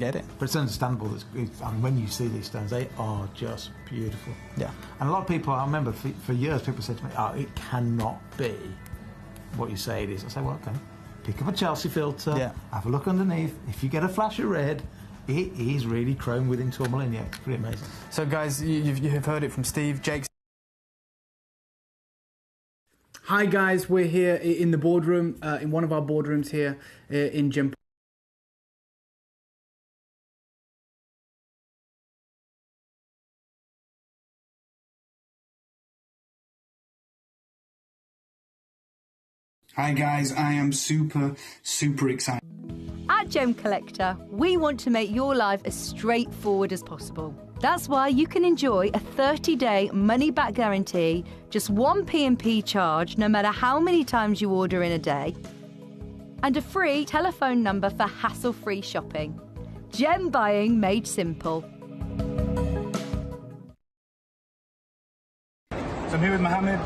get it. But it's understandable that and when you see these stones, they are just beautiful. Yeah. And a lot of people, I remember for years, people said to me, "Oh, it cannot be what you say it is." I say, "Well, okay, pick up a Chelsea filter, have a look underneath. If you get a flash of red, it is really chrome within tourmaline." Yeah, it's pretty amazing. So, guys, you've heard it from Steve. Jake. Hi, guys. We're here in the boardroom, in one of our boardrooms here in Gemcollector. Hi guys, I am super excited. At Gemcollector, we want to make your life as straightforward as possible. That's why you can enjoy a 30-day money-back guarantee, just one P&P charge no matter how many times you order in a day, and a free telephone number for hassle-free shopping. Gem buying made simple. So I'm here with Mohammed.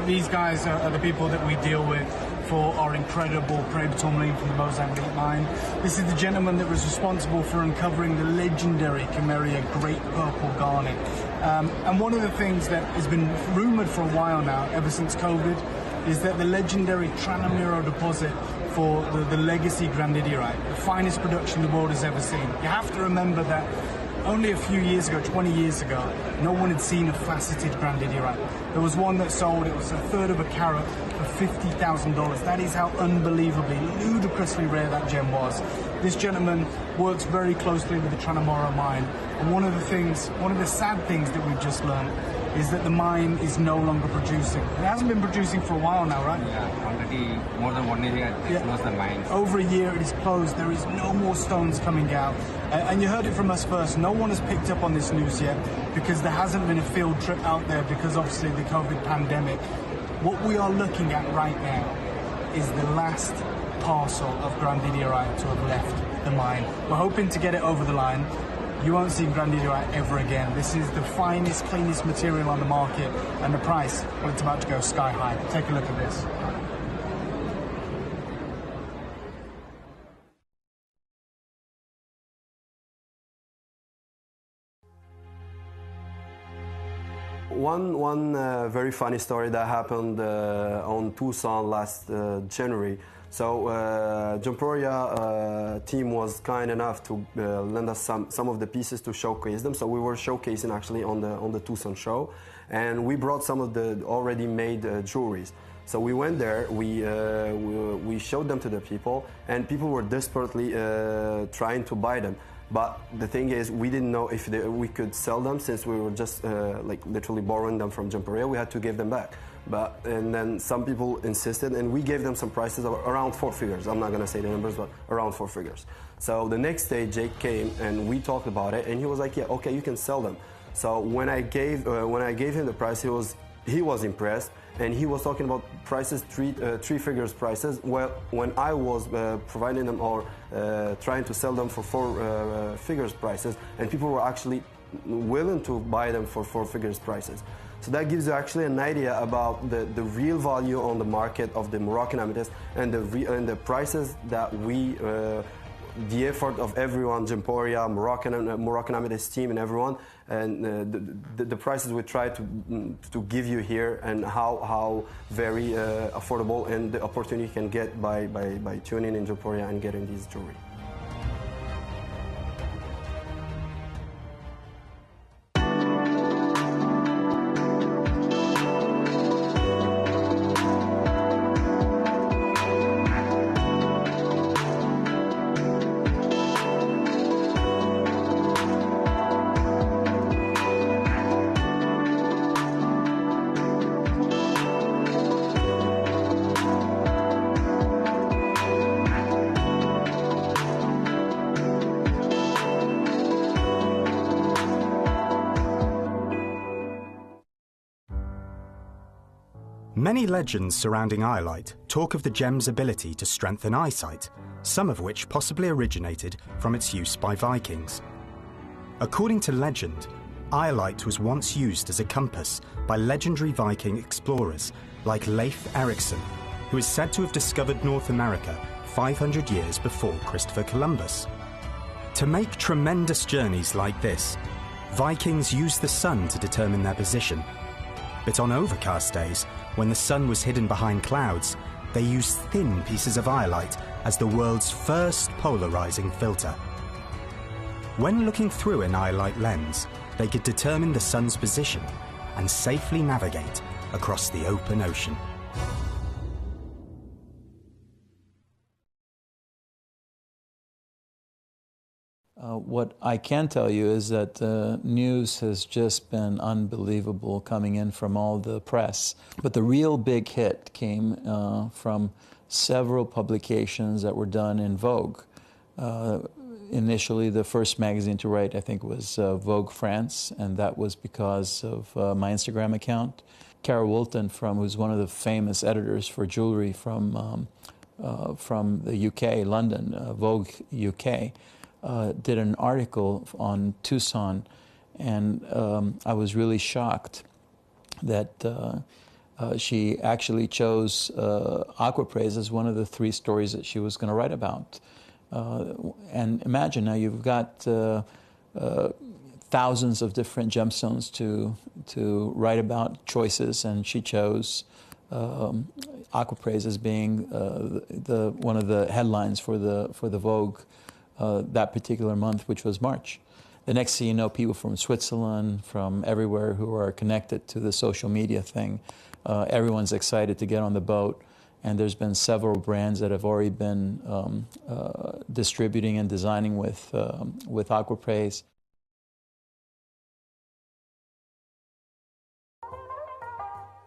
These guys are the people that we deal with for our incredible Crabe tourmaline from the Mozambique mine. This is the gentleman that was responsible for uncovering the legendary Cameria Great Purple Garnet. And one of the things that has been rumoured for a while now, ever since COVID, is that the legendary Tranamiro deposit for the legacy grandidierite, the finest production the world has ever seen. You have to remember that only a few years ago, 20 years ago, no one had seen a faceted grandidierite. There was one that sold, it was a third of a carat for $50,000. That is how unbelievably, ludicrously rare that gem was. This gentleman works very closely with the Tranamiro mine, and one of the sad things that we've just learned is that the mine is no longer producing. It hasn't been producing for a while now, right? Yeah, already more than 1 year it's closed the mine. Over a year it is closed. There is no more stones coming out. And you heard it from us first. No one has picked up on this news yet because there hasn't been a field trip out there because obviously the COVID pandemic. What we are looking at right now is the last parcel of grandidierite to have left the mine. We're hoping to get it over the line. You won't see grandidierite ever again. This is the finest, cleanest material on the market, and the price, well, it's about to go sky high. Take a look at this. One very funny story that happened on Tucson last January. So Gemcollector team was kind enough to lend us some of the pieces to showcase them. So we were showcasing actually on the Tucson show, and we brought some of the already made jewelries. So we went there, we showed them to the people, and people were desperately trying to buy them. But the thing is, we didn't know if we could sell them, since we were just like literally borrowing them from Gemcollector. We had to give them back. And then some people insisted, and we gave them some prices of around 4 figures. I'm not gonna say the numbers, but around 4 figures. So the next day, Jake came and we talked about it, and he was like, "Yeah, okay, you can sell them." So when I gave him the price, he was impressed, and he was talking about prices, three figures prices. Well, when I was providing them or trying to sell them for 4 figures prices, and people were actually willing to buy them for 4 figures prices. So that gives you actually an idea about the real value on the market of the Moroccan amethyst, and the prices that the effort of everyone, Gemcollector, Moroccan amethyst team, and everyone, and the prices we try to give you here, and how very affordable and the opportunity you can get by tuning in Gemcollector and getting these jewelry. Many legends surrounding iolite talk of the gem's ability to strengthen eyesight, some of which possibly originated from its use by Vikings. According to legend, iolite was once used as a compass by legendary Viking explorers like Leif Erikson, who is said to have discovered North America 500 years before Christopher Columbus. To make tremendous journeys like this, Vikings used the sun to determine their position. But on overcast days, when the sun was hidden behind clouds, they used thin pieces of iolite as the world's first polarizing filter. When looking through an iolite lens, they could determine the sun's position and safely navigate across the open ocean. What I can tell you is that the news has just been unbelievable coming in from all the press. But the real big hit came from several publications that were done in Vogue. Initially, the first magazine to write, I think, was Vogue France, and that was because of my Instagram account. Cara Woolton, who's one of the famous editors for jewelry from the UK, London, Vogue UK, did an article on Tucson, and I was really shocked that she actually chose aquapraise as one of the 3 stories that she was going to write about. And imagine now you've got thousands of different gemstones to write about choices, and she chose aquapraise as being one of the headlines for the Vogue that particular month, which was March. The next thing you know, people from Switzerland, from everywhere who are connected to the social media thing, everyone's excited to get on the boat. And there's been several brands that have already been distributing and designing with aquapraise.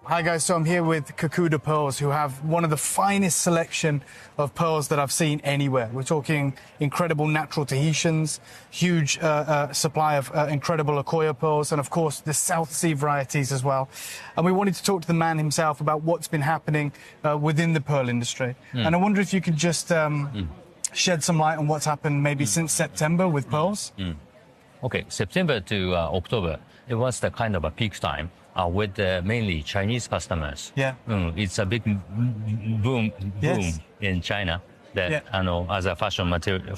Hi guys, so I'm here with Kakuda Pearls, who have one of the finest selection of pearls that I've seen anywhere. We're talking incredible natural Tahitians, huge supply of incredible Akoya pearls, and of course the South Sea varieties as well. And we wanted to talk to the man himself about what's been happening within the pearl industry. And I wonder if you could just shed some light on what's happened maybe since September with pearls. Okay, September to October, it was the kind of a peak time. With mainly Chinese customers. Yeah. It's a big boom in China that as a fashion material,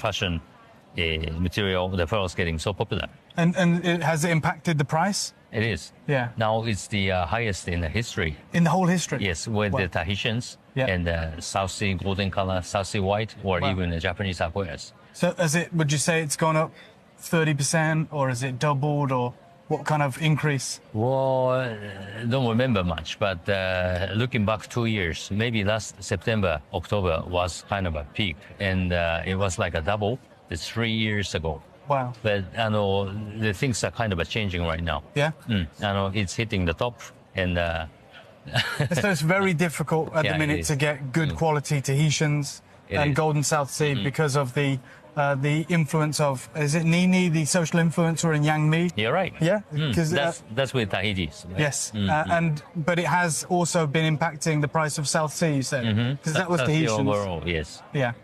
the pearl is getting so popular. And has it impacted the price? It is. Yeah. Now it's the highest in the history. In the whole history? Yes, with the Tahitians and the South Sea golden color, South Sea white, or even the Japanese Akoyas. So would you say it's gone up 30%, or is it doubled, or what kind of increase? Well, I don't remember much, but looking back 2 years, maybe last September, October was kind of a peak, and it was like a double. It's 3 years ago. Wow. But the things are kind of changing right now. Yeah. It's hitting the top, and so it's very difficult at the minute to get good quality Tahitians and Golden South Sea because of the influence of, is it Nini, the social influencer in Yang Mi? You're right. Yeah, because that's with Tahiti's. Right? Yes, but it has also been impacting the price of South Sea, you said, because that was Tahitians. Overall, yes. Yeah.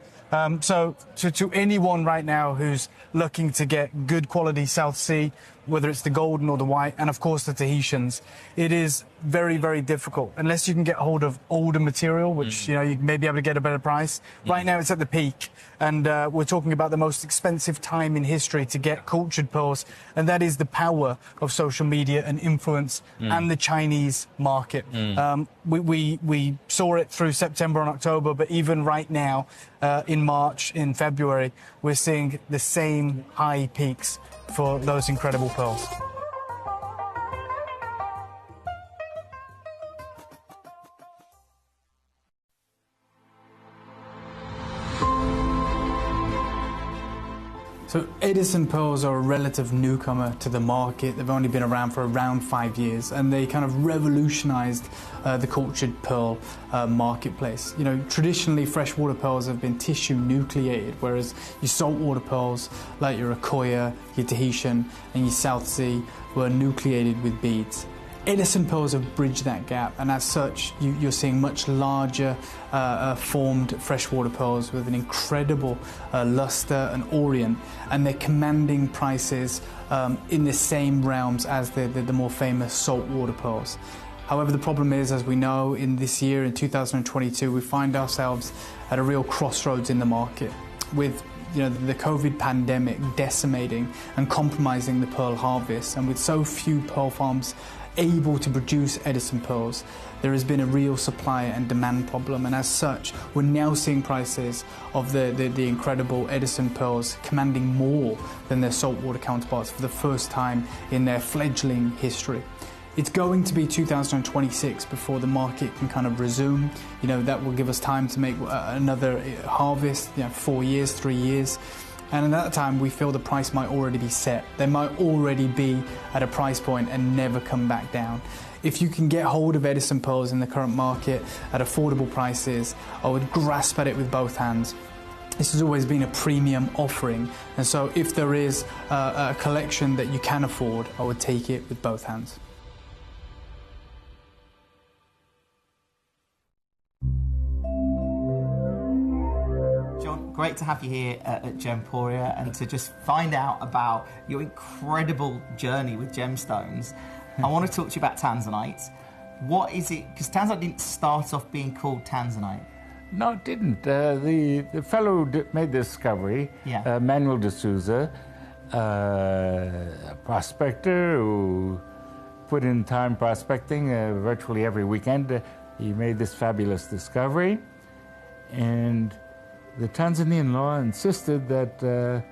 So to anyone right now who's looking to get good quality South Sea, whether it's the golden or the white, and of course the Tahitians, it is very, very difficult unless you can get hold of older material, which you may be able to get a better price. Right now it's at the peak, and we're talking about the most expensive time in history to get cultured pearls, and that is the power of social media and influence and the Chinese market. We saw it through September and October, but even right now in March, in February, we're seeing the same high peaks for those incredible pearls. So Edison pearls are a relative newcomer to the market. They've only been around for around 5 years, and they kind of revolutionized the cultured pearl marketplace. Traditionally freshwater pearls have been tissue nucleated, whereas your saltwater pearls, like your Akoya, your Tahitian, and your South Sea, were nucleated with beads. Edison pearls have bridged that gap, and as such you're seeing much larger formed freshwater pearls with an incredible luster and orient, and they're commanding prices in the same realms as the more famous saltwater pearls. However, the problem is, as we know, in this year, in 2022, we find ourselves at a real crossroads in the market, with the COVID pandemic decimating and compromising the pearl harvest, and with so few pearl farms able to produce Edison pearls, there has been a real supply and demand problem, and as such we're now seeing prices of the incredible Edison pearls commanding more than their saltwater counterparts for the first time in their fledgling history. It's going to be 2026 before the market can kind of resume. That will give us time to make another harvest, 4 years, 3 years. And at that time, we feel the price might already be set. They might already be at a price point and never come back down. If you can get hold of Edison pearls in the current market at affordable prices, I would grasp at it with both hands. This has always been a premium offering, and so if there is a collection that you can afford, I would take it with both hands. Great to have you here at Gemporia and to just find out about your incredible journey with gemstones. I want to talk to you about tanzanite. What is it? Because tanzanite didn't start off being called tanzanite. No, it didn't. The fellow who made the discovery, Manuel de Souza, a prospector who put in time prospecting virtually every weekend, he made this fabulous discovery. And the Tanzanian law insisted that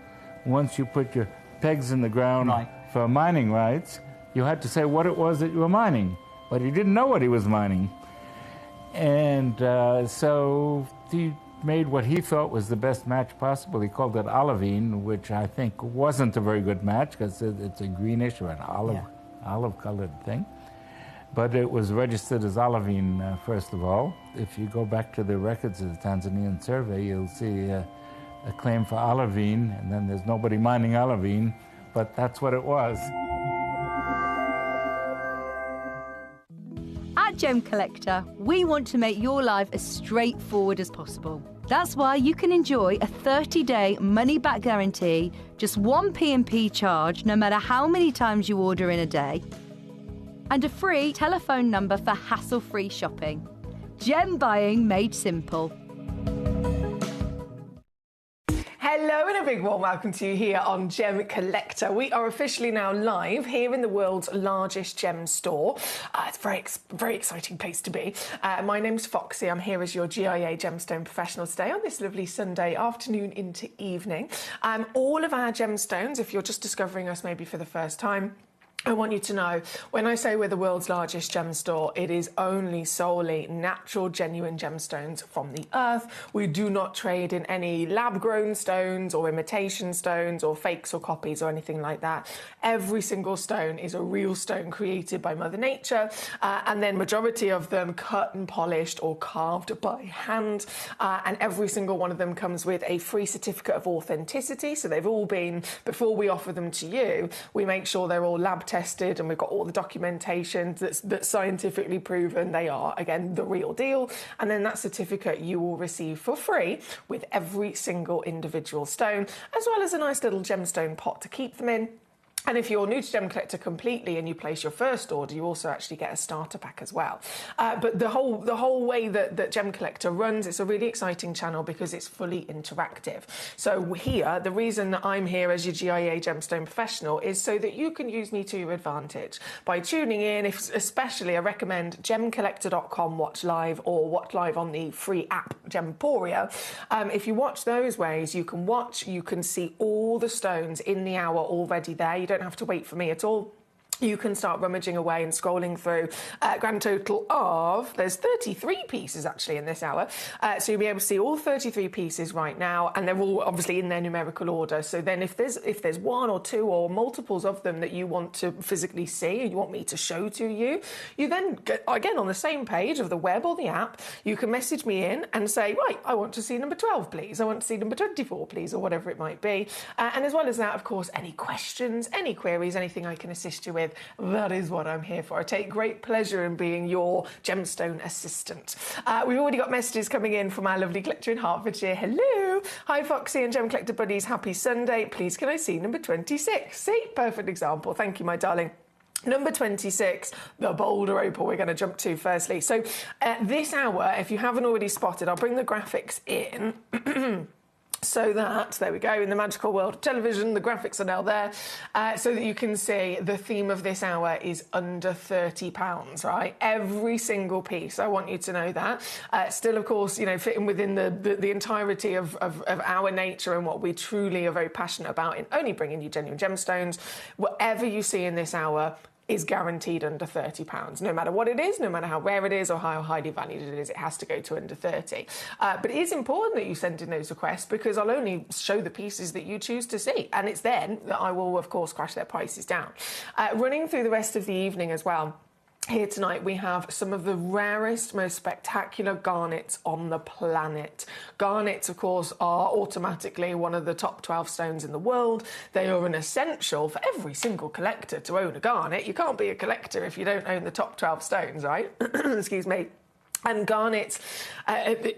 once you put your pegs in the ground for mining rights, you had to say what it was that you were mining. But he didn't know what he was mining. And so he made what he thought was the best match possible. He called it olivine, which I think wasn't a very good match because it's a greenish or an olive-colored thing. But it was registered as olivine, first of all. If you go back to the records of the Tanzanian survey, you'll see a claim for olivine, and then there's nobody mining olivine, but that's what it was. At Gemcollector, we want to make your life as straightforward as possible. That's why you can enjoy a 30-day money-back guarantee, just one P&P charge, no matter how many times you order in a day, and a free telephone number for hassle-free shopping. Gem buying made simple. Hello and a big warm welcome to you here on Gemcollector. We are officially now live here in the world's largest gem store. It's a very exciting place to be. My name's Foxy. I'm here as your GIA gemstone professional today on this lovely Sunday afternoon into evening. All of our gemstones, if you're just discovering us maybe for the first time, I want you to know, when I say we're the world's largest gem store, it is only solely natural, genuine gemstones from the earth. We do not trade in any lab-grown stones or imitation stones or fakes or copies or anything like that. Every single stone is a real stone created by Mother Nature, and then majority of them cut and polished or carved by hand. And every single one of them comes with a free certificate of authenticity. So they've all been, before we offer them to you, we make sure they're all lab tested, and we've got all the documentation that's scientifically proven they are, again, the real deal. And then that certificate you will receive for free with every single individual stone, as well as a nice little gemstone pot to keep them in. And if you're new to Gemcollector completely and you place your first order, you also actually get a starter pack as well. But the whole way that Gemcollector runs, it's a really exciting channel because it's fully interactive. So here, the reason that I'm here as your GIA gemstone professional is so that you can use me to your advantage by tuning in. Especially, I recommend gemcollector.com watch live or watch live on the free app Gemporia. If you watch those ways, you can see all the stones in the hour already there. You don't have to wait for me at all. You can start rummaging away and scrolling through. Grand total of, there's 33 pieces actually in this hour. So you'll be able to see all 33 pieces right now, and they're all obviously in their numerical order. So then if there's one or two or multiples of them that you want to physically see, and you want me to show to you, you then get, again, on the same page of the web or the app, you can message me in and say, right, I want to see number 12, please. I want to see number 24, please, or whatever it might be. And as well as that, of course, any questions, any queries, anything I can assist you with, that is what I'm here for. I take great pleasure in being your gemstone assistant. We've already got messages coming in from our lovely collector in Hertfordshire. Hello. Hi, Foxy and Gemcollector buddies. Happy Sunday. Please, can I see number 26? See? Perfect example. Thank you, my darling. Number 26, the Boulder Opal, we're going to jump to firstly. So this hour, if you haven't already spotted, I'll bring the graphics in. So that, there we go, in the magical world of television, the graphics are now there, so that you can see the theme of this hour is under £30, right? Every single piece, I want you to know that. Still, of course, you know, fitting within the entirety of our nature and what we truly are very passionate about in only bringing you genuine gemstones. Whatever you see in this hour is guaranteed under £30. No matter what it is, no matter how rare it is or how highly valued it is, it has to go to under 30. But it is important that you send in those requests, because I'll only show the pieces that you choose to see. And it's then that I will, of course, crash their prices down. Running through the rest of the evening as well, here tonight we have some of the rarest, most spectacular garnets on the planet. Garnets, of course, are automatically one of the top 12 stones in the world. They are an essential for every single collector to own a garnet. You can't be a collector if you don't own the top 12 stones, right? Excuse me. And garnets,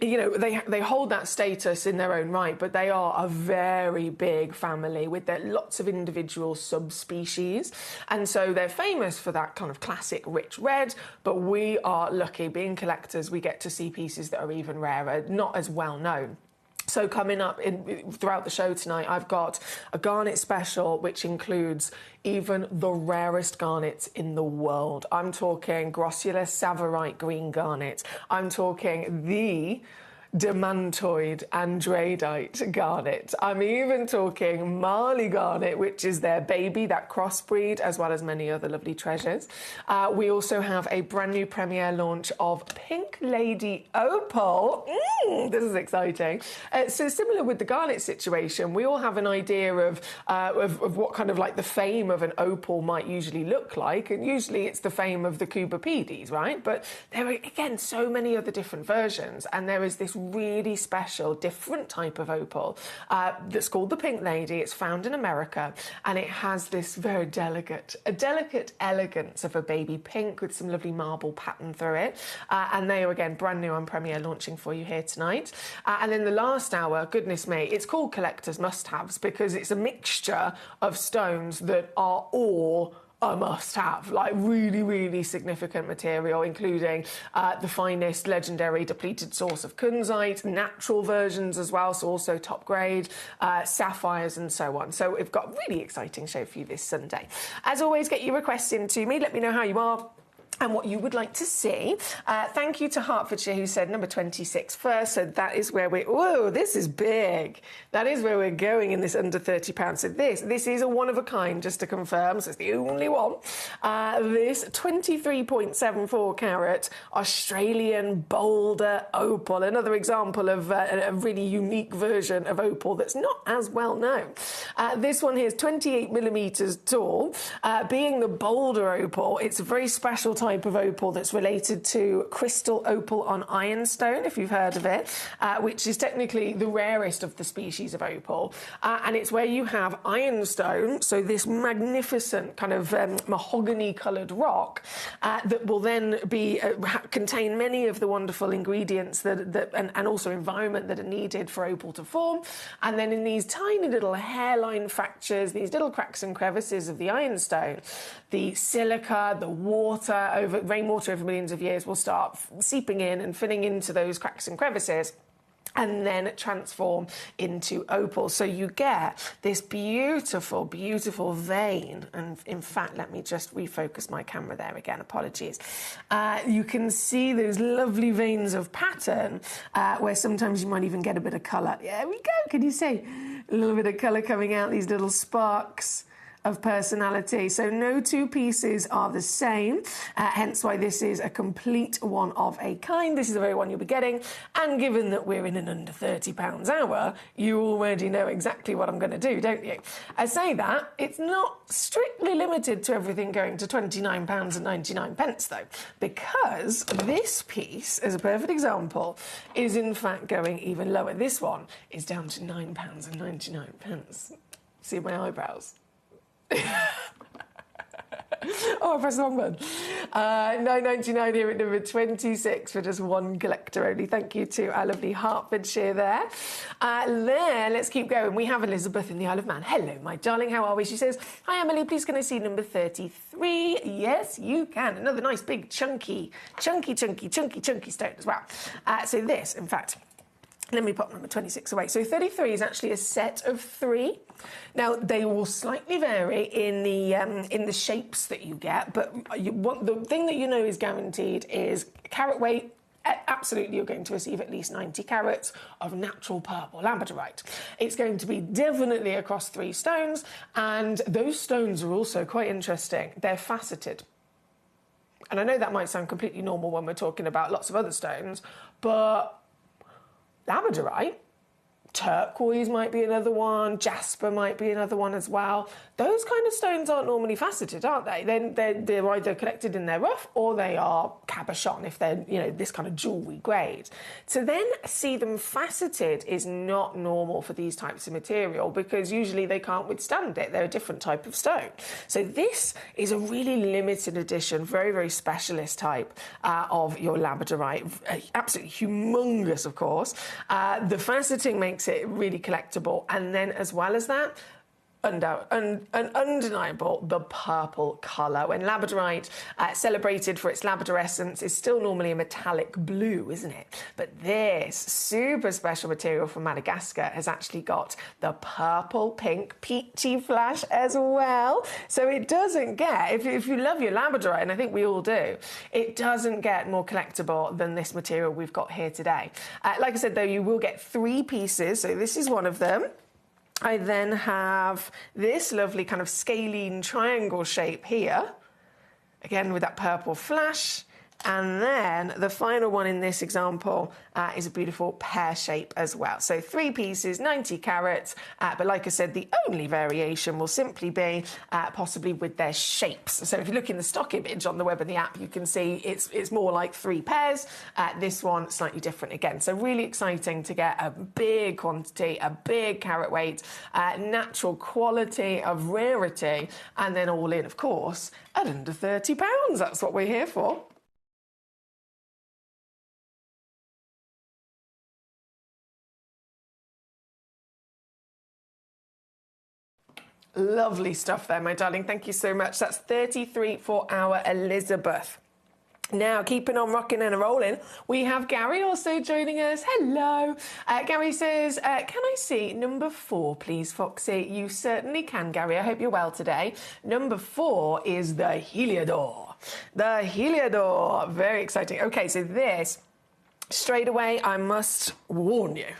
you know, they hold that status in their own right, but they are a very big family with their lots of individual subspecies. And so they're famous for that kind of classic rich red, but we are lucky, being collectors, we get to see pieces that are even rarer, not as well known. So coming up throughout the show tonight, I've got a garnet special, which includes even the rarest garnets in the world. I'm talking Grossular Savarite green garnet. I'm talking the Demantoid Andradite garnet. I'm even talking Marley garnet, which is their baby, that crossbreed, as well as many other lovely treasures. We also have a brand new premiere launch of Pink Lady Opal. This is exciting. So similar with the garnet situation, we all have an idea of what kind of like the fame of an opal might usually look like, and usually it's the fame of the Cubopedes, right? But there are, again, so many other different versions, and there is this really special, different type of opal that's called the Pink Lady. It's found in America, and it has this very delicate elegance of a baby pink with some lovely marble pattern through it. And they are, again, brand new on premiere, launching for you here tonight. And then the last hour, goodness me, it's called Collector's Must-Haves because it's a mixture of stones that are all a must-have, like really, really significant material, including the finest legendary depleted source of kunzite, natural versions as well, so also top grade, sapphires and so on. So we've got a really exciting show for you this Sunday. As always, get your requests in to me. Let me know how you are and what you would like to see. Thank you to Hertfordshire, who said number 26 first. So that is where we're... Whoa, this is big. That is where we're going in this under £30. So this is a one-of-a-kind, just to confirm. So it's the only one. This 23.74 carat Australian Boulder Opal. Another example of a really unique version of opal that's not as well known. This one here is 28 millimetres tall. Being the Boulder Opal, it's a very special type of opal that's related to crystal opal on ironstone, if you've heard of it, which is technically the rarest of the species of opal. And it's where you have ironstone, so this magnificent kind of mahogany-coloured rock that will then be contain many of the wonderful ingredients and also environment that are needed for opal to form. And then in these tiny little hairline fractures, these little cracks and crevices of the ironstone, the silica, the water, rainwater over millions of years will start seeping in and filling into those cracks and crevices, and then transform into opal. So you get this beautiful, beautiful vein. And in fact, let me just refocus my camera there again. Apologies. You can see those lovely veins of pattern where sometimes you might even get a bit of colour. There we go. Can you see? A little bit of colour coming out, these little sparks of personality. So no two pieces are the same, hence why this is a complete one of a kind. This is the very one you'll be getting, and given that we're in an under £30 hour, you already know exactly what I'm going to do, don't you? I say that, it's not strictly limited to everything going to £29.99 though, because this piece, as a perfect example, is in fact going even lower. This one is down to £9.99. See my eyebrows? Oh, I pressed the wrong button. $9.99 here at number 26 for just one collector only. Thank you to our lovely Hertfordshire there. Let's keep going. We have Elizabeth in the Isle of Man. Hello, my darling. How are we? She says, hi, Emily. Please can I see number 33? Yes, you can. Another nice big chunky stone as well. So this, in fact, Let me pop number 26 away. So 33 is actually a set of 3. Now, they will slightly vary in the shapes that you get, but the thing that you know is guaranteed is carat weight. Absolutely, you're going to receive at least 90 carats of natural purple labradorite. It's going to be definitely across 3 stones, and those stones are also quite interesting. They're faceted. And I know that might sound completely normal when we're talking about lots of other stones, but labradorite, turquoise might be another one, jasper might be another one as well. Those kind of stones aren't normally faceted, aren't they? They're either collected in their rough or they are cabochon if they're, you know, this kind of jewellery grade. To then see them faceted is not normal for these types of material because usually they can't withstand it. They're a different type of stone. So this is a really limited edition, very, very specialist type of your labradorite. Absolutely humongous, of course. The faceting makes it really collectible, and then as well as that, undeniable, the purple colour. When labradorite, celebrated for its labradorescence, is still normally a metallic blue, isn't it? But this super special material from Madagascar has actually got the purple, pink, peachy flash as well. So it doesn't get, if you love your labradorite, and I think we all do, it doesn't get more collectible than this material we've got here today. Like I said, though, you will get 3 pieces, so this is one of them. I then have this lovely kind of scalene triangle shape here, again with that purple flash. And then the final one in this example is a beautiful pear shape as well. So 3 pieces, 90 carats, but like I said, the only variation will simply be possibly with their shapes. So if you look in the stock image on the web of the app, you can see it's more like 3 pairs. This one, slightly different again. So really exciting to get a big quantity, a big carat weight, natural quality of rarity, and then all in, of course, at under £30. That's what we're here for. Lovely stuff there, my darling. Thank you so much. That's 33 for our Elizabeth. Now, keeping on rocking and rolling, we have Gary also joining us. Hello. Gary says, can I see number 4, please, Foxy? You certainly can, Gary. I hope you're well today. Number 4 is the Heliodor. The Heliodor. Very exciting. Okay, so this, straight away, I must warn you.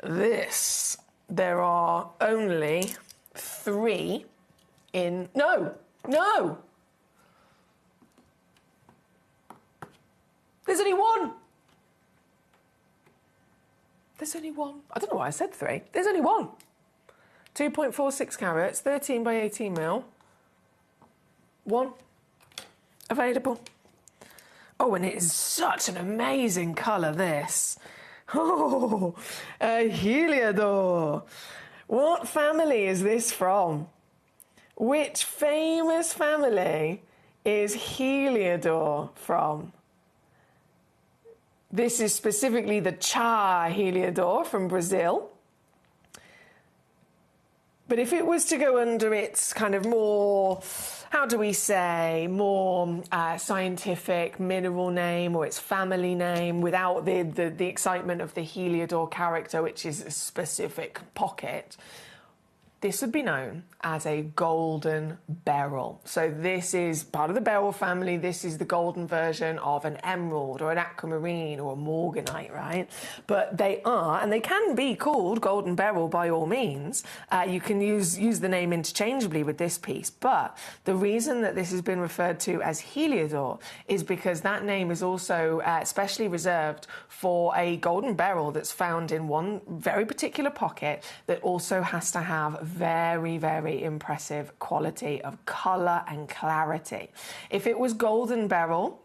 This, there are only 3 in... No! There's only 1. There's only 1. I don't know why I said 3. There's only 1. 2.46 carats, 13 by 18 mil. 1 available. Oh, and it is such an amazing colour, this. Oh, a Heliodor. What family is this from? Which famous family is Heliodor from? This is specifically the Char Heliodor from Brazil. But if it was to go under its kind of more, how do we say, more scientific mineral name or its family name without the excitement of the Heliodor character, which is a specific pocket, this would be known as a golden beryl. So this is part of the beryl family. This is the golden version of an emerald or an aquamarine or a morganite, right? But they are, and they can be called golden beryl by all means. You can use the name interchangeably with this piece. But the reason that this has been referred to as Heliodor is because that name is also specially reserved for a golden beryl that's found in one very particular pocket that also has to have very, very impressive quality of colour and clarity. If it was golden beryl,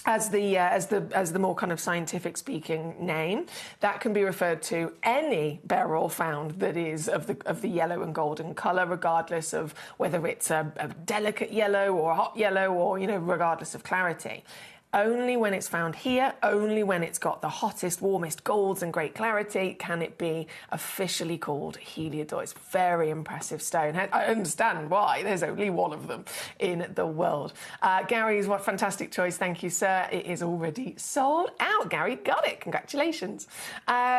as the more kind of scientific speaking name, that can be referred to any beryl found that is of the yellow and golden colour, regardless of whether it's a delicate yellow or a hot yellow, or regardless of clarity. Only when it's found here, only when it's got the hottest, warmest golds and great clarity can it be officially called heliodot. Very impressive stone. I understand why. There's only one of them in the world. Gary's what fantastic choice. Thank you, sir. It is already sold out. Gary got it. Congratulations.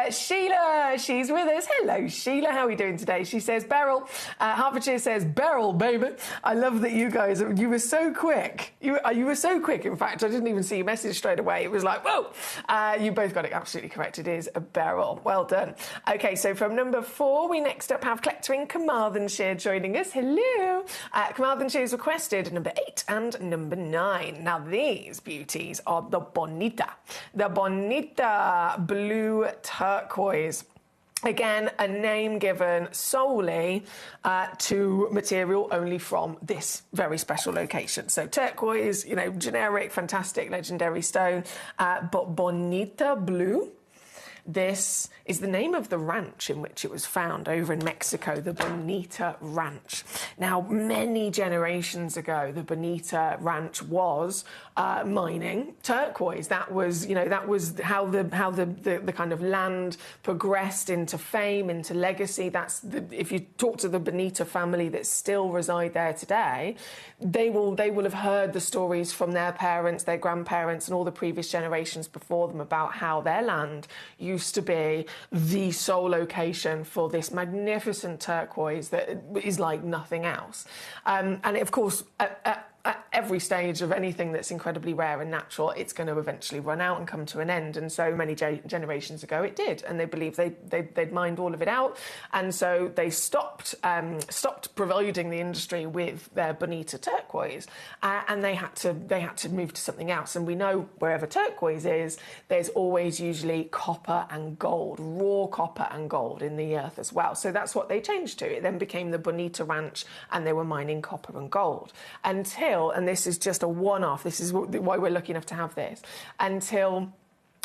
Sheila, she's with us. Hello, Sheila. How are we doing today? She says Beryl. Hertfordshire says Beryl, baby. I love that you guys, you were so quick. You were so quick, in fact. I didn't even see your message straight away. It was like, whoa. You both got it absolutely correct. It is a Beryl. Well done. Okay, so from number 4, we next up have Collector in Carmarthenshire joining us. Hello. Carmarthenshire's requested number 8 and number 9. Now, these beauties are the Bonita. The Bonita blue turquoise. Again, a name given solely to material only from this very special location. So turquoise, you know, generic, fantastic, legendary stone, but Bonita blue. This is the name of the ranch in which it was found over in Mexico, the Bonita Ranch. Now, many generations ago, the Bonita Ranch was mining turquoise. That was, you know, that was how the kind of land progressed into fame, into legacy. That's if you talk to the Bonita family that still reside there today, they will have heard the stories from their parents, their grandparents, and all the previous generations before them about how their land used to be the sole location for this magnificent turquoise that is like nothing else. And of course, at every stage of anything that's incredibly rare and natural, it's going to eventually run out and come to an end. And so many generations ago, it did. And they believed they'd mined all of it out. And so they stopped providing the industry with their Bonita turquoise, and they had to move to something else. And we know wherever turquoise is, there's always usually copper and gold, raw copper and gold in the earth as well. So that's what they changed to. It then became the Bonita Ranch, and they were mining copper and gold until, and this is just a one-off, this is why we're lucky enough to have this, until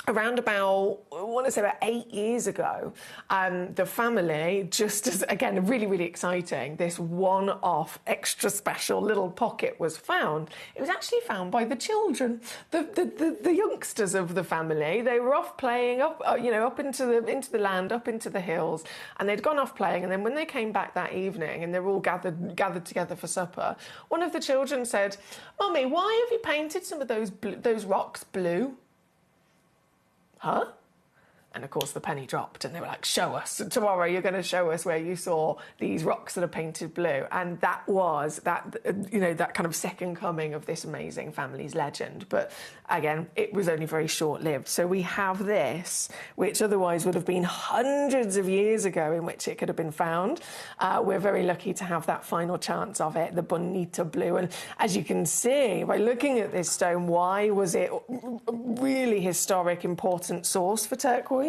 around about, I want to say about 8 years ago, the family, just as, again, really, really exciting, this one-off extra special little pocket was found. It was actually found by the children, the youngsters of the family. They were off playing up into the land, up into the hills, and they'd gone off playing. And then when they came back that evening, and they were all gathered together for supper, one of the children said, "Mummy, why have you painted some of those rocks blue?" Huh? And of course the penny dropped, and they were like, "Show us. Tomorrow you're going to show us where you saw these rocks that are painted blue." And that was that kind of second coming of this amazing family's legend. But again, it was only very short-lived. So we have this, which otherwise would have been hundreds of years ago in which it could have been found. We're very lucky to have that final chance of it, the Bonita blue. And as you can see by looking at this stone, why was it a really historic, important source for turquoise?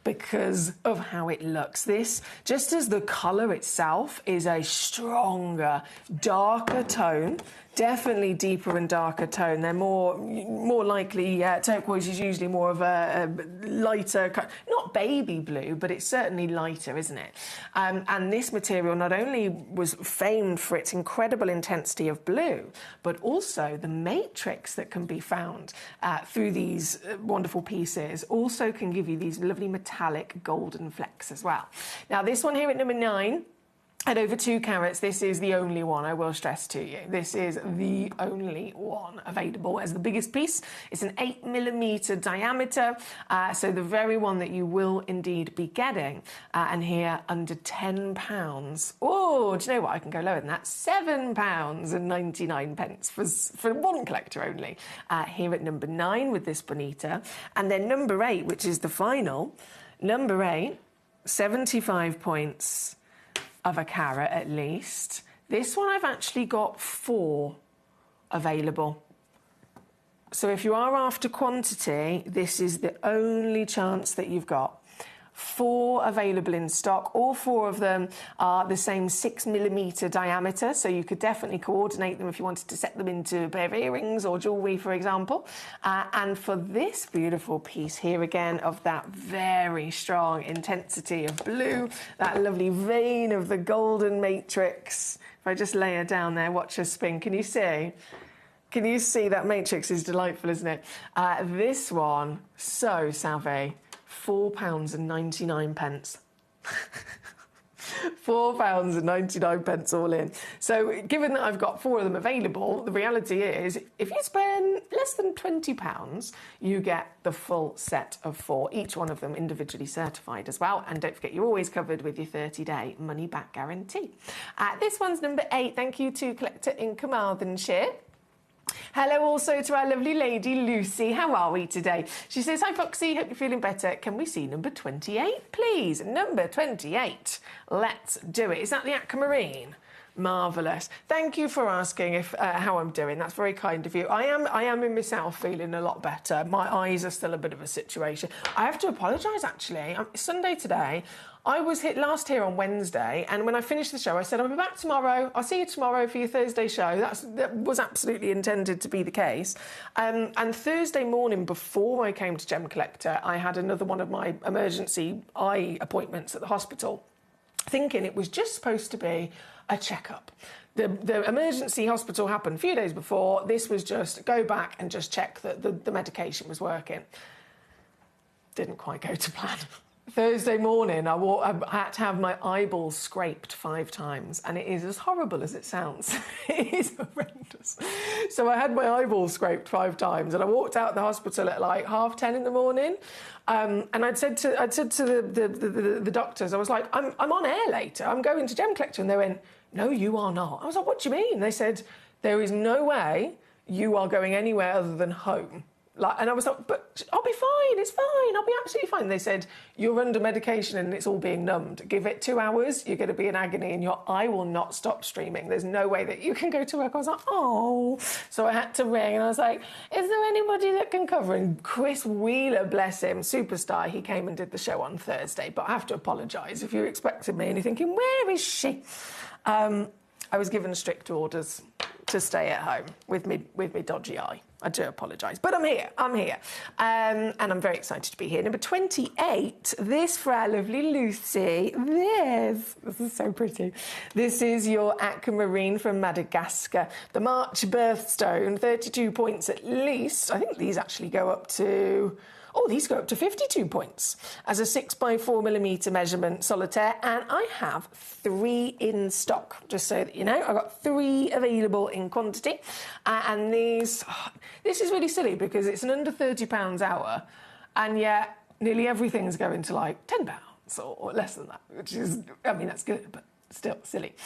Because of how it looks. This, just as the colour itself is a stronger, darker tone, definitely deeper and darker tone. They're more likely, turquoise is usually more of a lighter, not baby blue, but it's certainly lighter, isn't it? And this material not only was famed for its incredible intensity of blue, but also the matrix that can be found through these wonderful pieces also can give you these lovely metallic golden flecks as well. Now, this one here at number 9, at over 2 carats, this is the only one, I will stress to you. This is the only one available as the biggest piece. It's an 8mm diameter, so the very one that you will indeed be getting. And here, under £10. Oh, do you know what? I can go lower than that. £7.99 for one collector only. Here at number 9 with this Bonita. And then number 8, which is the final. Number 8, 75 points of a carat at least. This one I've actually got 4 available. So if you are after quantity, this is the only chance that you've got. 4 available in stock. All 4 of them are the same 6mm diameter, so you could definitely coordinate them if you wanted to set them into a pair of earrings or jewellery, for example. And for this beautiful piece here again of that very strong intensity of blue, that lovely vein of the golden matrix. If I just lay her down there, watch her spin, can you see? Can you see that matrix is delightful, isn't it? This one, so savvy, £4.99. £4.99 all in. So given that I've got 4 of them available, the reality is if you spend less than £20, you get the full set of 4, each one of them individually certified as well. And don't forget, you're always covered with your 30-day money-back guarantee. This one's number 8. Thank you to Collector in Carmarthenshire. Hello also to our lovely lady Lucy. How are we today? She says, hi Foxy, hope you're feeling better. Can we see number 28, please? Number 28. Let's do it. Is that the aquamarine? Marvellous. Thank you for asking if how I'm doing. That's very kind of you. I am in myself feeling a lot better. My eyes are still a bit of a situation. I have to apologise, actually. It's Sunday today. I was last here on Wednesday, and when I finished the show, I said, I'll be back tomorrow. I'll see you tomorrow for your Thursday show. That was absolutely intended to be the case. And Thursday morning, before I came to Gemcollector, I had another one of my emergency eye appointments at the hospital, thinking it was just supposed to be a checkup. The emergency hospital happened a few days before. This was just go back and just check that the medication was working. Didn't quite go to plan. Thursday morning, I had to have my eyeballs scraped 5 times, and it is as horrible as it sounds. It is horrendous. So I had my eyeballs scraped 5 times, and I walked out the hospital at like 10:30 in the morning. And I'd said to the doctors, I was like, I'm on air later. I'm going to Gemcollector, and they went, no, you are not. I was like, what do you mean? They said, there is no way you are going anywhere other than home. And I was like, but I'll be fine, it's fine, I'll be absolutely fine. They said, you're under medication and it's all being numbed. Give it 2 hours, you're going to be in agony and your eye will not stop streaming. There's no way that you can go to work. I was like, oh. So I had to ring and I was like, is there anybody that can cover? And Chris Wheeler, bless him, superstar, he came and did the show on Thursday. But I have to apologise if you expected me and you're thinking, where is she? I was given strict orders to stay at home with me dodgy eye. I do apologise, but I'm here, and I'm very excited to be here. Number 28, this for our lovely Lucy. This is so pretty. This is your aquamarine from Madagascar. The March birthstone, 32 points at least. I think these actually go up to... Oh, these go up to 52 points as a 6x4mm measurement solitaire, and I have 3 in stock, just so that you know. I've got 3 available in quantity, and these... this is really silly because it's an under £30 hour, and yet nearly everything's going to like £10 or less than that, which is, I mean, that's good, but still silly.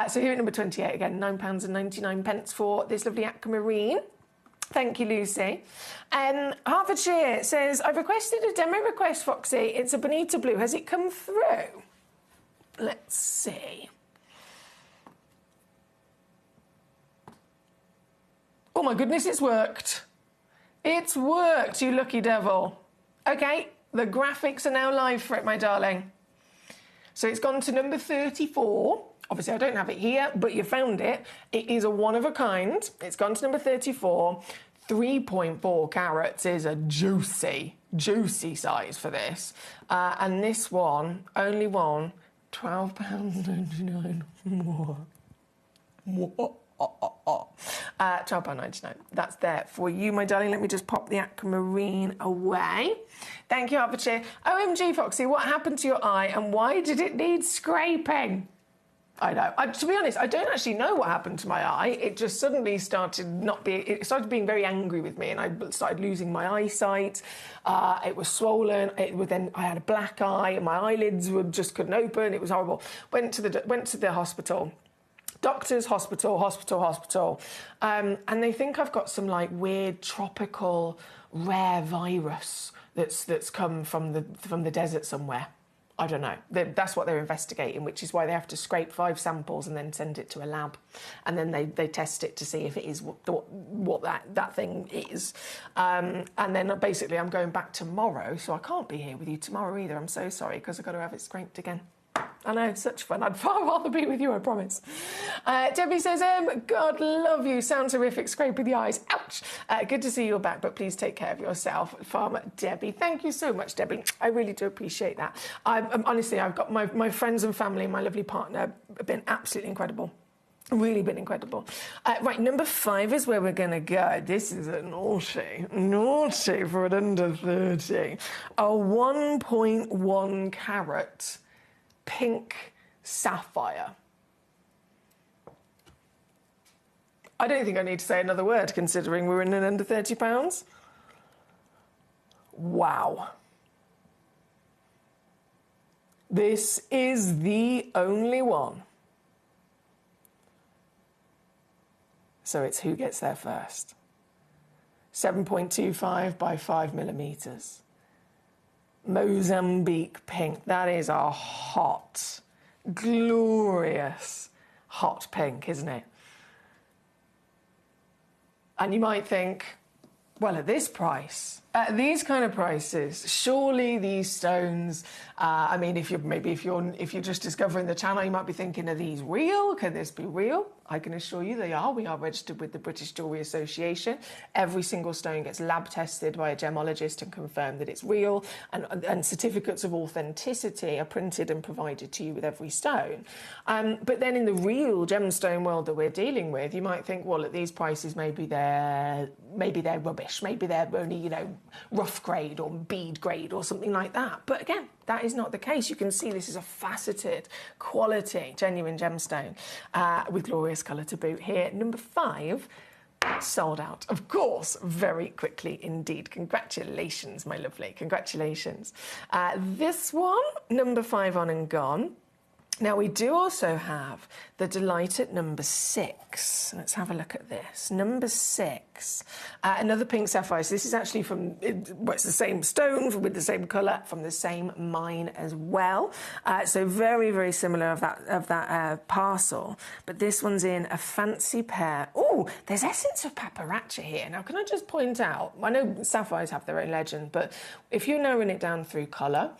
So here at number 28, again, £9.99 for this lovely aquamarine. Thank you, Lucy. Hertfordshire says, I've requested a demo request, Foxy. It's a Bonita Blue. Has it come through? Let's see. Oh, my goodness, it's worked. It's worked, you lucky devil. OK, the graphics are now live for it, my darling. So it's gone to number 34. Obviously, I don't have it here, but you found it. It is a one-of-a-kind. It's gone to number 34. 3.4 carats is a juicy, juicy size for this. And this one, only one, £12.99. £12.99. That's there for you, my darling. Let me just pop the aquamarine away. Thank you, Hertfordshire. OMG, Foxy, what happened to your eye and why did it need scraping? I know. To be honest, I don't actually know what happened to my eye. It just suddenly started it started being very angry with me, and I started losing my eyesight. It was swollen. Then I had a black eye, and my eyelids just couldn't open. It was horrible. Went to the hospital. Doctors, hospital. And they think I've got some like weird tropical rare virus that's come from the desert somewhere. I don't know. That's what they're investigating, which is why they have to scrape 5 samples and then send it to a lab. And then they test it to see if it is what that thing is. And then basically I'm going back tomorrow, so I can't be here with you tomorrow either. I'm so sorry, because I've got to have it scraped again. I know, it's such fun. I'd far rather be with you, I promise. Debbie says, God love you. Sounds horrific. Scraping the eyes. Ouch. Good to see you're back, but please take care of yourself. Farmer Debbie. Thank you so much, Debbie. I really do appreciate that. Honestly, I've got my friends and family and my lovely partner have been absolutely incredible. Really been incredible. Right, number 5 is where we're going to go. This is a naughty for an under 30. A 1.1 carat pink sapphire. I don't think I need to say another word considering we're in an under £30. Wow. This is the only one. So it's who gets there first. 7.25 by 5 millimeters. Mozambique pink. That is a hot, glorious, hot pink, isn't it? And you might think, well, at this price, at these kind of prices, surely these stones. I mean, if you're just discovering the channel, you might be thinking, are these real? Can this be real? I can assure you they are. We are registered with the British Jewellery Association. Every single stone gets lab tested by a gemologist and confirmed that it's real, and certificates of authenticity are printed and provided to you with every stone. But then in the real gemstone world that we're dealing with, you might think, well, at these prices, maybe they're rubbish. Maybe they're only, rough grade or bead grade or something like that. But again, that is not the case. You can see this is a faceted, quality, genuine gemstone with glorious colour to boot here. Number 5, sold out, of course, very quickly indeed. Congratulations, my lovely, congratulations. This one, number 5 on and gone. Now, we do also have the Delight at number 6. Let's have a look at this. Number 6, another pink sapphire. So this is actually from, it's the same stone with the same colour from the same mine as well. So very, very similar of that parcel. But this one's in a fancy pair. Oh, there's essence of paparazzi here. Now, can I just point out, I know sapphires have their own legend, but if you're narrowing it down through colour,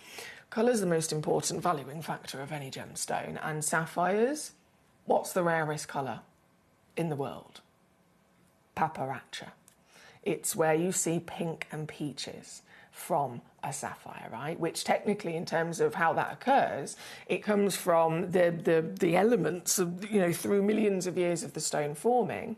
colour is the most important valuing factor of any gemstone, and sapphires, what's the rarest colour in the world? Paparazzi. It's where you see pink and peaches from a sapphire, right? Which technically, in terms of how that occurs, it comes from the elements of, through millions of years of the stone forming.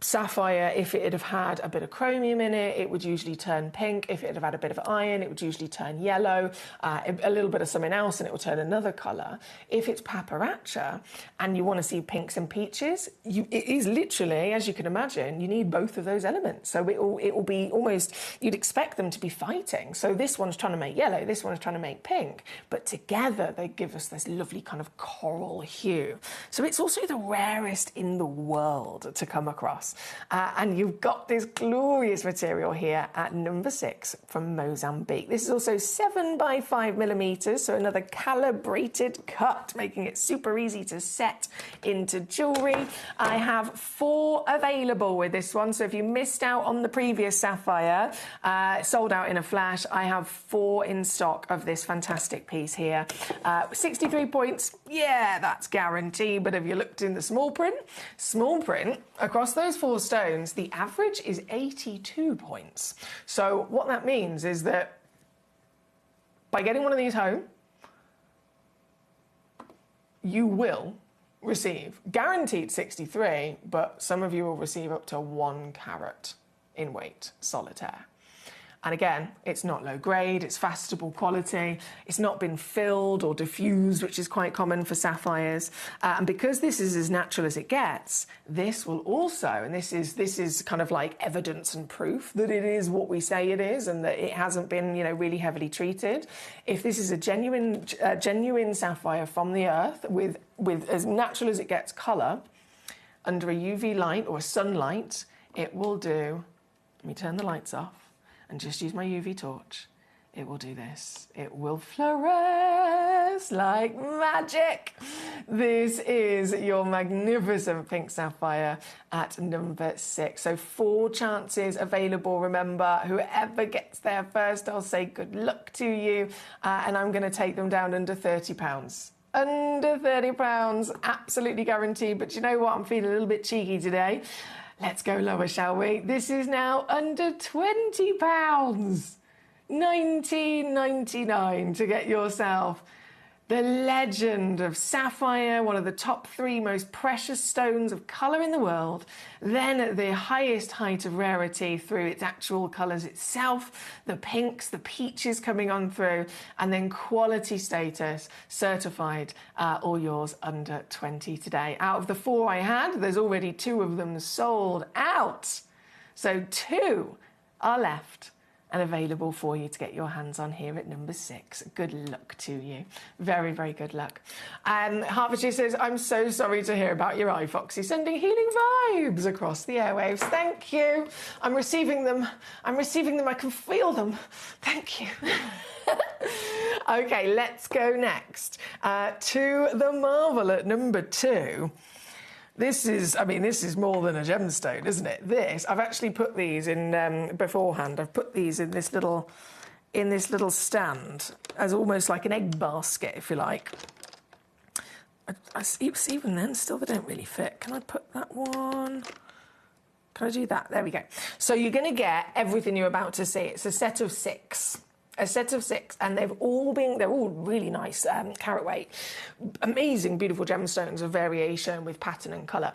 Sapphire, if it had had a bit of chromium in it, it would usually turn pink. If it had had a bit of iron, it would usually turn yellow. A little bit of something else and it will turn another colour. If it's paparazzi and you want to see pinks and peaches, it is literally, as you can imagine, you need both of those elements. So it will be almost, you'd expect them to be fighting. So this one's trying to make yellow, this one's trying to make pink, but together they give us this lovely kind of coral hue. So it's also the rarest in the world to come across. And you've got this glorious material here at number 6 from Mozambique. This is also 7 by 5 millimeters, so another calibrated cut, making it super easy to set into jewellery. I have 4 available with this one, so if you missed out on the previous sapphire, sold out in a flash, I have 4 in stock of this fantastic piece here. 63 points, yeah, that's guaranteed, but have you looked in the small print? Small print, across those 4 stones, the average is 82 points. So what that means is that by getting one of these home, you will receive guaranteed 63, but some of you will receive up to 1 carat in weight solitaire. And again, it's not low grade, it's facetable quality, it's not been filled or diffused, which is quite common for sapphires. And because this is as natural as it gets, this will also, and this is kind of like evidence and proof that it is what we say it is and that it hasn't been, really heavily treated. If this is a genuine sapphire from the earth with as natural as it gets colour, under a UV light or a sunlight, it will do, let me turn the lights off, and just use my UV torch, it will do this. It will fluoresce like magic. This is your magnificent pink sapphire at number 6. So 4 chances available. Remember, whoever gets there first, I'll say good luck to you. And I'm going to take them down under £30. Under £30, absolutely guaranteed. But you know what? I'm feeling a little bit cheeky today. Let's go lower, shall we? This is now under £20. £19.99 to get yourself The legend of sapphire, one of the top 3 most precious stones of colour in the world, then at the highest height of rarity through its actual colours itself, the pinks, the peaches coming on through, and then quality status, certified, all yours under 20 today. Out of the 4 I had, there's already 2 of them sold out. So 2 are left and available for you to get your hands on here at number 6. Good luck to you. Very, very good luck. Hertfordshire says, I'm so sorry to hear about your eye, Foxy. Sending healing vibes across the airwaves. Thank you. I'm receiving them. I'm receiving them. I can feel them. Thank you. Okay, let's go next to the Marvel at number 2. This is more than a gemstone, isn't it? I've actually put these in beforehand. I've put these in this little stand as almost like an egg basket, if you like. Even then, still they don't really fit. Can I put that one? Can I do that? There we go. So you're going to get everything you're about to see. It's a set of 6. A set of 6, and they're all really nice carat weight. Amazing, beautiful gemstones of variation with pattern and colour.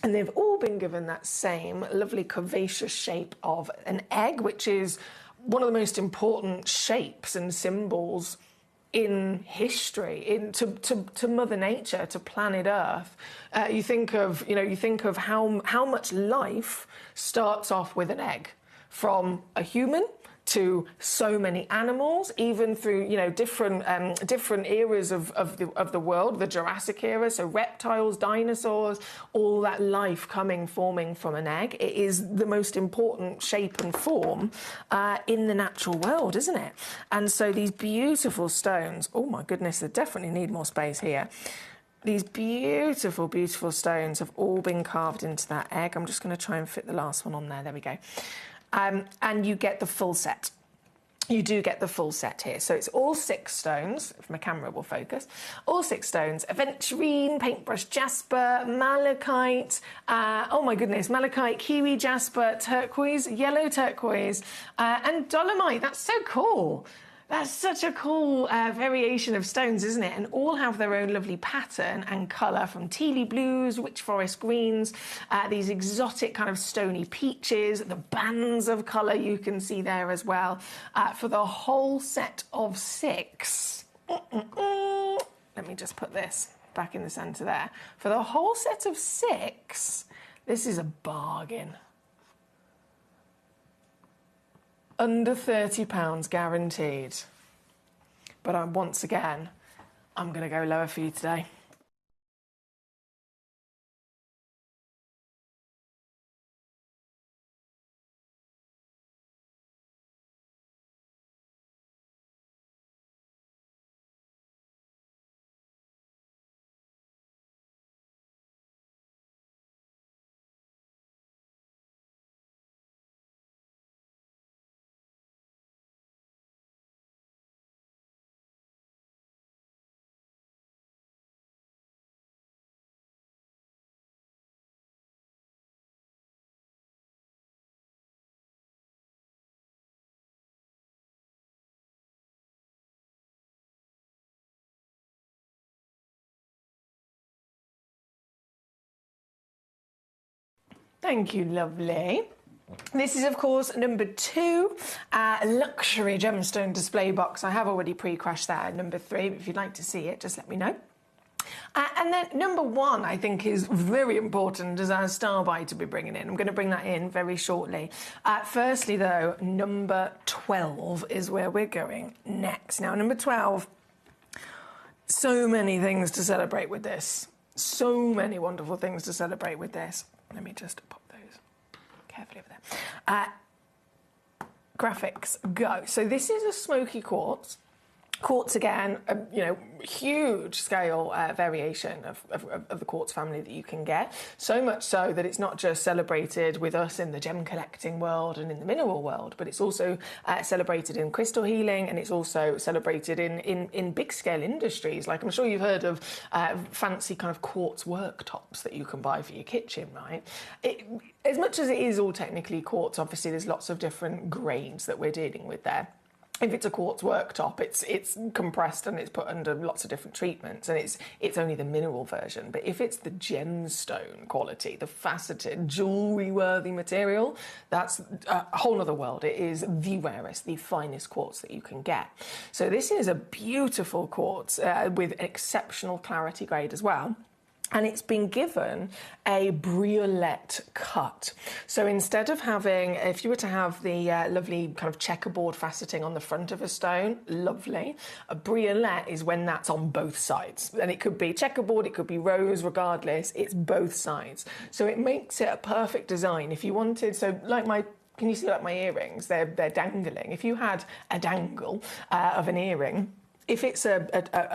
And they've all been given that same lovely curvaceous shape of an egg, which is one of the most important shapes and symbols in history, to Mother Nature, to planet Earth. You think of how much life starts off with an egg, from a human to so many animals, even through different eras of the world, the Jurassic era, so reptiles, dinosaurs, all that life forming from an egg. It is the most important shape and form in the natural world, isn't it? And so these beautiful stones, oh my goodness, they definitely need more space here. These beautiful, beautiful stones have all been carved into that egg. I'm just going to try and fit the last one on there. There we go. And you get the full set. You do get the full set here. So it's all 6 stones, if my camera will focus. All 6 stones: aventurine, paintbrush jasper, malachite, oh my goodness, malachite, kiwi jasper, turquoise, yellow turquoise, and dolomite. That's so cool. That's such a cool variation of stones, isn't it? And all have their own lovely pattern and colour, from tealy blues, witch forest greens, these exotic kind of stony peaches, the bands of colour you can see there as well. For the whole set of 6, let me just put this back in the centre there. For the whole set of 6, this is a bargain. Under £30 guaranteed. But once again, I'm going to go lower for you today. Thank you, lovely. This is, of course, number 2, luxury gemstone display box. I have already pre-crashed that at number 3, but if you'd like to see it, just let me know. And then number 1, I think, is very important as our star buy to be bringing in. I'm going to bring that in very shortly. Firstly, though, number 12 is where we're going next. Now, number 12, so many things to celebrate with this. So many wonderful things to celebrate with this. Let me just pop those carefully over there. Graphics, go. So this is a smoky quartz. Quartz, again, huge scale variation of the quartz family that you can get. So much so that it's not just celebrated with us in the gem collecting world and in the mineral world, but it's also celebrated in crystal healing, and it's also celebrated in big scale industries. Like, I'm sure you've heard of fancy kind of quartz worktops that you can buy for your kitchen, right? As much as it is all technically quartz, obviously there's lots of different grades that we're dealing with there. If it's a quartz worktop, it's compressed and it's put under lots of different treatments, and it's only the mineral version. But if it's the gemstone quality, the faceted, jewellery-worthy material, that's a whole other world. It is the rarest, the finest quartz that you can get. So this is a beautiful quartz with exceptional clarity grade as well. And it's been given a briolette cut. So instead of having, if you were to have the lovely kind of checkerboard faceting on the front of a stone, lovely. A briolette is when that's on both sides. And it could be checkerboard, it could be rose, regardless, it's both sides. So it makes it a perfect design. If you wanted, so like can you see like my earrings? They're dangling. If you had a dangle of an earring, if it's a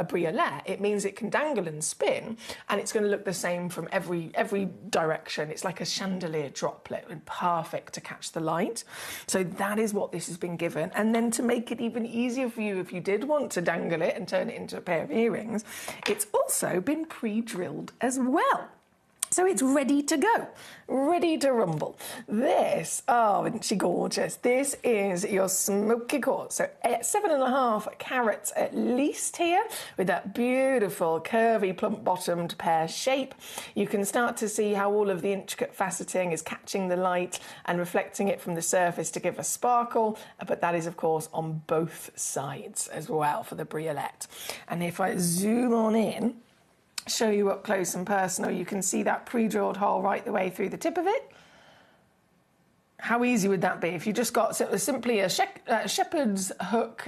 briolette, it means it can dangle and spin, and it's going to look the same from every direction. It's like a chandelier droplet, and perfect to catch the light. So that is what this has been given. And then to make it even easier for you, if you did want to dangle it and turn it into a pair of earrings, it's also been pre-drilled as well. So it's ready to go, ready to rumble. This, oh, isn't she gorgeous? This is your smoky quartz. So 7.5 carats at least here, with that beautiful curvy plump-bottomed pear shape. You can start to see how all of the intricate faceting is catching the light and reflecting it from the surface to give a sparkle. But that is, of course, on both sides as well for the briolette. And if I zoom on in, show you up close and personal, you can see that pre-drilled hole right the way through the tip of it. How easy would that be if you just got simply a shepherd's hook,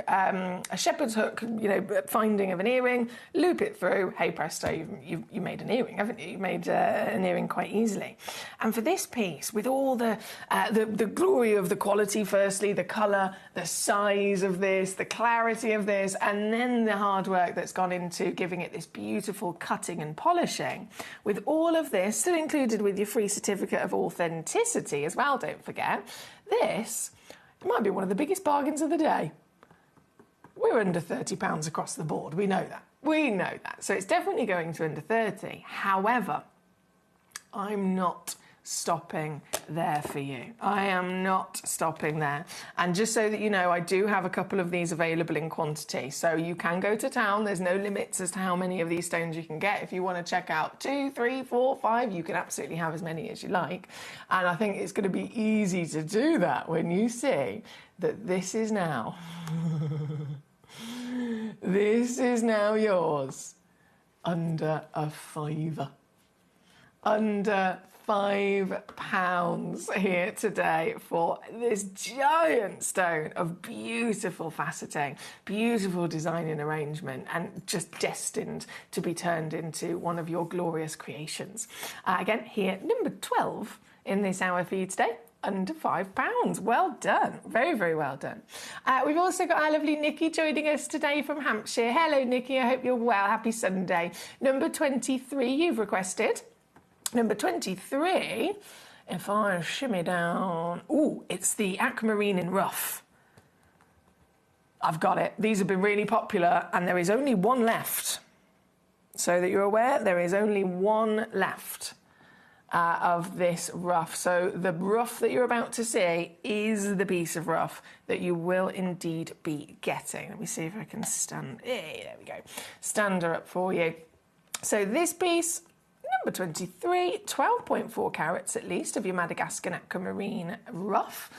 finding of an earring, loop it through, hey presto, you made an earring, haven't you? You made an earring quite easily. And for this piece, with all the glory of the quality, firstly, the colour, the size of this, the clarity of this, and then the hard work that's gone into giving it this beautiful cutting and polishing, with all of this, still included with your free certificate of authenticity as well, don't forget. This might be one of the biggest bargains of the day. We're under £30 across the board. We know that. We know that. So it's definitely going to under 30. However, I'm not stopping there for you. I am not stopping there. And just so that you know, I do have a couple of these available in quantity. So you can go to town. There's no limits as to how many of these stones you can get. If you want to check out 2, 3, 4, 5, you can absolutely have as many as you like. And I think it's going to be easy to do that when you see that this is now, this is now yours under a fiver. Under £5 here today for this giant stone of beautiful faceting, beautiful design and arrangement, and just destined to be turned into one of your glorious creations. Again, here, number 12 in this hour for you today. Under £5. Well done. Very, very well done. We've also got our lovely Nikki joining us today from Hampshire. Hello, Nikki. I hope you're well. Happy Sunday. Number 23 you've requested. Number 23, if I shimmy down, ooh, it's the aquamarine in rough. I've got it. These have been really popular, and there is only one left. So that you're aware, there is only one left of this rough. So the rough that you're about to see is the piece of rough that you will indeed be getting. Let me see if I can stand. Hey, there we go. Stand her up for you. So this piece, number 23, 12.4 carats at least of your Madagascar aquamarine rough.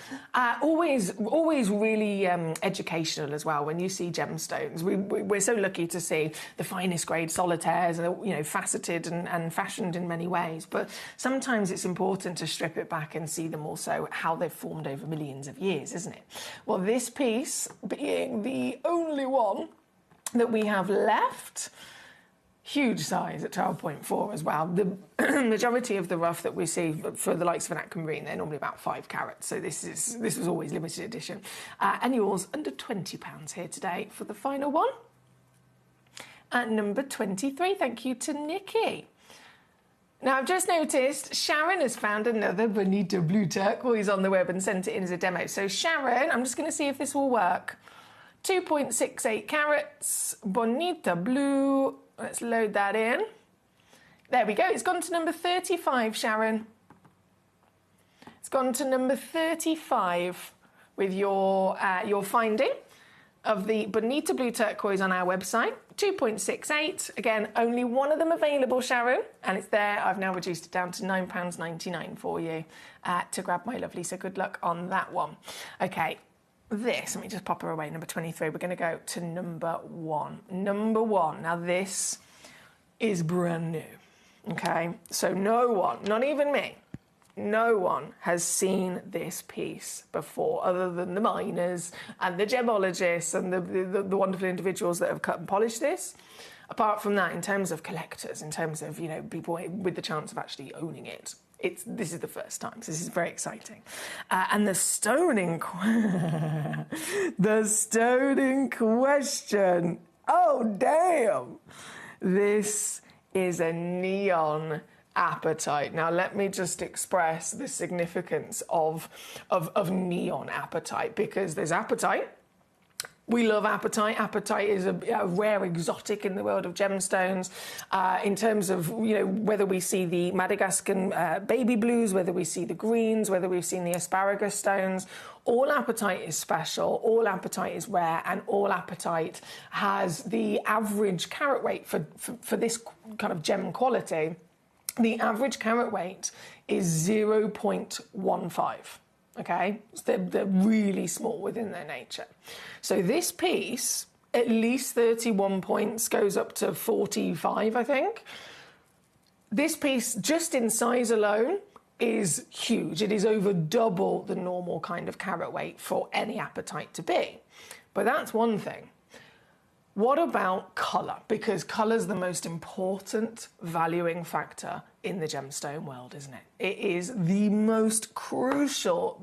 Always really educational as well when you see gemstones. We're so lucky to see the finest grade solitaires, faceted and fashioned in many ways. But sometimes it's important to strip it back and see them also how they've formed over millions of years, isn't it? Well, this piece being the only one that we have left, huge size at 12.4 as well. The majority of the rough that we see for the likes of an aquamarine, they're normally about 5 carats. So this was always limited edition. And yours under £20 here today for the final one. At number 23, thank you to Nikki. Now, I've just noticed Sharon has found another Bonita blue turquoise on the web and sent it in as a demo. So Sharon, I'm just going to see if this will work. 2.68 carats, Bonita blue. Let's load that in. There we go. It's gone to number 35, Sharon. It's gone to number 35 with your finding. of the Bonita Blue Turquoise on our website, 2.68. Again, only one of them available, Sharon, and it's there. I've now reduced it down to £9.99 for you to grab, my lovely. So good luck on that one. Okay, this, let me just pop her away, number 23. We're going to go to number 1. Number 1. Now, this is brand new, okay? So no one, not even me, no one has seen this piece before other than the miners and the gemologists and the wonderful individuals that have cut and polished this. Apart from that, in terms of collectors, in terms of, you know, people with the chance of actually owning it, this is the first time, so this is very exciting. And the stone in question, oh damn, this is a neon apatite. Now, let me just express the significance of neon apatite, because there's apatite. We love apatite. Apatite is a rare exotic in the world of gemstones. In terms of, you know, whether we see the Madagascan baby blues, whether we see the greens, whether we've seen the asparagus stones, all apatite is special, all apatite is rare, and all apatite has the average carat weight for this kind of gem quality. The average carat weight is 0.15. Okay, so they're really small within their nature. So this piece, at least 31 points, goes up to 45, I think. This piece, just in size alone, is huge. It is over double the normal kind of carat weight for any apatite to be. But that's one thing. What about colour? Because colour's the most important valuing factor in the gemstone world, isn't it? It is the most crucial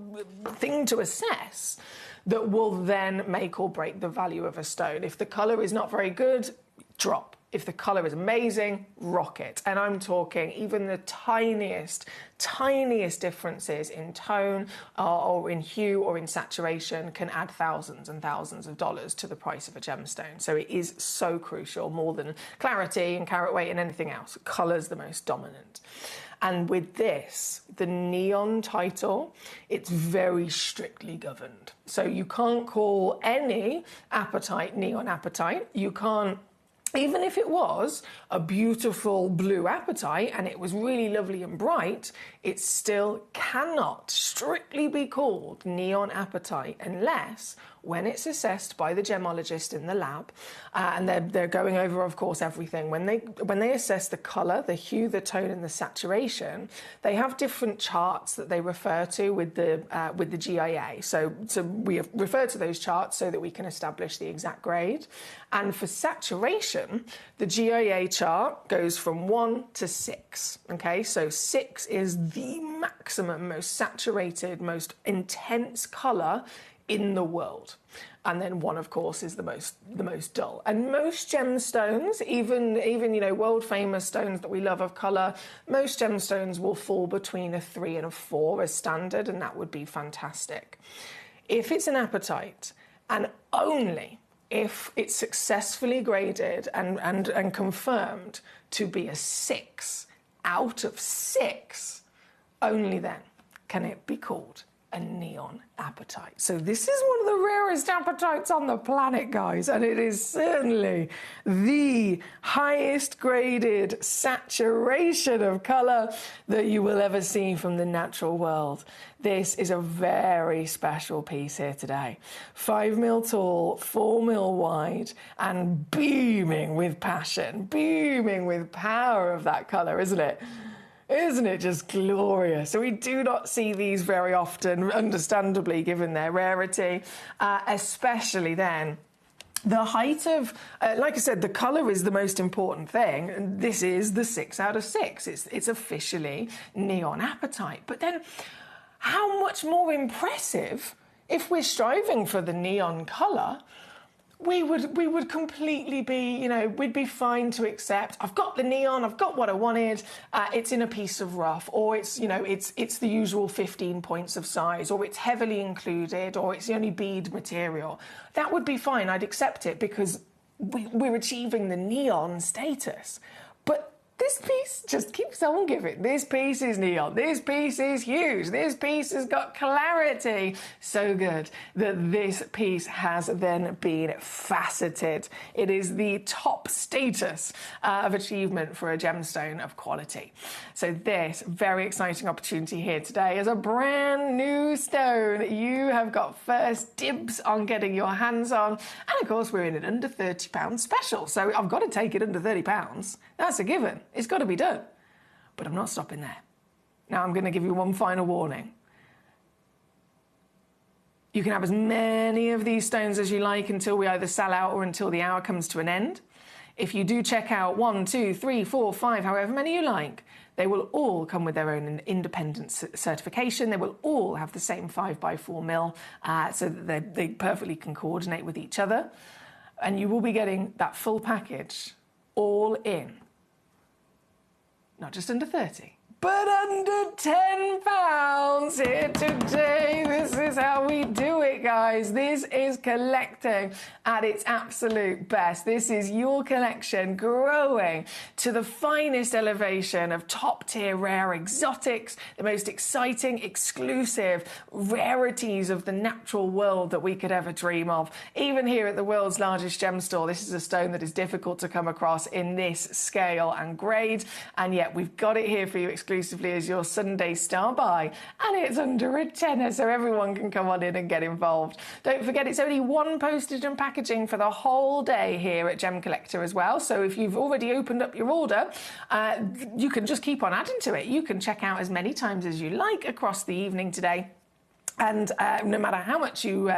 thing to assess that will then make or break the value of a stone. If the colour is not very good, drop. If the colour is amazing, rock it. And I'm talking even the tiniest differences in tone or in hue or in saturation can add thousands and thousands of dollars to the price of a gemstone. So it is so crucial, more than clarity and carat weight and anything else. Colour's the most dominant. And with this, the neon title, it's very strictly governed. So you can't call any apatite neon apatite. You can't, even if it was a beautiful blue apatite and it was really lovely and bright, it still cannot strictly be called neon apatite unless when it's assessed by the gemologist in the lab, and they're going over, of course, everything. When they assess the colour, the hue, the tone, and the saturation, they have different charts that they refer to with the GIA. So we refer to those charts so that we can establish the exact grade. And for saturation, the GIA chart goes from 1 to 6. Okay, so 6 is the maximum, most saturated, most intense colour in the world. And then 1, of course, is the most dull. And most gemstones, even you know, world famous stones that we love of colour, most gemstones will fall between a 3 and a 4 as standard, and that would be fantastic. If it's an apatite, and only if it's successfully graded and confirmed to be a 6 out of 6, only then can it be called a neon apatite. So this is one of the rarest apatites on the planet, guys, and it is certainly the highest graded saturation of colour that you will ever see from the natural world. This is a very special piece here today. 5 mil tall, 4 mil wide, and beaming with passion, beaming with power of that colour, isn't it? Isn't it just glorious? So we do not see these very often, understandably, given their rarity, especially then. The height of, like I said, the colour is the most important thing. And this is the 6 out of 6. It's officially neon apatite. But then how much more impressive, if we're striving for the neon colour, we would completely be, you know, we'd be fine to accept, I've got the neon, I've got what I wanted, it's in a piece of rough, or it's, you know, it's the usual 15 points of size, or it's heavily included, or it's the only bead material. That would be fine, I'd accept it, because we're achieving the neon status. But this piece just keeps on giving. This piece is neon. This piece is huge. This piece has got clarity. So good that this piece has then been faceted. It is the top status of achievement for a gemstone of quality. So this very exciting opportunity here today is a brand new stone. You have got first dibs on getting your hands on. And of course, we're in an under £30 special. So I've got to take it under £30. That's a given. It's got to be done. But I'm not stopping there. Now I'm going to give you one final warning. You can have as many of these stones as you like until we either sell out or until the hour comes to an end. If you do check out 1, 2, 3, 4, 5, however many you like, they will all come with their own independent certification. They will all have the same 5x4 mil so that they perfectly can coordinate with each other. And you will be getting that full package all in. Not just under 30, but under £10 here today. This is how we do it, guys. This is collecting at its absolute best. This is your collection growing to the finest elevation of top-tier rare exotics, the most exciting, exclusive rarities of the natural world that we could ever dream of. Even here at the world's largest gem store, this is a stone that is difficult to come across in this scale and grade, and yet we've got it here for you exclusively as your Sunday star buy, and it's under a tenner, so everyone can come on in and get involved. Don't forget, it's only one postage and packaging for the whole day here at Gemcollector as well, so if you've already opened up your order, you can just keep on adding to it. You can check out as many times as you like across the evening today. And no matter how much you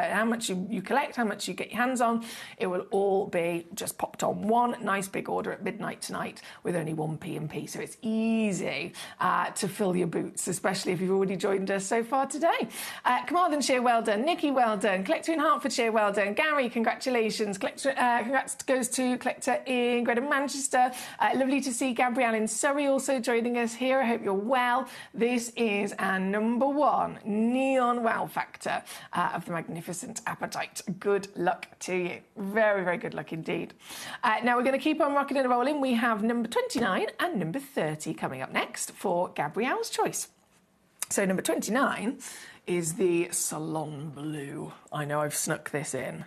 collect, how much you get your hands on, it will all be just popped on one nice big order at midnight tonight with only one P&P. So it's easy to fill your boots, especially if you've already joined us so far today. Carmarthenshire, well done. Nikki, well done. Collector in Hertfordshire, well done. Gary, congratulations. Congrats goes to Collector in Greater Manchester. Lovely to see Gabrielle in Surrey also joining us here. I hope you're well. This is our #1 neon wow factor of the magnificent apatite. Good luck to you. Very, very good luck indeed. Now we're going to keep on rocking and rolling. We have number 29 and number 30 coming up next for Gabrielle's choice. So number 29 is the Salon Blue. I know I've snuck this in.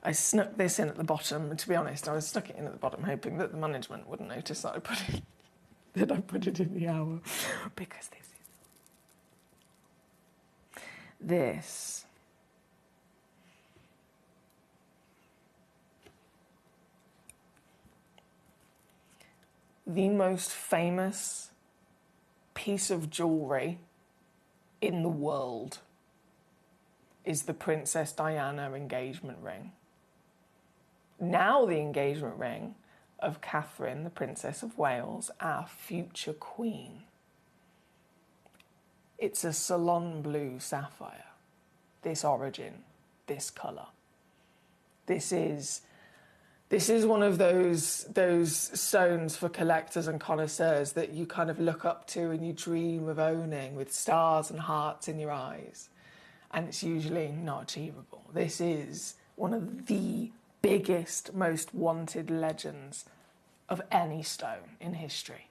I snuck this in at the bottom. To be honest, I stuck it in at the bottom hoping that the management wouldn't notice that I put it in the hour, because this the most famous piece of jewellery in the world is the Princess Diana engagement ring. Now the engagement ring of Catherine, the Princess of Wales, our future queen. It's a Salon Blue sapphire. This origin, this colour. This is one of those stones for collectors and connoisseurs that you kind of look up to and you dream of owning with stars and hearts in your eyes. And it's usually not achievable. This is one of the biggest, most wanted legends of any stone in history.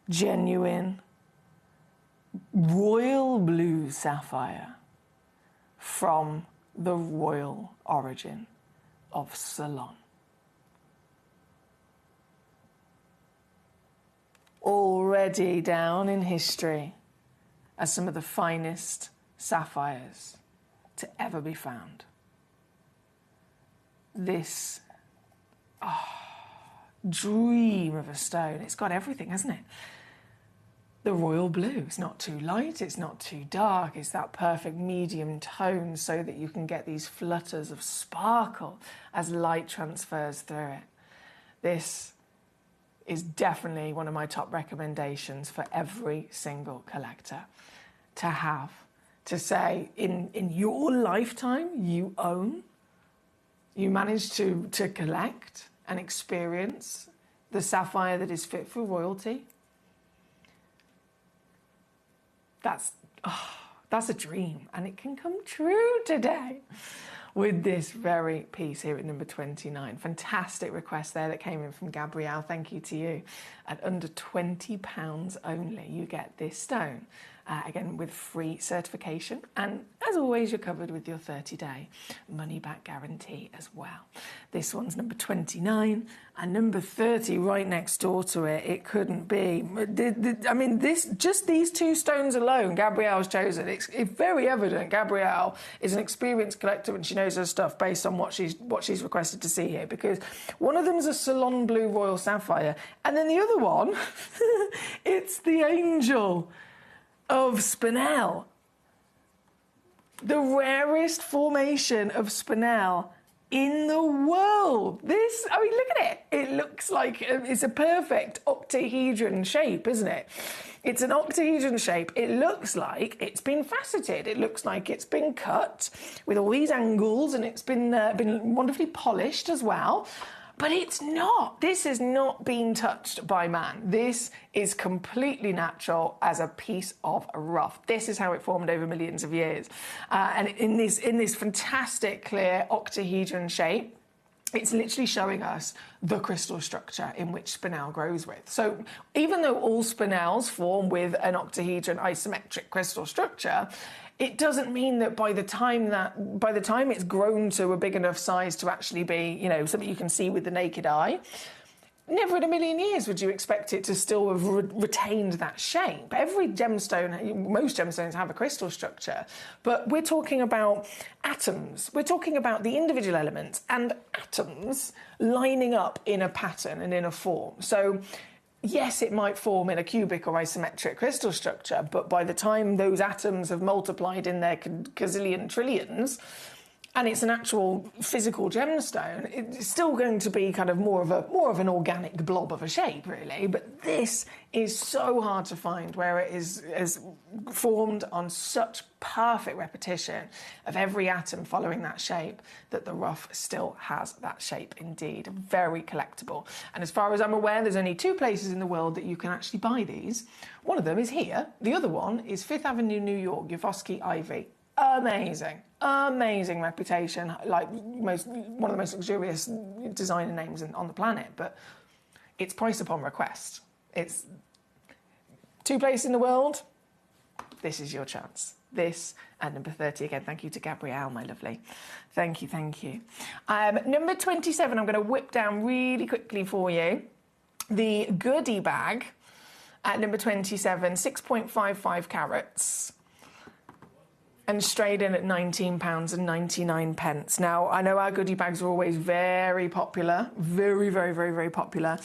Genuine royal blue sapphire from the royal origin of Ceylon. Already down in history as some of the finest sapphires to ever be found. This dream of a stone. It's got everything, hasn't it? The royal blue. It's not too light, it's not too dark. It's that perfect medium tone so that you can get these flutters of sparkle as light transfers through it. This is definitely one of my top recommendations for every single collector to have. To say, in your lifetime, you own, you manage to collect and experience the sapphire that is fit for royalty. That's a dream, and it can come true today. with this very piece here at number 29. Fantastic request there that came in from Gabrielle. Thank you to you. At under £20 only, you get this stone. Again, with free certification. And as always, you're covered with your 30-day money-back guarantee as well. This one's number 29 and number 30 right next door to it. It couldn't be. I mean, just these two stones alone, Gabrielle's chosen. It's very evident Gabrielle is an experienced collector and she knows her stuff based on what she's requested to see here, because one of them is a Salon Blue Royal Sapphire, and then the other one, it's the Angel of Spinel, the rarest formation of Spinel in the world. This, I mean, look at it. It looks like it's a perfect octahedron shape, isn't it? It's an octahedron shape. It looks like it's been faceted. It looks like it's been cut with all these angles, and it's been wonderfully polished as well. But it's not. This has not been touched by man. This is completely natural as a piece of rough. This is how it formed over millions of years. And in this fantastic clear octahedron shape, it's literally showing us the crystal structure in which Spinel grows with. So even though all Spinels form with an octahedron isometric crystal structure, it doesn't mean that by the time it's grown to a big enough size to actually be, you know, something you can see with the naked eye, never in a million years would you expect it to still have retained that shape. Every gemstone, most gemstones have a crystal structure, but we're talking about atoms. We're talking about the individual elements and atoms lining up in a pattern and in a form. So yes, it might form in a cubic or isometric crystal structure, but by the time those atoms have multiplied in their gazillion trillions, and it's an actual physical gemstone, it's still going to be kind of more of an organic blob of a shape, really. But this is so hard to find, where it is formed on such perfect repetition of every atom following that shape, that the rough still has that shape indeed. Very collectible. And as far as I'm aware, there's only two places in the world that you can actually buy these. One of them is here. The other one is 5th Avenue, New York, Yovosky Ivy. Amazing reputation, like one of the most luxurious designer names on the planet, but it's priced upon request. It's two places in the world. This is your chance. This and number 30 again. Thank you to Gabrielle, my lovely. Thank you. Number 27, I'm going to whip down really quickly for you. The goodie bag at number 27, 6.55 carats. And straight in at £19.99. Now, I know our goodie bags are always very popular, very popular.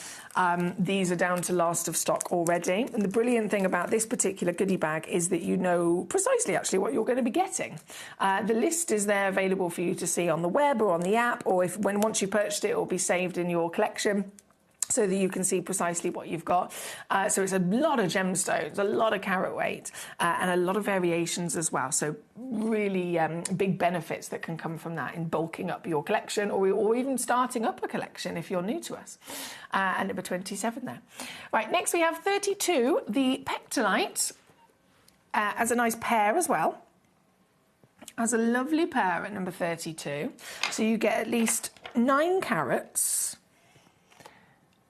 These are down to last of stock already. And the brilliant thing about this particular goodie bag is that you know precisely actually what you're going to be getting. The list is there available for you to see on the web or on the app, or once you purchased it will be saved in your collection, so that you can see precisely what you've got. So it's a lot of gemstones, a lot of carat weight, and a lot of variations as well. So really big benefits that can come from that in bulking up your collection, or even starting up a collection if you're new to us. And number 27 there. Right, next we have 32, the pectolite, as a nice pair as well. As a lovely pair at number 32. So you get at least 9 carats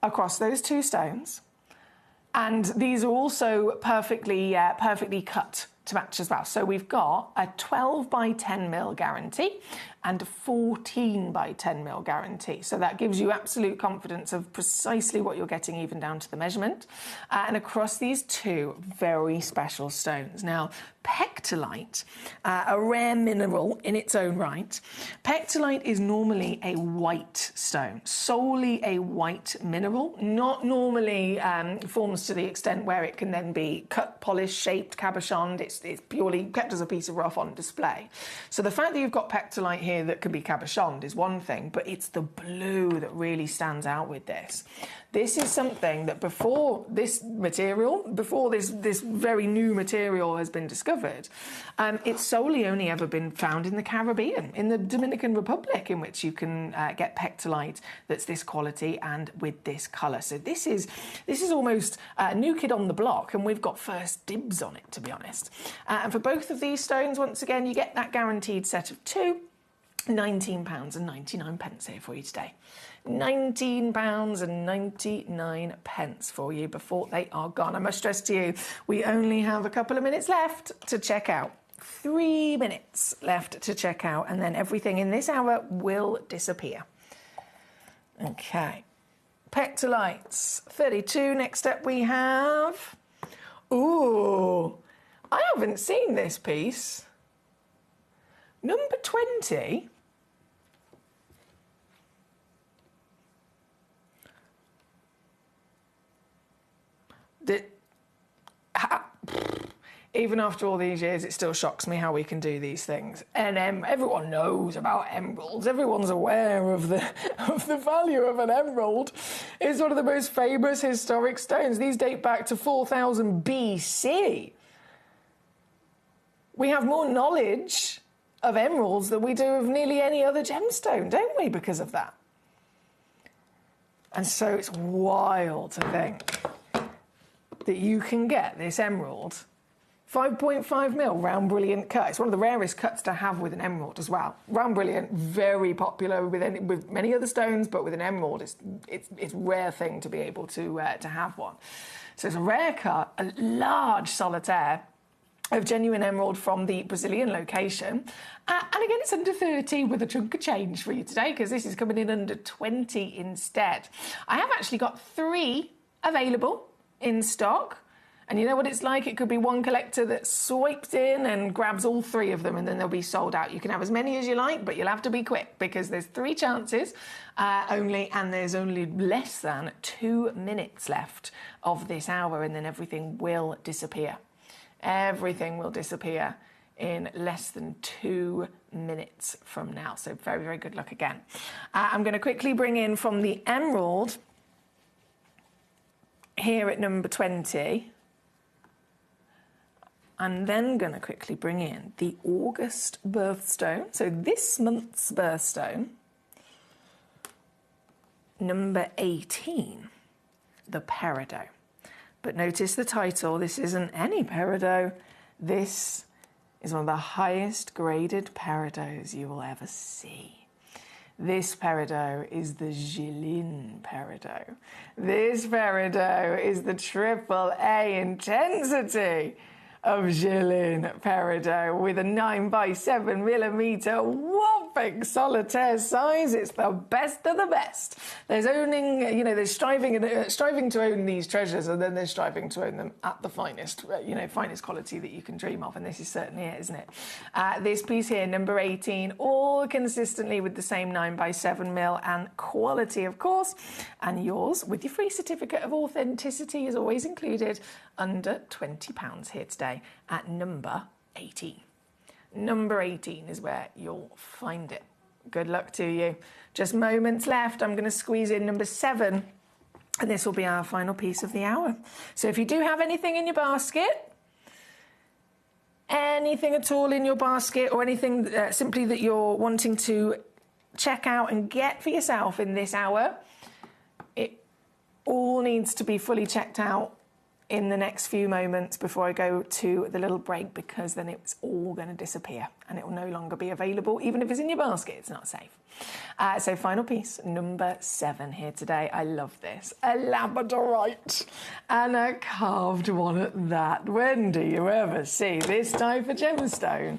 across those two stones, and these are also perfectly cut to match as well. So we've got a 12 by 10 mil guarantee and a 14 by 10 mil guarantee. So that gives you absolute confidence of precisely what you're getting, even down to the measurement. And across these two very special stones. Now, pectolite, a rare mineral in its own right. Pectolite is normally a white stone, solely a white mineral, not normally forms to the extent where it can then be cut, polished, shaped, cabochoned. It's purely kept as a piece of rough on display. So the fact that you've got pectolite here that can be cabochoned is one thing, but it's the blue that really stands out with this. This is something that before this very new material has been discovered, it's solely only ever been found in the Caribbean, in the Dominican Republic, in which you can get pectolite that's this quality and with this colour. So this is almost a new kid on the block, and we've got first dibs on it, to be honest. And for both of these stones, once again, you get that guaranteed set of 2. £19.99 here for you today. £19.99 for you before they are gone. I must stress to you, we only have a couple of minutes left to check out. 3 minutes left to check out, and then everything in this hour will disappear. Okay. Pectolites, 32. Next up we have... Ooh, I haven't seen this piece. Number 20. Even after all these years, it still shocks me how we can do these things. And everyone knows about emeralds. Everyone's aware of the value of an emerald. It's one of the most famous historic stones. These date back to 4000 BC. We have more knowledge of emeralds than we do of nearly any other gemstone, don't we, because of that? And so it's wild to think that you can get this emerald 5.5 mil round brilliant cut. It's one of the rarest cuts to have with an emerald as well. Round brilliant, very popular with many other stones, but with an emerald, it's a rare thing to be able to have one. So it's a rare cut, a large solitaire of genuine emerald from the Brazilian location. And again, it's under 30 with a chunk of change for you today, because this is coming in under 20 instead. I have actually got 3 available in stock. And you know what it's like? It could be one collector that swipes in and grabs all 3 of them, and then they'll be sold out. You can have as many as you like, but you'll have to be quick, because there's 3 chances only, and there's only less than 2 minutes left of this hour, and then everything will disappear. Everything will disappear in less than 2 minutes from now. So very, very good luck again. I'm going to quickly bring in from the emerald here at number 20. I'm then going to quickly bring in the August birthstone, so this month's birthstone, number 18, the peridot. But notice the title, this isn't any peridot, this is one of the highest graded peridots you will ever see. This peridot is the Jilin peridot. This peridot is the AAA intensity of Jilin peridot with a 9x7mm whopping solitaire size. It's the best of the best. There's owning, there's striving to own these treasures, and then there's striving to own them at the finest, finest quality that you can dream of, and this is certainly it, isn't it? This piece here, number 18, all consistently with the same 9x7mm and quality, of course, and yours with your free certificate of authenticity is always included, under £20 here today at number 18. Number 18 is where you'll find it. Good luck to you. Just moments left. I'm going to squeeze in number 7, and this will be our final piece of the hour. So if you do have anything in your basket, anything at all in your basket, or anything simply that you're wanting to check out and get for yourself in this hour, it all needs to be fully checked out in the next few moments before I go to the little break, because then it's all going to disappear and it will no longer be available. Even if it's in your basket, it's not safe. So final piece, number 7 here today. I love this. A labradorite, and a carved one at that. When do you ever see this type of gemstone?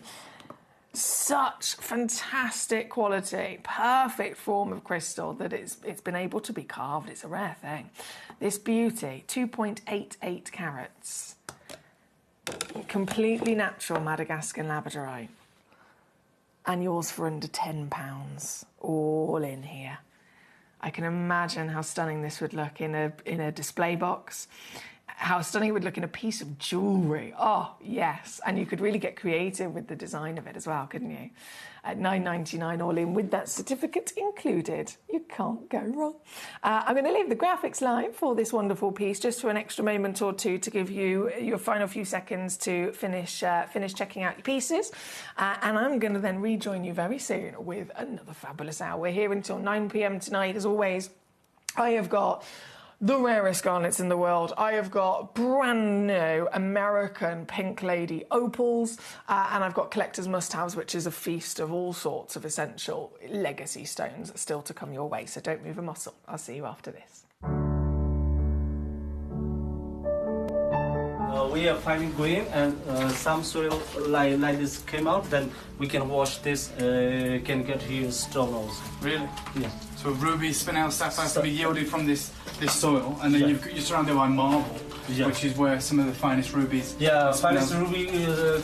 Such fantastic quality, perfect form of crystal that it's been able to be carved. It's a rare thing. This beauty, 2.88 carats, completely natural Madagascan labradorite, and yours for under £10, all in here. I can imagine how stunning this would look in a display box. How stunning it would look in a piece of jewellery. Oh, yes. And you could really get creative with the design of it as well, couldn't you? At $9.99 all in, with that certificate included. You can't go wrong. I'm going to leave the graphics live for this wonderful piece, just for an extra moment or two to give you your final few seconds to finish checking out your pieces. And I'm going to then rejoin you very soon with another fabulous hour. We're here until 9 p.m. tonight, as always. I have got The rarest garnets in the world. I have got brand new American Pink Lady opals, and I've got collector's must-haves, which is a feast of all sorts of essential legacy stones still to come your way. So don't move a muscle. I'll see you after this. We are finding green, and some soil like this came out. Then we can wash this. Can get here stones. Really? Yeah. So ruby, spinel, sapphires to be yielded from this soil, and then you're surrounded by marble, which is where some of the finest rubies. Yeah, finest ruby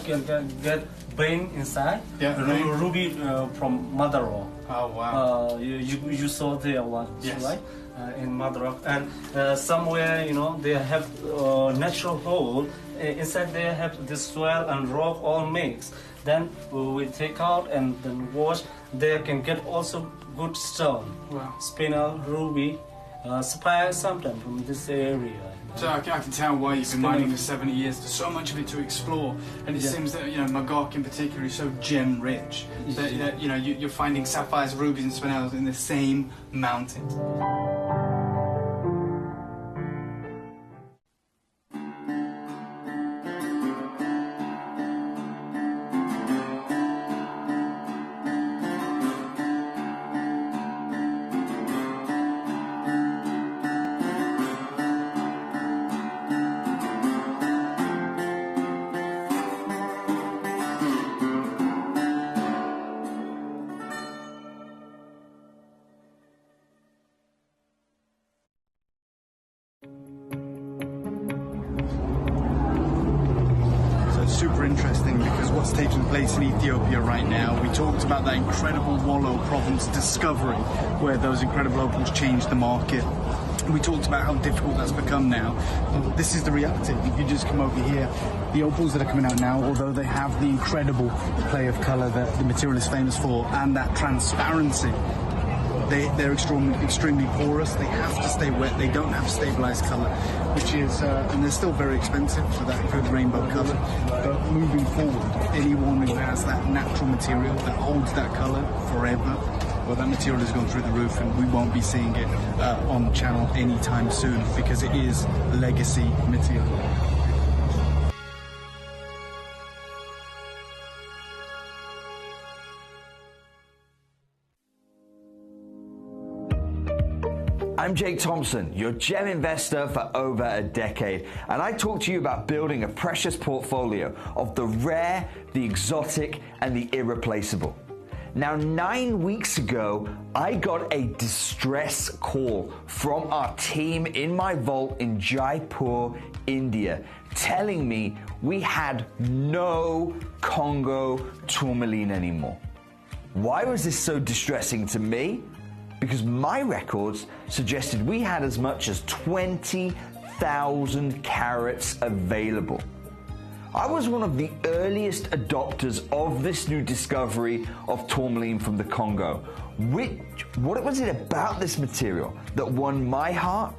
can get brain inside. Yeah, ruby from mother rock. Oh wow. You saw there one, yes. Right? In mother rock, and somewhere they have natural hole inside. They have this soil and rock all mixed. Then we take out and then wash. They can get also good stone. Wow. Spinel, ruby, sapphire sometimes from this area. So I can tell why you've been mining for 70 years. There's so much of it to explore, and it seems that Magog in particular is so gem rich that you're finding sapphires, rubies, and spinels in the same mountain. Super interesting because what's taking place in Ethiopia right now, we talked about that incredible Wollo province discovery where those incredible opals changed the market. We talked about how difficult that's become now. This is the reality. If you just come over here, the opals that are coming out now, although they have the incredible play of colour that the material is famous for and that transparency, they're extremely porous. They have to stay wet. They don't have stabilised colour, which is, and they're still very expensive for that good rainbow colour. But moving forward, anyone who has that natural material that holds that colour forever, well, that material has gone through the roof, and we won't be seeing it on the channel anytime soon because it is legacy material. I'm Jake Thompson, your gem investor for over a decade, and I talk to you about building a precious portfolio of the rare, the exotic, and the irreplaceable. Now, 9 weeks ago, I got a distress call from our team in my vault in Jaipur, India, telling me we had no Congo tourmaline anymore. Why was this so distressing to me? Because my records suggested we had as much as 20,000 carats available. I was one of the earliest adopters of this new discovery of tourmaline from the Congo. What was it about this material that won my heart?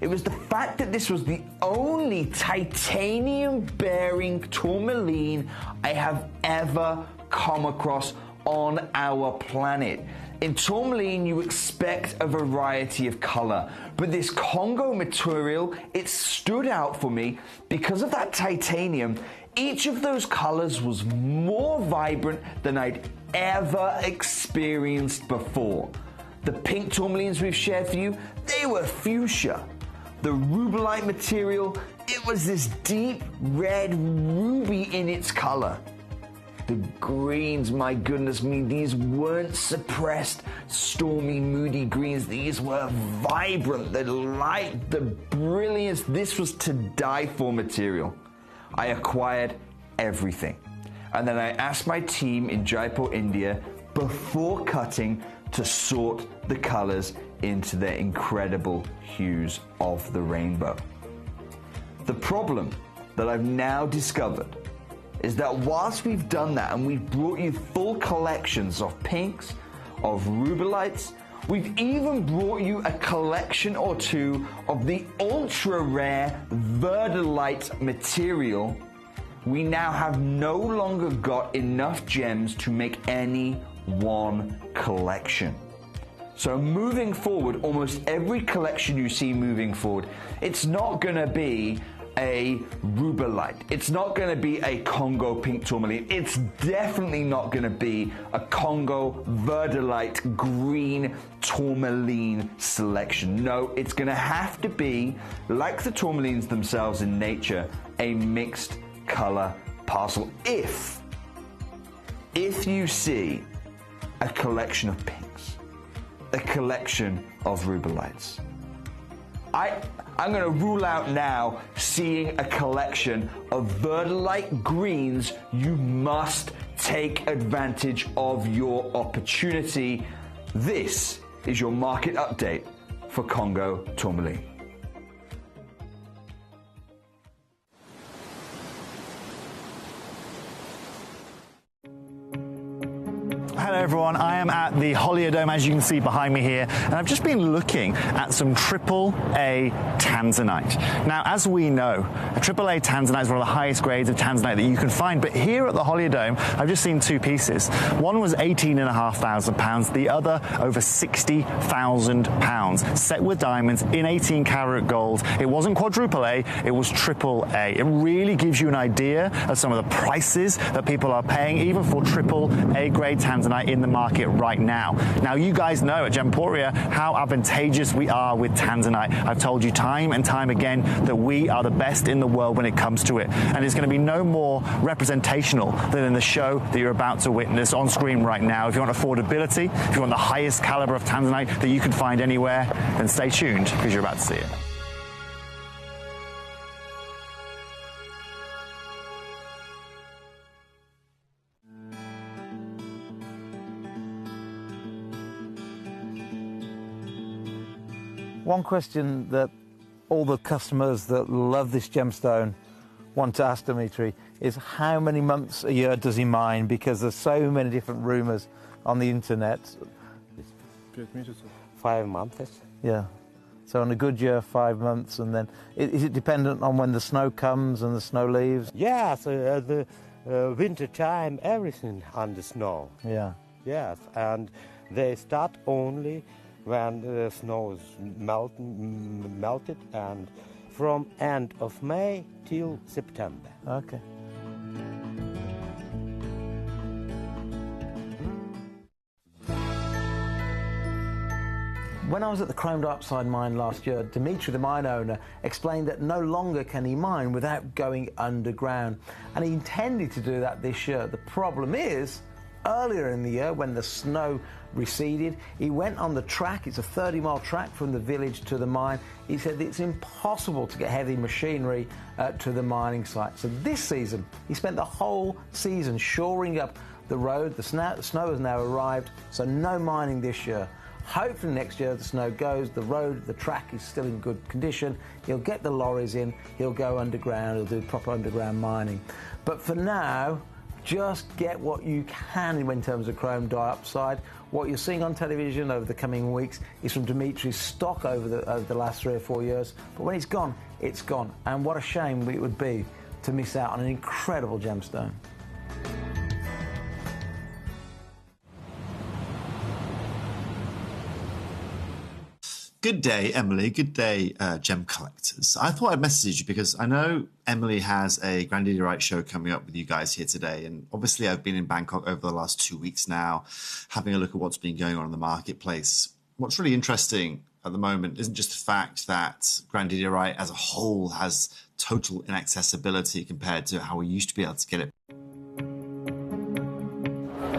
It was the fact that this was the only titanium-bearing tourmaline I have ever come across on our planet. In tourmaline, you expect a variety of color, but this Congo material, it stood out for me because of that titanium. Each of those colors was more vibrant than I'd ever experienced before. The pink tourmalines we've shared for you, they were fuchsia. The rubellite material, it was this deep red ruby in its color. The greens, my goodness me, these weren't suppressed, stormy, moody greens. These were vibrant, the light, the brilliance. This was to die for material. I acquired everything. And then I asked my team in Jaipur, India, before cutting, to sort the colors into their incredible hues of the rainbow. The problem that I've now discovered is that whilst we've done that and we've brought you full collections of pinks, of rubellites, we've even brought you a collection or two of the ultra rare verdolite material, we now have no longer got enough gems to make any one collection. So moving forward, almost every collection you see moving forward, it's not going to be a rubellite. It's not going to be a Congo pink tourmaline. It's definitely not going to be a Congo verdolite green tourmaline selection. No, it's going to have to be, like the tourmalines themselves in nature, a mixed color parcel. If you see a collection of pinks, a collection of rubellites, I'm going to rule out now seeing a collection of verdolite greens. You must take advantage of your opportunity. This is your market update for Congo tourmaline. Hello everyone, I am at the Holiodome, as you can see behind me here, and I've just been looking at some AAA tanzanite. Now, as we know, a AAA tanzanite is one of the highest grades of tanzanite that you can find, but here at the Holiodome, I've just seen two pieces. One was £18,500, the other over £60,000, set with diamonds in 18 karat gold. It wasn't quadruple A, it was AAA. It really gives you an idea of some of the prices that people are paying, even for AAA grade tanzanite in the market right now. Now, you guys know at Gemporia how advantageous we are with tanzanite. I've told you time and time again that we are the best in the world when it comes to it, and it's going to be no more representational than in the show that you're about to witness on screen right now. If you want affordability, if you want the highest caliber of tanzanite that you can find anywhere, then stay tuned because you're about to see it. One question that all the customers that love this gemstone want to ask Dimitri is how many months a year does he mine? Because there's so many different rumours on the internet. 5 months. Yeah. So on a good year, 5 months, and then is it dependent on when the snow comes and the snow leaves? Yes, the winter time, everything on the snow. Yeah. Yes, and they start only when the snow is melted, and from end of May till September. Okay. When I was at the Chrome Dioxide mine last year, Dimitri, the mine owner, explained that no longer can he mine without going underground, and he intended to do that this year. The problem is, earlier in the year, when the snow receded, he went on the track. It's a 30-mile track from the village to the mine. He said it's impossible to get heavy machinery to the mining site. So this season, he spent the whole season shoring up the road. The snow has now arrived, so no mining this year. Hopefully next year the snow goes, the road, the track is still in good condition. He'll get the lorries in, he'll go underground, he'll do proper underground mining. But for now, just get what you can in terms of chrome dioxide. What you're seeing on television over the coming weeks is from Dimitri's stock over the last 3 or 4 years. But when it's gone, it's gone. And what a shame it would be to miss out on an incredible gemstone. Good day, Emily. Good day, gem collectors. I thought I'd message you because I know Emily has a Grandidierite show coming up with you guys here today. And obviously I've been in Bangkok over the last 2 weeks now, having a look at what's been going on in the marketplace. What's really interesting at the moment isn't just the fact that Grandidierite as a whole has total inaccessibility compared to how we used to be able to get it.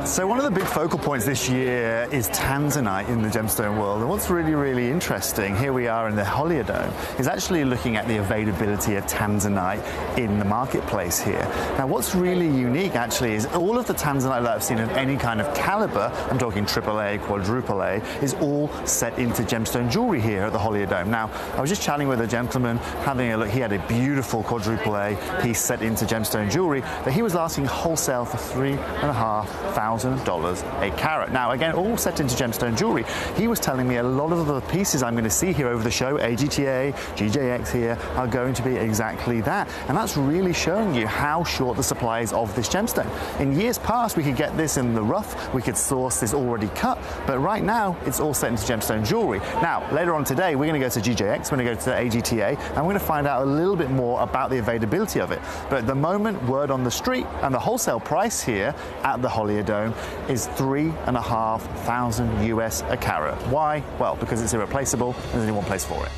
So one of the big focal points this year is tanzanite in the gemstone world, and what's really, really interesting, here we are in the Holiodome, is actually looking at the availability of tanzanite in the marketplace here. Now what's really unique actually is all of the tanzanite that I've seen of any kind of caliber, I'm talking AAA, quadruple A, is all set into gemstone jewelry here at the Holiodome. Now I was just chatting with a gentleman, having a look. He had a beautiful quadruple A piece set into gemstone jewelry that he was asking wholesale for £3,500. $1,000 a carat. Now, again, all set into gemstone jewelry. He was telling me a lot of the pieces I'm going to see here over the show, AGTA, GJX here, are going to be exactly that. And that's really showing you how short the supply is of this gemstone. In years past, we could get this in the rough, we could source this already cut, but right now, it's all set into gemstone jewelry. Now, later on today, we're going to go to GJX, we're going to go to AGTA, and we're going to find out a little bit more about the availability of it. But at the moment, word on the street, and the wholesale price here at the Holiodome is $3,500 US a carat. Why? Well, because it's irreplaceable, and there's only one place for it.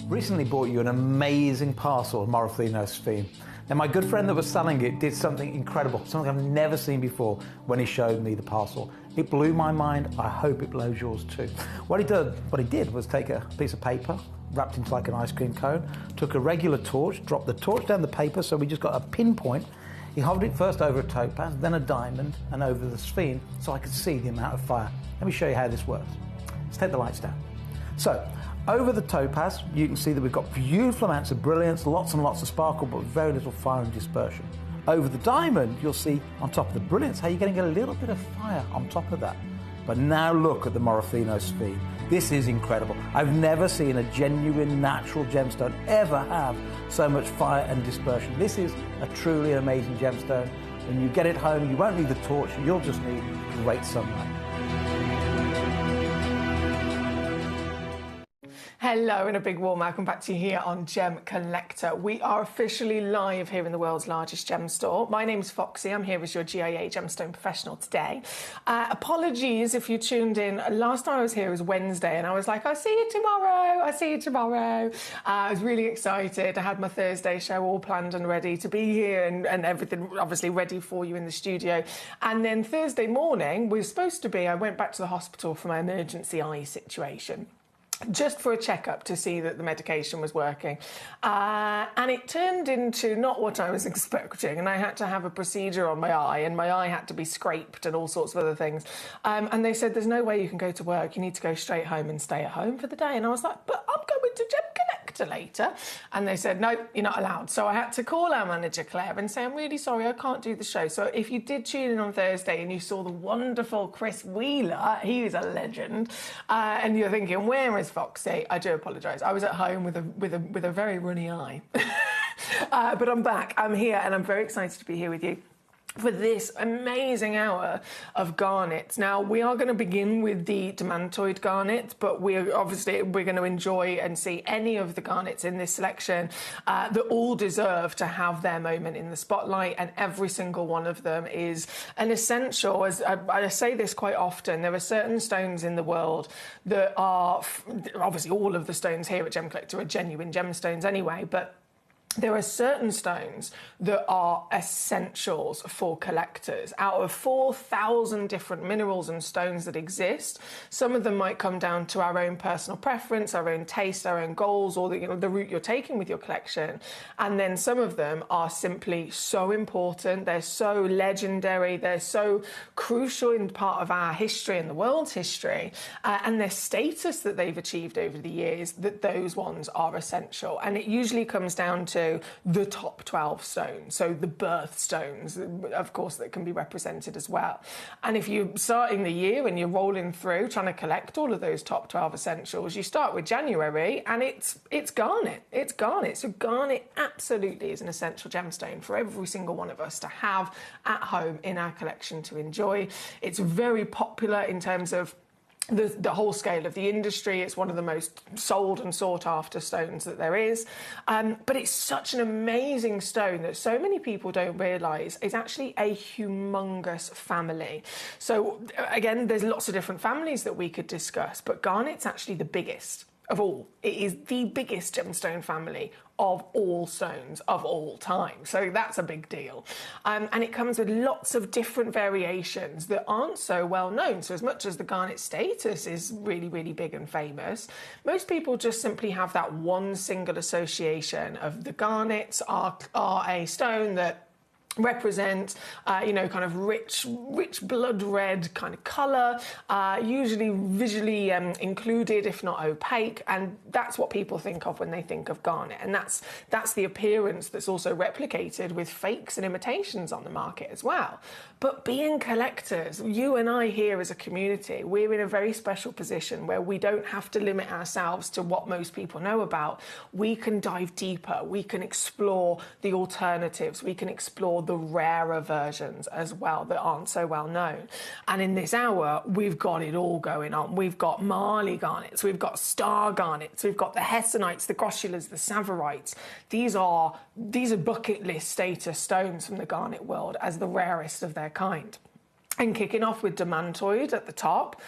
Recently bought you an amazing parcel of Morofino sphene. Now, my good friend that was selling it did something incredible, something I've never seen before when he showed me the parcel. It blew my mind. I hope it blows yours too. What he did was take a piece of paper, wrapped into like an ice cream cone, took a regular torch, dropped the torch down the paper so we just got a pinpoint. He hovered it first over a topaz, then a diamond, and over the sphene so I could see the amount of fire. Let me show you how this works. Let's take the lights down. So, over the topaz, you can see that we've got beautiful amounts of brilliance, lots and lots of sparkle, but very little fire and dispersion. Over the diamond, you'll see on top of the brilliance how you're going to get a little bit of fire on top of that. But now look at the Morofino sphene. This is incredible. I've never seen a genuine natural gemstone ever have so much fire and dispersion. This is a truly amazing gemstone. When you get it home, you won't need the torch, you'll just need great sunlight. Hello and a big warm welcome back to you here on Gemcollector. We are officially live here in the world's largest gem store. My name's Foxy. I'm here as your GIA gemstone professional today. Apologies if you tuned in. Last time I was here was Wednesday and I was like, I'll see you tomorrow. I'll see you tomorrow. I was really excited. I had my Thursday show all planned and ready to be here and everything obviously ready for you in the studio. And then Thursday morning was supposed to be, I went back to the hospital for my emergency eye situation, just for a checkup to see that the medication was working. And it turned into not what I was expecting, and I had to have a procedure on my eye, and my eye had to be scraped and all sorts of other things. And they said, there's no way you can go to work, you need to go straight home and stay at home for the day. And I was like, but I'm going to Gemcollector later. And they said, no, you're not allowed. So I had to call our manager, Claire, and say, I'm really sorry, I can't do the show. So if you did tune in on Thursday and you saw the wonderful Chris Wheeler, he is a legend, and you're thinking, where is Foxy? I do apologise. I was at home with a very runny eye. But I'm back. I'm here and I'm very excited to be here with you for this amazing hour of garnets. Now, we are going to begin with the demantoid garnet, but we're going to enjoy and see any of the garnets in this selection that all deserve to have their moment in the spotlight, and every single one of them is an essential. As I say this quite often, there are certain stones in the world that are, obviously all of the stones here at Gemcollector are genuine gemstones anyway, but there are certain stones that are essentials for collectors. Out of 4,000 different minerals and stones that exist, some of them might come down to our own personal preference, our own taste, our own goals, or the route you're taking with your collection. And then some of them are simply so important, they're so legendary, they're so crucial in part of our history and the world's history, and their status that they've achieved over the years, that those ones are essential. And it usually comes down to the top 12 stones, so the birth stones, of course, that can be represented as well. And if you're starting the year and you're rolling through trying to collect all of those top 12 essentials, you start with January and it's garnet. It's garnet. So garnet absolutely is an essential gemstone for every single one of us to have at home in our collection to enjoy. It's very popular in terms of the whole scale of the industry. It's one of the most sold and sought after stones that there is. But it's such an amazing stone that so many people don't realise is actually a humongous family. So again, there's lots of different families that we could discuss, but garnet's actually the biggest of all. It is the biggest gemstone family of all stones of all time. So that's a big deal. And it comes with lots of different variations that aren't so well known. So as much as the garnet status is really, really big and famous, most people just simply have that one single association of the garnets are a stone that represent, kind of rich blood red kind of colour, usually visually included, if not opaque, and that's what people think of when they think of garnet. And that's the appearance that's also replicated with fakes and imitations on the market as well. But being collectors, you and I here as a community, we're in a very special position where we don't have to limit ourselves to what most people know about. We can dive deeper, we can explore the alternatives, we can explore the rarer versions as well that aren't so well known. And in this hour, we've got it all going on. We've got Marley garnets, we've got star garnets, we've got the Hessonites, the Grossulas, the Savorites. These are bucket list status stones from the garnet world as the rarest of their kind. And kicking off with Demantoid at the top,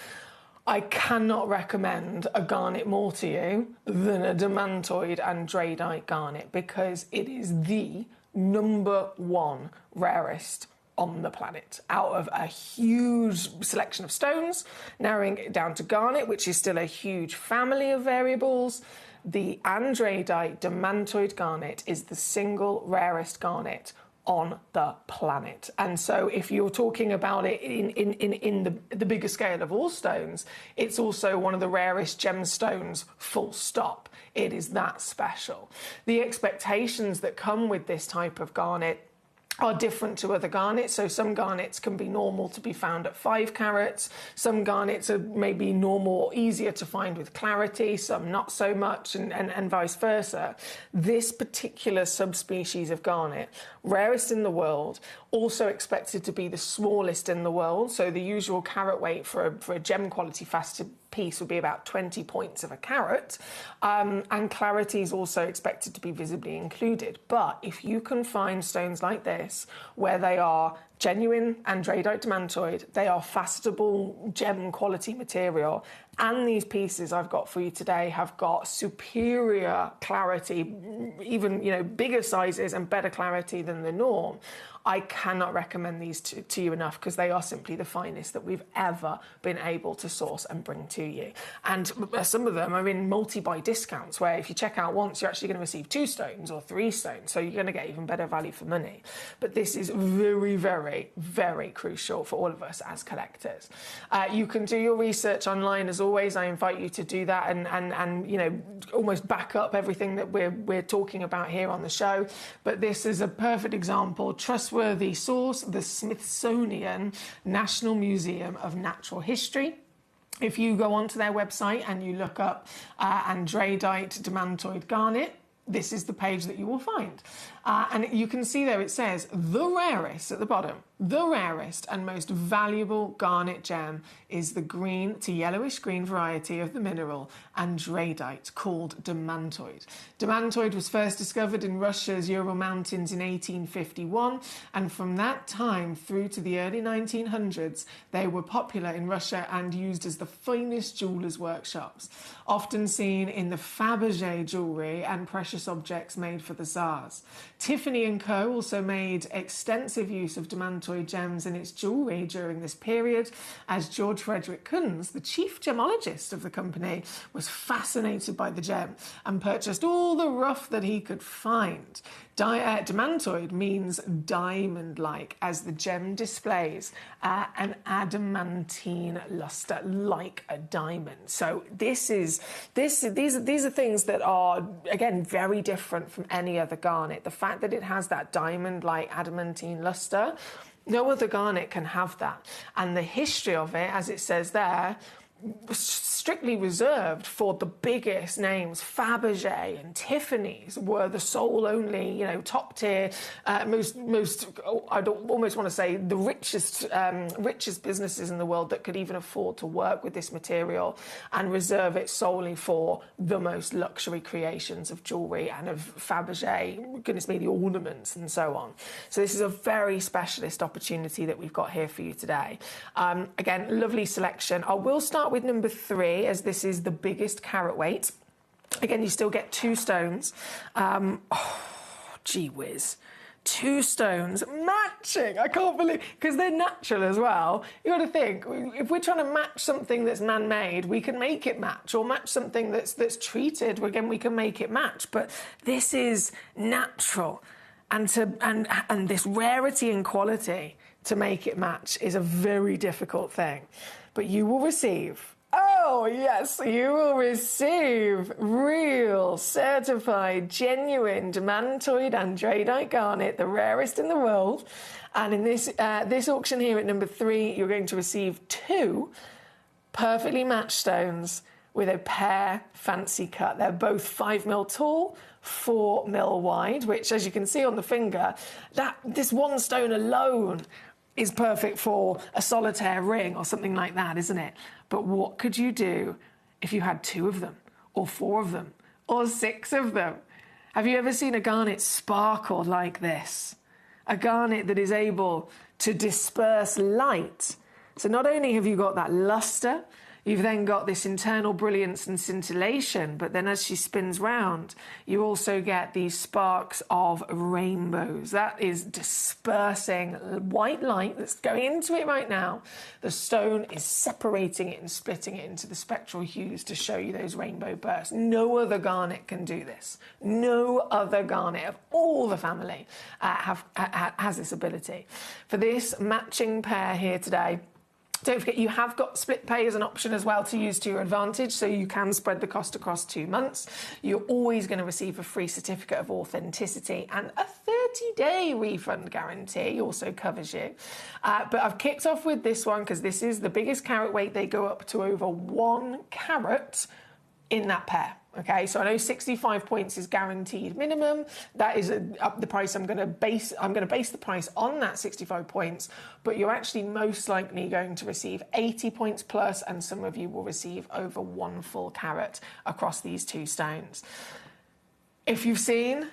I cannot recommend a garnet more to you than a Demantoid andradite garnet, because it is the #1 rarest on the planet out of a huge selection of stones, narrowing it down to garnet, which is still a huge family of variables. The andradite demantoid garnet is the single rarest garnet on the planet. And so if you're talking about it in the bigger scale of all stones, it's also one of the rarest gemstones, full stop. It is that special. The expectations that come with this type of garnet are different to other garnets. So some garnets can be normal to be found at 5 carats. Some garnets are maybe normal or easier to find with clarity, some not so much, and vice versa. This particular subspecies of garnet, rarest in the world, also expected to be the smallest in the world. So the usual carat weight for a gem quality faceted piece would be about 20 points of a carat, and clarity is also expected to be visibly included. But if you can find stones like this where they are genuine andradite demantoid, they are facetable gem quality material, and these pieces I've got for you today have got superior clarity, even bigger sizes and better clarity than the norm, I cannot recommend these to you enough, because they are simply the finest that we've ever been able to source and bring to you. And some of them are in multi-buy discounts, where if you check out once, you're actually going to receive 2 stones or 3 stones, so you're going to get even better value for money. But this is very, very, very crucial for all of us as collectors. You can do your research online as always. I invite you to do that and almost back up everything that we're talking about here on the show. But this is a perfect example, trustworthy source, the Smithsonian National Museum of Natural History. If you go onto their website and you look up andradite demantoid garnet, this is the page that you will find. And you can see there it says, the rarest at the bottom, the rarest and most valuable garnet gem is the green to yellowish green variety of the mineral andradite, called demantoid. Demantoid was first discovered in Russia's Ural Mountains in 1851, and from that time through to the early 1900s, they were popular in Russia and used as the finest jewelers' workshops, often seen in the Fabergé jewellery and precious objects made for the Tsars. Tiffany & Co. also made extensive use of demantoid gems in its jewellery during this period, as George Frederick Kunz, the chief gemologist of the company, was fascinated by the gem and purchased all the rough that he could find. Demantoid means diamond-like, as the gem displays an adamantine luster, like a diamond. So these are things that are, again, very different from any other garnet. The fact that it has that diamond-like adamantine luster, no other garnet can have that. And the history of it, as it says there, was strictly reserved for the biggest names. Fabergé and Tiffany's were the sole only, top tier, most I'd almost want to say the richest businesses in the world that could even afford to work with this material and reserve it solely for the most luxury creations of jewellery and of Fabergé, goodness me, the ornaments and so on. So this is a very specialist opportunity that we've got here for you today. Again, lovely selection. I will start with number 3, as this is the biggest carat weight. Again, you still get 2 stones. Gee whiz. 2 stones matching. I can't believe, because they're natural as well. You got to think, if we're trying to match something that's man-made, we can make it match, or match something that's treated. Again, we can make it match. But this is natural. And this rarity and quality to make it match is a very difficult thing. But you will receive, oh yes, you will receive real, certified, genuine demantoid andradite garnet, the rarest in the world. And in this auction here at number 3, you're going to receive 2 perfectly matched stones with a pear fancy cut. They're both 5mm tall, 4mm wide, which, as you can see on the finger, this one stone alone is perfect for a solitaire ring or something like that, isn't it? But what could you do if you had 2 of them, or 4 of them, or 6 of them? Have you ever seen a garnet sparkle like this? A garnet that is able to disperse light. So not only have you got that luster, you've then got this internal brilliance and scintillation, but then as she spins round, you also get these sparks of rainbows. That is dispersing white light that's going into it right now. The stone is separating it and splitting it into the spectral hues to show you those rainbow bursts. No other garnet can do this. No other garnet of all the family has this ability. For this matching pair here today, don't forget, you have got split pay as an option as well to use to your advantage, so you can spread the cost across 2 months. You're always going to receive a free certificate of authenticity, and a 30-day refund guarantee also covers you. But I've kicked off with this one because this is the biggest carat weight. They go up to over 1 carat in that pair. Okay, so I know 65 points is guaranteed minimum. That is the price I'm going to base the price on that 65 points, but you're actually most likely going to receive 80 points plus, and some of you will receive over 1 full carat across these 2 stones. If you've seen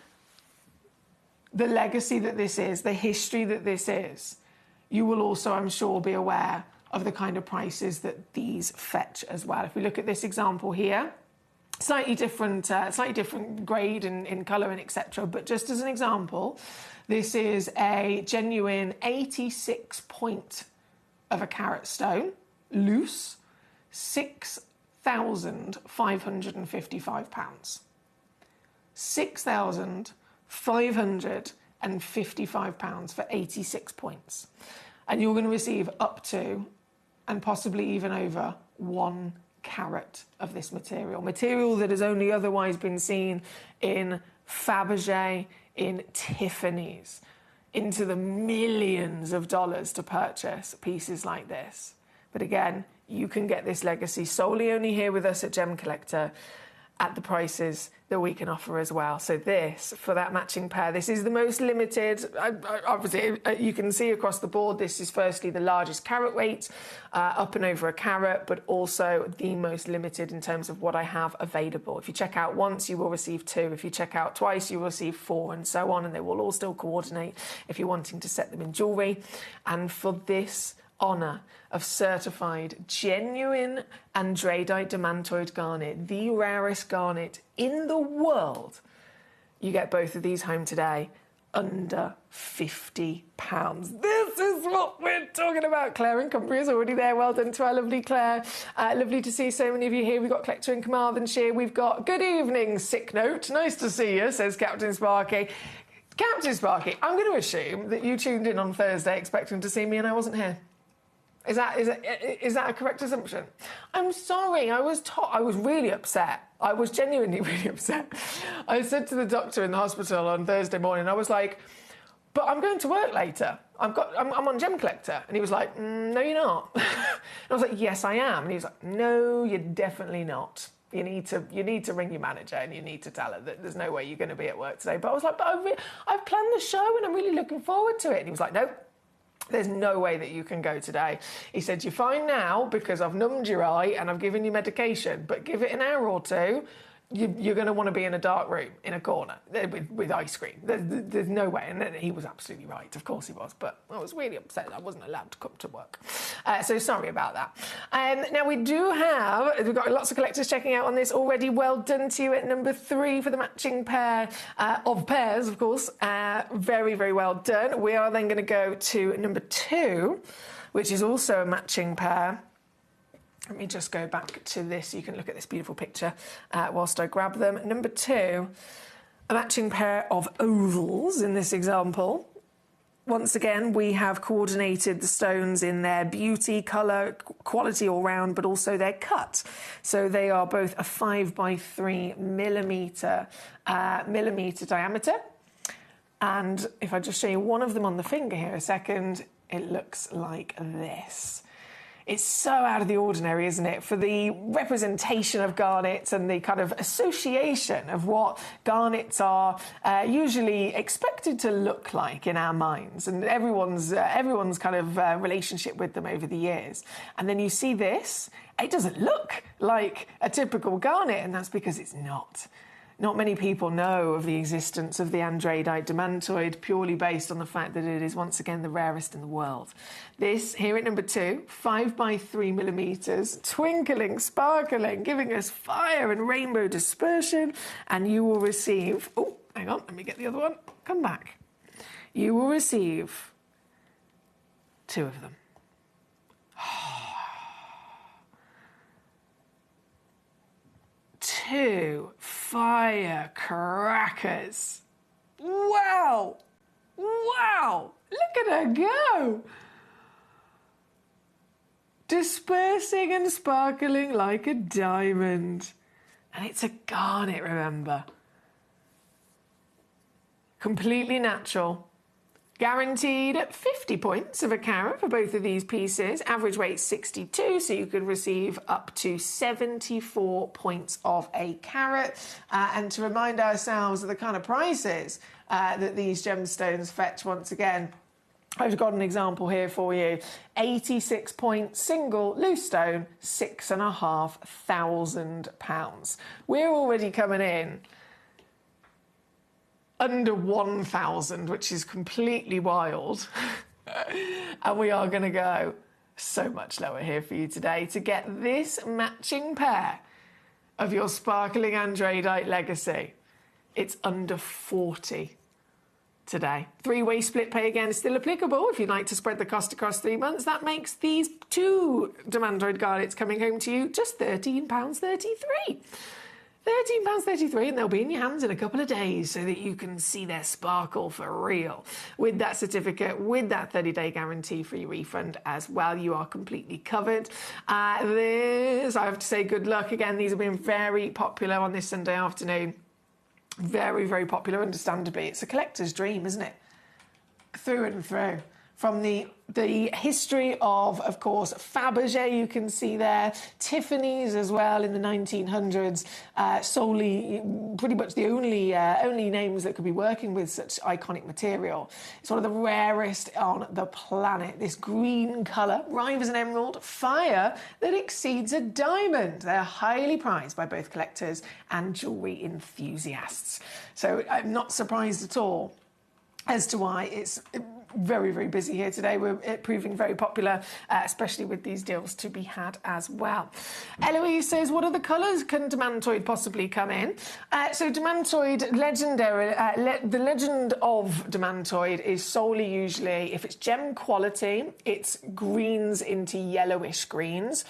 the legacy that this is, the history that this is, you will also, I'm sure, be aware of the kind of prices that these fetch as well. If we look at this example here, slightly different grade in colour and etc. But just as an example, this is a genuine 86 point of a carat stone, loose, £6,555. £6,555 for 86 points. And you're going to receive up to, and possibly even over, 1 carat of this material that has only otherwise been seen in Fabergé, in Tiffany's, into the millions of dollars to purchase pieces like this. But again, you can get this legacy solely only here with us at Gem Collector at the prices that we can offer as well. So this, for that matching pair, this is the most limited. Obviously, you can see across the board, this is firstly the largest carat weight, up and over a carat, but also the most limited in terms of what I have available. If you check out once, you will receive 2. If you check out twice, you will receive 4, and so on, and they will all still coordinate if you're wanting to set them in jewellery. And for this honour of certified genuine andradite demantoid garnet, the rarest garnet in the world, you get both of these home today under £50. This is what we're talking about. Claire and Cumbria is already there. Well done to our lovely Claire. Lovely to see so many of you here. We've got Collector in Carmarthenshire. We've got good evening, sick note. Nice to see you, says Captain Sparky. Captain Sparky, I'm going to assume that you tuned in on Thursday expecting to see me and I wasn't here. Is that a correct assumption? I'm sorry, I was really upset. I was genuinely really upset. I said to the doctor in the hospital on Thursday morning, I was like, but I'm going to work later. I'm on Gem Collector. And he was like, no, you're not. And I was like, yes, I am. And he was like, no, you're definitely not. You need to ring your manager and you need to tell her that there's no way you're going to be at work today. But I was like, but I've planned the show and I'm really looking forward to it. And he was like, no. There's no way that you can go today. He said, you're fine now because I've numbed your eye and I've given you medication, but give it an hour or two, you're going to want to be in a dark room in a corner with ice cream. There's no way. And then he was absolutely right. Of course he was. But I was really upset I wasn't allowed to come to work. So sorry about that. Now we've got lots of collectors checking out on this already. Well done to you at number 3 for the matching pair of pairs, of course. Very, very well done. We are then going to go to number 2, which is also a matching pair. Let me just go back to this. You can look at this beautiful picture whilst I grab them. Number 2, A matching pair of ovals in this example. Once again, we have coordinated the stones in their beauty, colour, quality all round, but also their cut. So they are both a 5 by 3 millimetre diameter. And if I just show you one of them on the finger here a second, it looks like this. It's so out of the ordinary, isn't it? For the representation of garnets and the kind of association of what garnets are usually expected to look like in our minds, and everyone's kind of relationship with them over the years. And then you see this, it doesn't look like a typical garnet, and that's because it's not. Not many people know of the existence of the andradite demantoid, purely based on the fact that it is once again the rarest in the world. This, here at number 2, 5 by 3 millimetres, twinkling, sparkling, giving us fire and rainbow dispersion, and you will receive... Oh, hang on, let me get the other one. Come back. You will receive 2 of them. 2 firecrackers. Wow! Wow! Look at her go! Dispersing and sparkling like a diamond. And it's a garnet, remember. Completely natural. Guaranteed at 50 points of a carat for both of these pieces. Average weight 62, so you could receive up to 74 points of a carat. And to remind ourselves of the kind of prices that these gemstones fetch once again, I've got an example here for you. 86 point single loose stone, £6,500. We're already coming in under 1,000, which is completely wild. And we are going to go so much lower here for you today to get this matching pair of your sparkling andradite legacy. It's under 40 today. 3-way split pay again is still applicable if you'd like to spread the cost across 3 months. That makes these 2 demantoid garnets coming home to you just £13.33. £13.33, and they'll be in your hands in a couple of days so that you can see their sparkle for real. With that certificate, with that 30-day guarantee for your refund as well, you are completely covered. This, I have to say, good luck. Again, these have been very popular on this Sunday afternoon. Very, very popular, understandably. It's a collector's dream, isn't it? Through and through. From the history of course, Fabergé, you can see there, Tiffany's as well in the 1900s, solely, pretty much the only names that could be working with such iconic material. It's one of the rarest on the planet. This green colour, rivals an emerald, fire that exceeds a diamond. They're highly prized by both collectors and jewellery enthusiasts. So I'm not surprised at all as to why it's very, very busy here today. We're proving very popular, especially with these deals to be had as well. Eloise says, what other colours can demantoid possibly come in? So demantoid, legendary, the legend of demantoid is solely usually, if it's gem quality, it's greens into yellowish greens.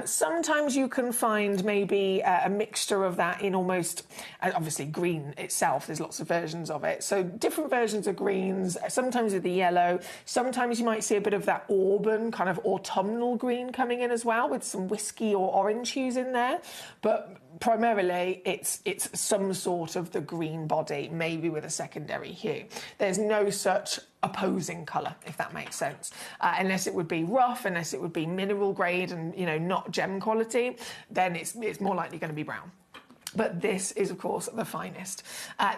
Sometimes you can find maybe a mixture of that in almost, obviously green itself, there's lots of versions of it. So different versions of greens, sometimes with the yellow. Sometimes you might see a bit of that auburn, kind of autumnal green coming in as well, with some whiskey or orange hues in there. But primarily, it's some sort of the green body, maybe with a secondary hue. There's no such opposing colour, if that makes sense, unless it would be rough, unless it would be mineral grade and, you know, not gem quality, then it's more likely going to be brown. But this is, of course, the finest.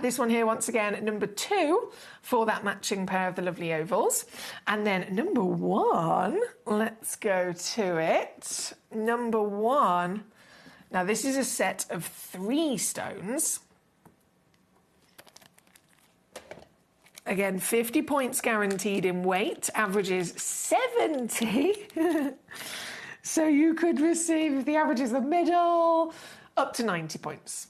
This one here, once again, number 2 for that matching pair of the lovely ovals. And then number 1, let's go to it. Number 1. Now, this is a set of 3 stones. Again, 50 points guaranteed in weight, averages 70. So you could receive, if the average is the middle, up to 90 points.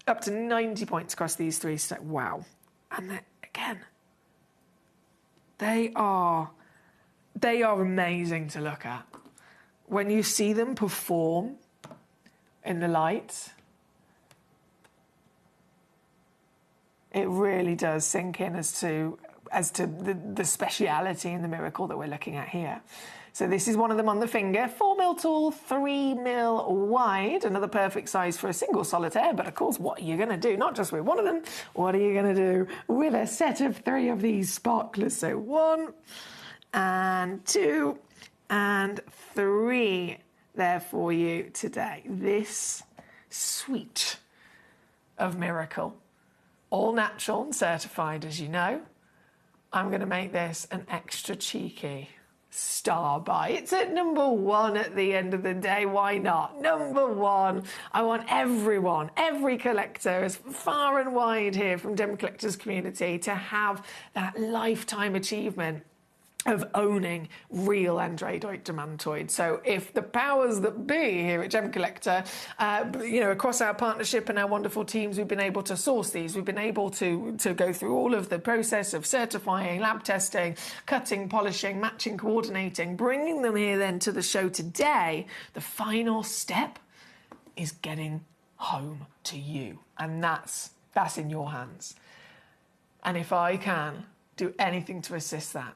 Up to 90 points across these 3 steps. Wow. And again, they are amazing to look at. When you see them perform in the light, It really does sink in as to the speciality and the miracle that we're looking at here. So this is one of them on the finger, 4 mil tall, 3 mil wide, another perfect size for a single solitaire. But of course, what are you going to do? Not just with one of them, what are you going to do with a set of 3 of these sparklers? So 1 and 2 and 3 there for you today. This suite of miracle, all natural and certified, as you know. I'm going to make this an extra cheeky star buy. It's at number 1 at the end of the day. Why not? Number 1. I want everyone, every collector, as far and wide here from Gemcollector's community, to have that lifetime achievement of owning real Androidoid demantoid. So if the powers that be here at Gemcollector, across our partnership and our wonderful teams, we've been able to source these. We've been able to go through all of the process of certifying, lab testing, cutting, polishing, matching, coordinating, bringing them here then to the show today. The final step is getting home to you. And that's in your hands. And if I can do anything to assist that,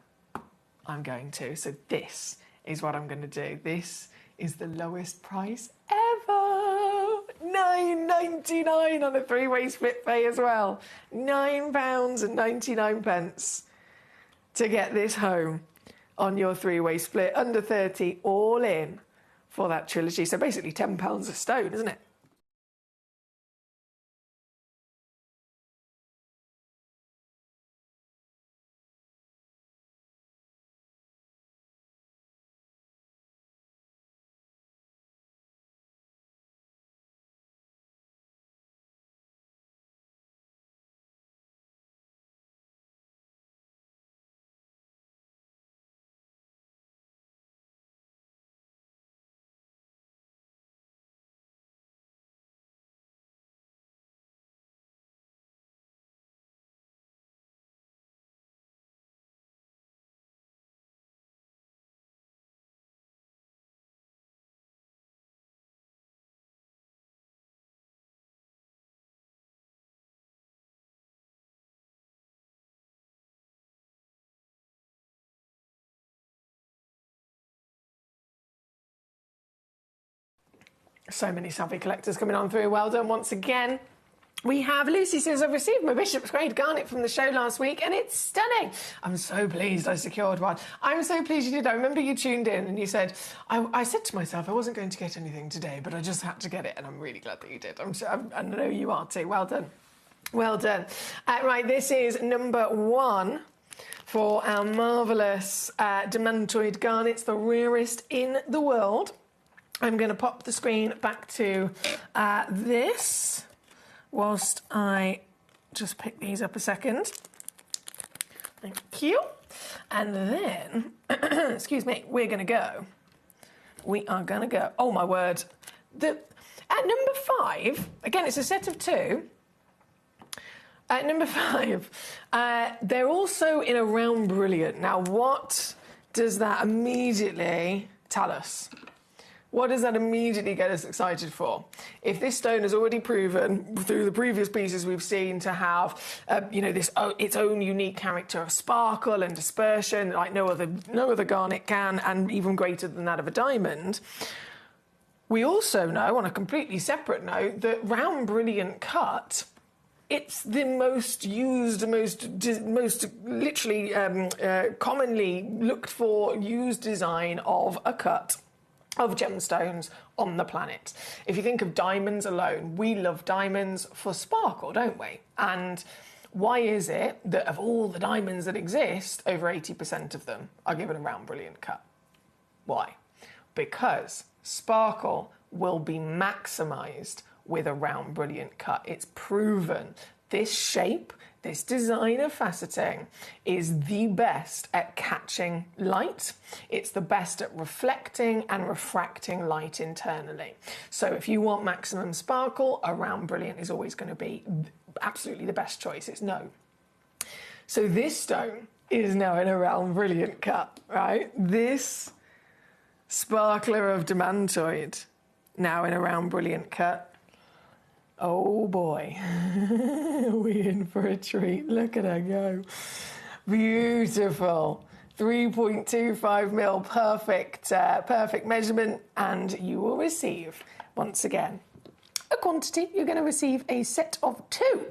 I'm going to. So this is what I'm going to do. This is the lowest price ever. £9.99 on a 3-way split pay as well. £9.99 to get this home on your 3-way split. Under 30, all in for that trilogy. So basically £10 a stone, isn't it? So many savvy collectors coming on through. Well done once again. We have Lucy says, I've received my Bishop's Grade Garnet from the show last week and it's stunning. I'm so pleased I secured one. I'm so pleased you did. I remember you tuned in and you said, I said to myself I wasn't going to get anything today, but I just had to get it, and I'm really glad that you did. I know you are too. Well done. Well done. Right, this is number 1 for our marvellous Demantoid Garnets, the rarest in the world. I'm going to pop the screen back to this whilst I just pick these up a second. Thank you. And then, excuse me, we're going to go. We are going to go. Oh, my word. At number 5, again, it's a set of 2. At number 5, they're also in a round brilliant. Now, what does that immediately tell us? What does that immediately get us excited for? If this stone has already proven through the previous pieces we've seen to have, its own unique character of sparkle and dispersion, like no other garnet can, and even greater than that of a diamond, we also know, on a completely separate note, that round brilliant cut. It's the most used, most literally commonly looked for, used design of a cut of gemstones on the planet. If you think of diamonds alone, we love diamonds for sparkle, don't we? And why is it that of all the diamonds that exist, over 80% of them are given a round brilliant cut? Why? Because sparkle will be maximised with a round brilliant cut. It's proven. This shape, this design of faceting is the best at catching light. It's the best at reflecting and refracting light internally. So if you want maximum sparkle, a round brilliant is always going to be absolutely the best choice. It's no. So this stone is now in a round brilliant cut, right? This sparkler of demantoid now in a round brilliant cut. Oh boy, we're in for a treat. Look at her go. Beautiful. 3.25 mil, perfect measurement, and you will receive, once again, a quantity. You're going to receive a set of 2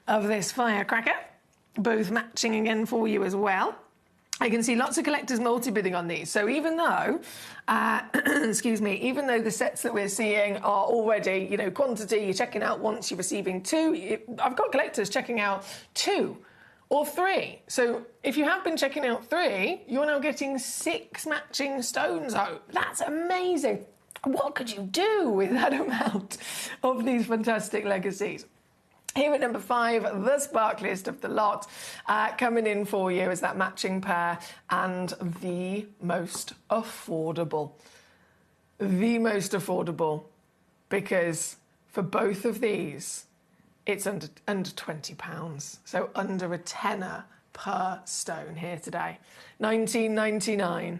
of this firecracker, both matching again for you as well. I can see lots of collectors multi-bidding on these. So even though, excuse me, even though the sets that we're seeing are already, you know, quantity, you're checking out once, you're receiving 2. I've got collectors checking out 2 or 3. So if you have been checking out 3, you're now getting 6 matching stones out. That's amazing. What could you do with that amount of these fantastic legacies? Here at number 5, the sparkliest of the lot, coming in for you is that matching pair and the most affordable. The most affordable, because for both of these, it's under £20, so under a tenner per stone here today. £19.99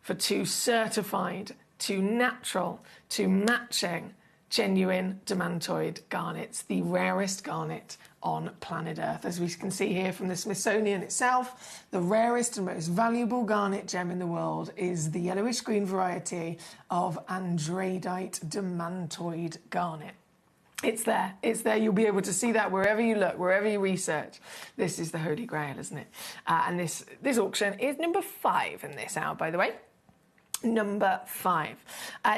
for 2 certified, 2 natural, 2 matching, genuine demantoid garnets, the rarest garnet on planet Earth. As we can see here from the Smithsonian itself, the rarest and most valuable garnet gem in the world is the yellowish-green variety of andradite demantoid garnet. It's there. It's there. You'll be able to see that wherever you look, wherever you research. This is the Holy Grail, isn't it? And this auction is number 5 in this hour, by the way. Number 5.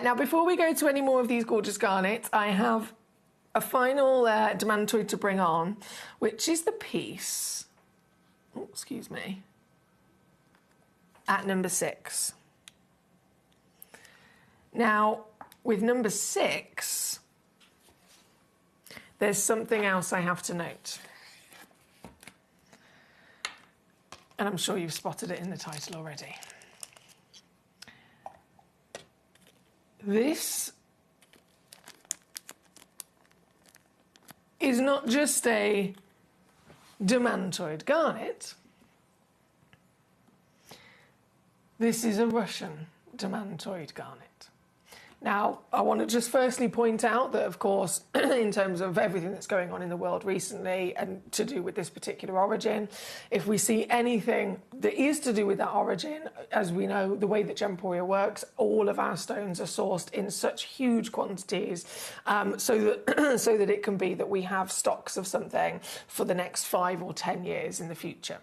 Now, before we go to any more of these gorgeous garnets, I have a final demantoid to bring on, which is the piece, oh, excuse me, at number 6. Now, with number 6, there's something else I have to note. And I'm sure you've spotted it in the title already. This is not just a demantoid garnet. This is a Russian demantoid garnet. Now, I want to just firstly point out that, of course, in terms of everything that's going on in the world recently and to do with this particular origin, if we see anything that is to do with that origin, as we know, the way that Gemporia works, all of our stones are sourced in such huge quantities so that it can be that we have stocks of something for the next 5 or 10 years in the future.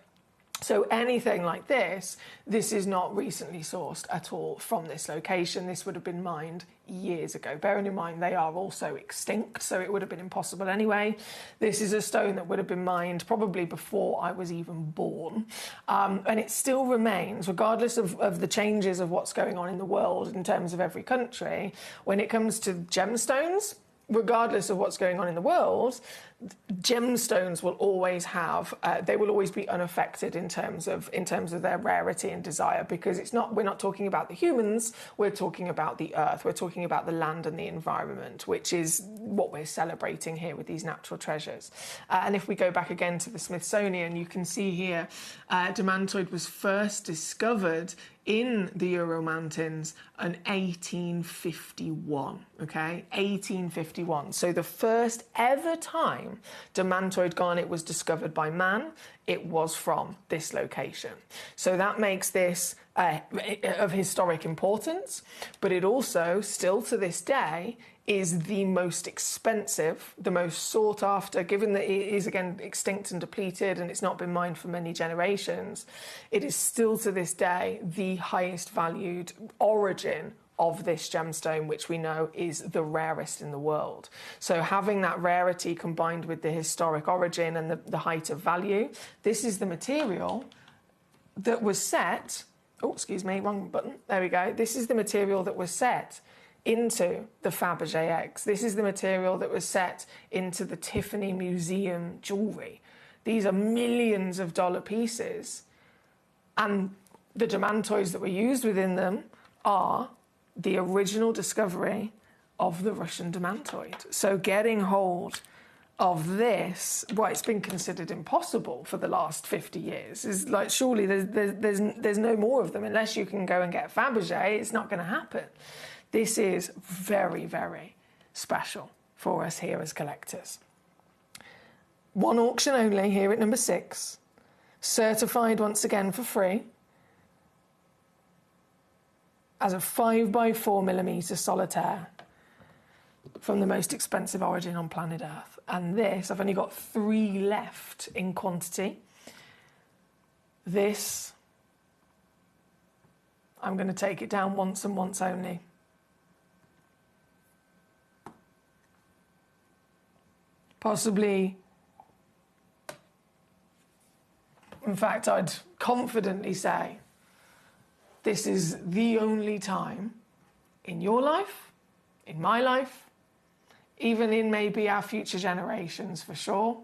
So anything like this is not recently sourced at all from this location. This would have been mined years ago. Bearing in mind they are also extinct, so it would have been impossible anyway. This is a stone that would have been mined probably before I was even born. And it still remains, regardless of the changes of what's going on in the world in terms of every country, when it comes to gemstones, regardless of what's going on in the world, gemstones will always have, they will always be unaffected in terms of their rarity and desire, because we're not talking about the humans, we're talking about the earth, we're talking about the land and the environment, which is what we're celebrating here with these natural treasures. And if we go back again to the Smithsonian, you can see here, demantoid was first discovered in the Ural Mountains in 1851, okay? 1851. So the first ever time demantoid garnet was discovered by man, it was from this location. So that makes this of historic importance, but it also, still to this day, is the most expensive, the most sought after, given that it is, again, extinct and depleted and it's not been mined for many generations. It is still to this day the highest valued origin of this gemstone, which we know is the rarest in the world. So having that rarity combined with the historic origin and the height of value, this is the material that was set, oh, excuse me, wrong button, there we go. This is the material that was set into the Fabergé eggs. This is the material that was set into the Tiffany Museum jewellery. These are millions of dollar pieces, and the demantoids that were used within them are the original discovery of the Russian demantoid. So getting hold of this, well, it's been considered impossible for the last 50 years. Is like, surely there's no more of them. Unless you can go and get Fabergé, it's not going to happen. This is very, very special. for us here as collectors. One auction only here at number 6. Certified once again for free. As a 5x4mm solitaire from the most expensive origin on planet Earth. And this, I've only got 3 left in quantity. This, I'm going to take it down once and once only. Possibly, in fact, I'd confidently say this is the only time in your life, in my life, even in maybe our future generations for sure,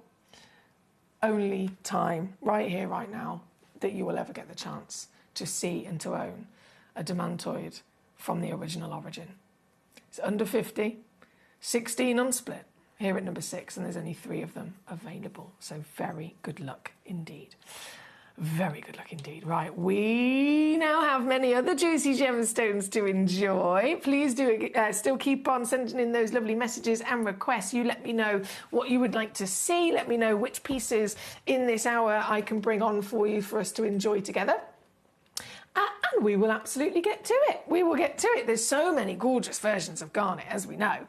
only time, right here, right now, that you will ever get the chance to see and to own a Demantoid from the original origin. It's under 50, 16 on split here at number 6, and there's only 3 of them available. So very good luck indeed. Very good luck indeed. Right, we now have many other juicy gemstones to enjoy. Please do still keep on sending in those lovely messages and requests. You let me know what you would like to see. Let me know which pieces in this hour I can bring on for you for us to enjoy together. And we will absolutely get to it. We will get to it. There's so many gorgeous versions of Garnet, as we know,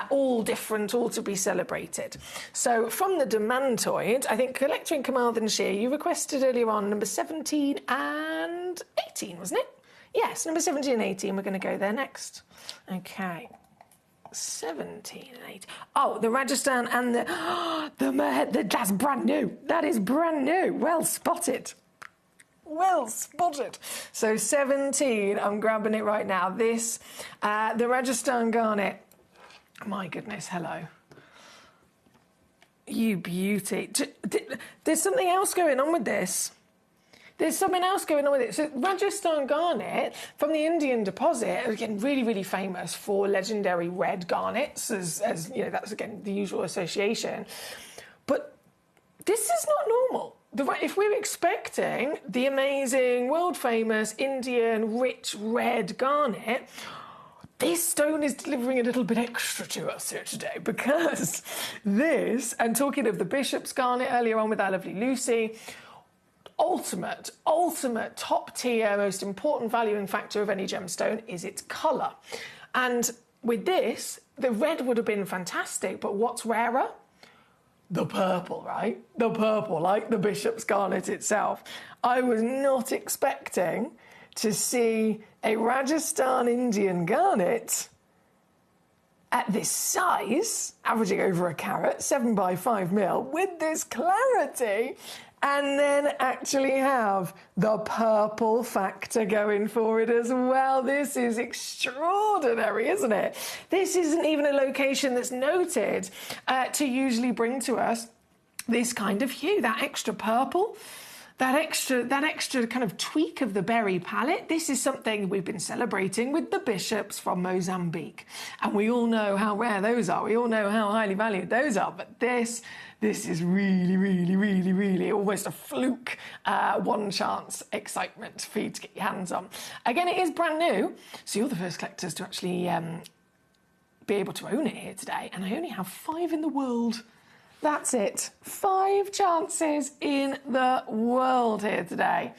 all different, all to be celebrated. So from the Demantoid, I think Collector in Carmarthenshire, you requested earlier on number 17 and 18, wasn't it? Yes, number 17 and 18. We're going to go there next. Okay. 17 and 18. Oh, the Rajasthan and that's brand new. That is brand new. Well spotted. Well spotted. So 17, I'm grabbing it right now. This, the Rajasthan Garnet. My goodness, hello. You beauty. There's something else going on with this. There's something else going on with it. So Rajasthan Garnet from the Indian deposit, again, really, really famous for legendary red garnets, as you know, that's again the usual association. But this is not normal. If we're expecting the amazing, world-famous Indian rich red garnet, this stone is delivering a little bit extra to us here today, because this, and talking of the Bishop's Garnet earlier on with our lovely Lucy, ultimate, top tier, most important valuing factor of any gemstone is its colour. And with this, the red would have been fantastic, but what's rarer? The purple, right? The purple, like the Bishop's Garnet itself. I was not expecting to see a Rajasthan Indian garnet at this size, averaging over a carat, 7x5mm, with this clarity, and then actually have the purple factor going for it as well. This is extraordinary, isn't it? This isn't even a location that's noted to usually bring to us this kind of hue, that extra purple, that extra kind of tweak of the berry palette. This is something we've been celebrating with the Bishops from Mozambique. And we all know how rare those are. We all know how highly valued those are. But this is really, really, really, really almost a fluke, one chance excitement for you to get your hands on. Again, it is brand new, so you're the first collectors to actually be able to own it here today. And I only have 5 in the world. That's it. 5 chances in the world here today.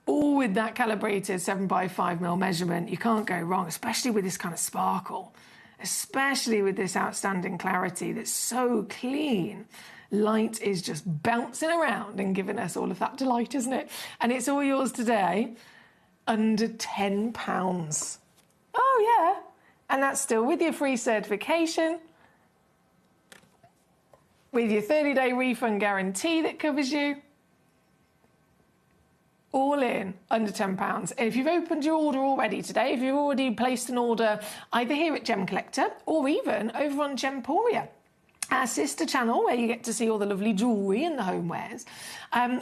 All with that calibrated 7x5mm measurement. You can't go wrong, especially with this kind of sparkle. Especially with this outstanding clarity that's so clean. Light is just bouncing around and giving us all of that delight, isn't it? And it's all yours today, under £10. Oh, yeah. And that's still with your free certification, with your 30-day refund guarantee that covers you. All in, under £10. And if you've opened your order already today, if you've already placed an order either here at Gemcollector or even over on Gemporia, our sister channel where you get to see all the lovely jewellery and the homewares,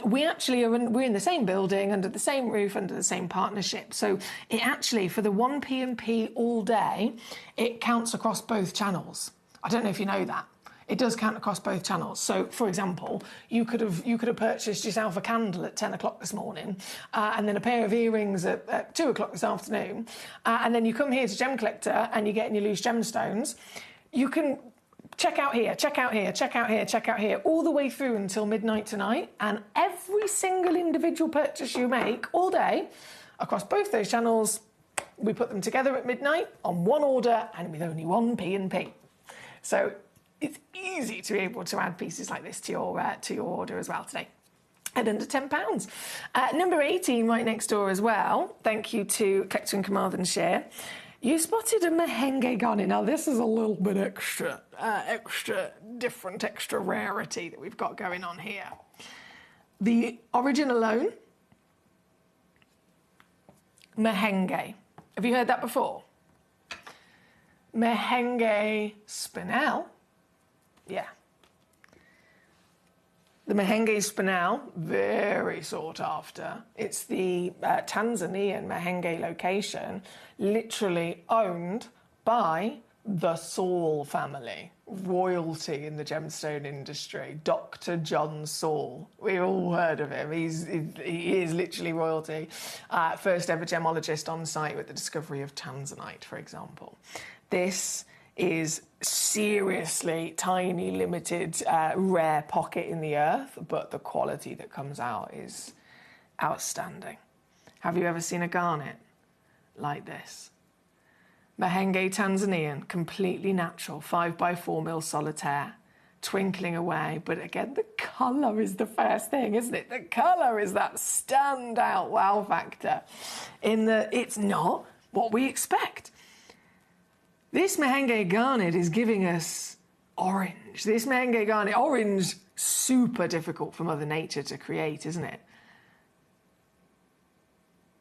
we actually are we're in the same building, under the same roof, under the same partnership. So it actually, for the 1p&p all day, it counts across both channels. I don't know if you know that. It does count across both channels. So, for example, you could have purchased yourself a candle at 10 o'clock this morning, and then a pair of earrings at 2 o'clock this afternoon, and then you come here to Gemcollector and you're getting your loose gemstones. you can check out here, check out here, check out here, check out here, all the way through until midnight tonight. And every single individual purchase you make all day across both those channels, we put them together at midnight on one order and with only one P&P. So it's easy to be able to add pieces like this to your order as well today. At under £10. Number 18 right next door as well. Thank you to Collector in Carmarthenshire. You spotted a Mahenge garnet. Now this is a little bit extra different, extra rarity that we've got going on here. The origin alone, Mahenge. Have you heard that before? Mahenge spinel. Yeah. The Mahenge spinel, very sought after. It's the Tanzanian Mahenge location, literally owned by the Saul family, royalty in the gemstone industry, Dr. John Saul. We've all heard of him. He is literally royalty. First ever gemologist on site with the discovery of tanzanite, for example. This is seriously tiny, limited, rare pocket in the earth, but the quality that comes out is outstanding. Have you ever seen a garnet like this? Mahenge Tanzanian, completely natural, 5x4mm solitaire, twinkling away. But again, the colour is the first thing, isn't it? The colour is that standout wow factor in that it's not what we expect. This Mahenge garnet is giving us orange. This Mahenge garnet, orange, super difficult for Mother Nature to create, isn't it?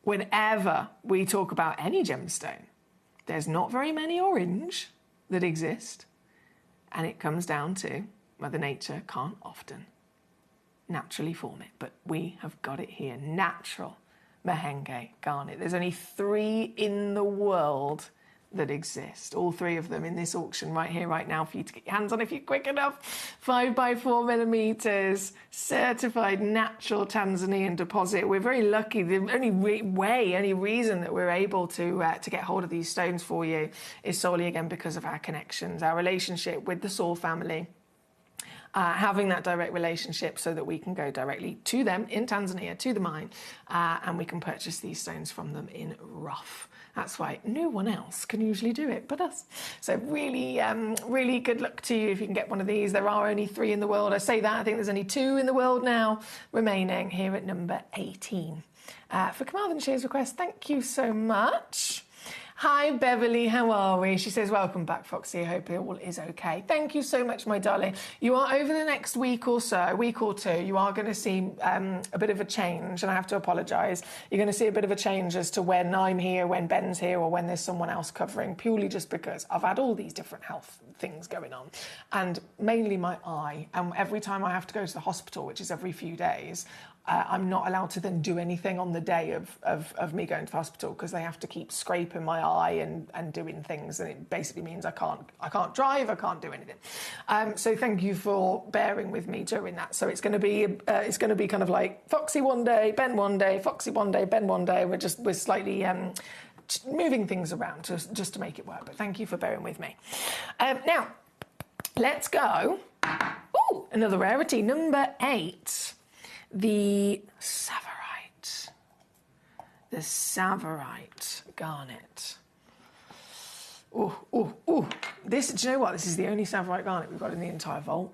Whenever we talk about any gemstone, there's not very many orange that exist, and it comes down to Mother Nature can't often naturally form it, but we have got it here, natural Mahenge garnet. There's only 3 in the world that exist, all 3 of them in this auction right here, right now, for you to get your hands on if you're quick enough. 5x4mm, certified natural Tanzanian deposit. We're very lucky. The only reason that we're able to get hold of these stones for you is solely, again, because of our connections, our relationship with the Saul family. Having that direct relationship so that we can go directly to them in Tanzania, to the mine, and we can purchase these stones from them in rough. That's why no one else can usually do it but us. So really, really good luck to you if you can get one of these. There are only 3 in the world. I say that, I think there's only 2 in the world now remaining here at number 18. For Carmarthenshire's request, thank you so much. Hi, Beverly, how are we? She says, welcome back, Foxy. I hope it all is okay. Thank you so much, my darling. You are over the next week or so, a week or 2, you are going to see a bit of a change, and I have to apologise. You're going to see a bit of a change as to when I'm here, when Ben's here, or when there's someone else covering, purely just because I've had all these different health things going on, and mainly my eye. And every time I have to go to the hospital, which is every few days, I'm not allowed to then do anything on the day of me going to the hospital, because they have to keep scraping my eye and doing things, and it basically means I can't drive, I can't do anything. So thank you for bearing with me during that. So it's going to be kind of like Foxy one day, Ben one day, Foxy one day, Ben one day. We're slightly moving things around just to make it work. But thank you for bearing with me. Now let's go. Ooh, another rarity, number 8. The Savarite. The Savarite garnet. Oh. Do you know what? This is the only Savarite garnet we've got in the entire vault.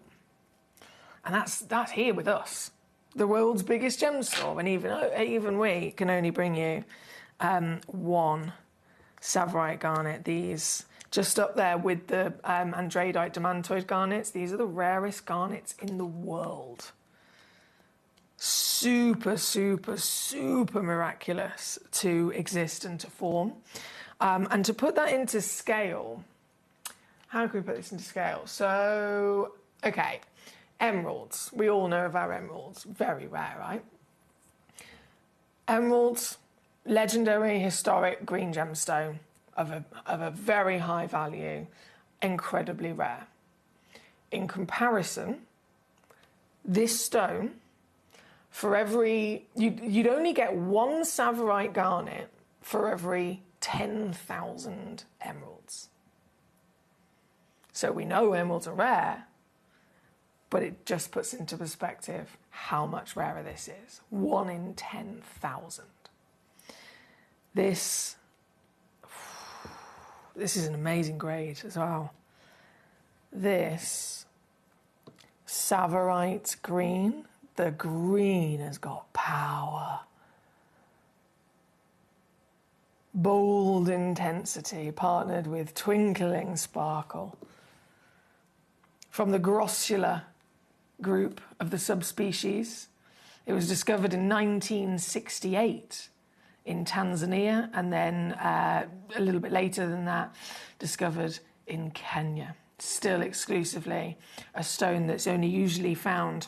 And that's here with us. The world's biggest gem store. And even we can only bring you 1 Savarite garnet. These just up there with the andradite demantoid garnets. These are the rarest garnets in the world. Super, super, super miraculous to exist and to form. And to put that into scale, how can we put this into scale? So, okay, emeralds. We all know of our emeralds. Very rare, right? Emeralds, legendary, historic green gemstone of a very high value, incredibly rare. In comparison, this stone, for every, you'd only get 1 Savarite garnet for every 10,000 emeralds. So we know emeralds are rare, but it just puts into perspective how much rarer this is. 1 in 10,000. This is an amazing grade as well. This Tsavorite green, the green has got power. Bold intensity partnered with twinkling sparkle. From the Grossula group of the subspecies. It was discovered in 1968 in Tanzania, and then a little bit later than that, discovered in Kenya. Still exclusively a stone that's only usually found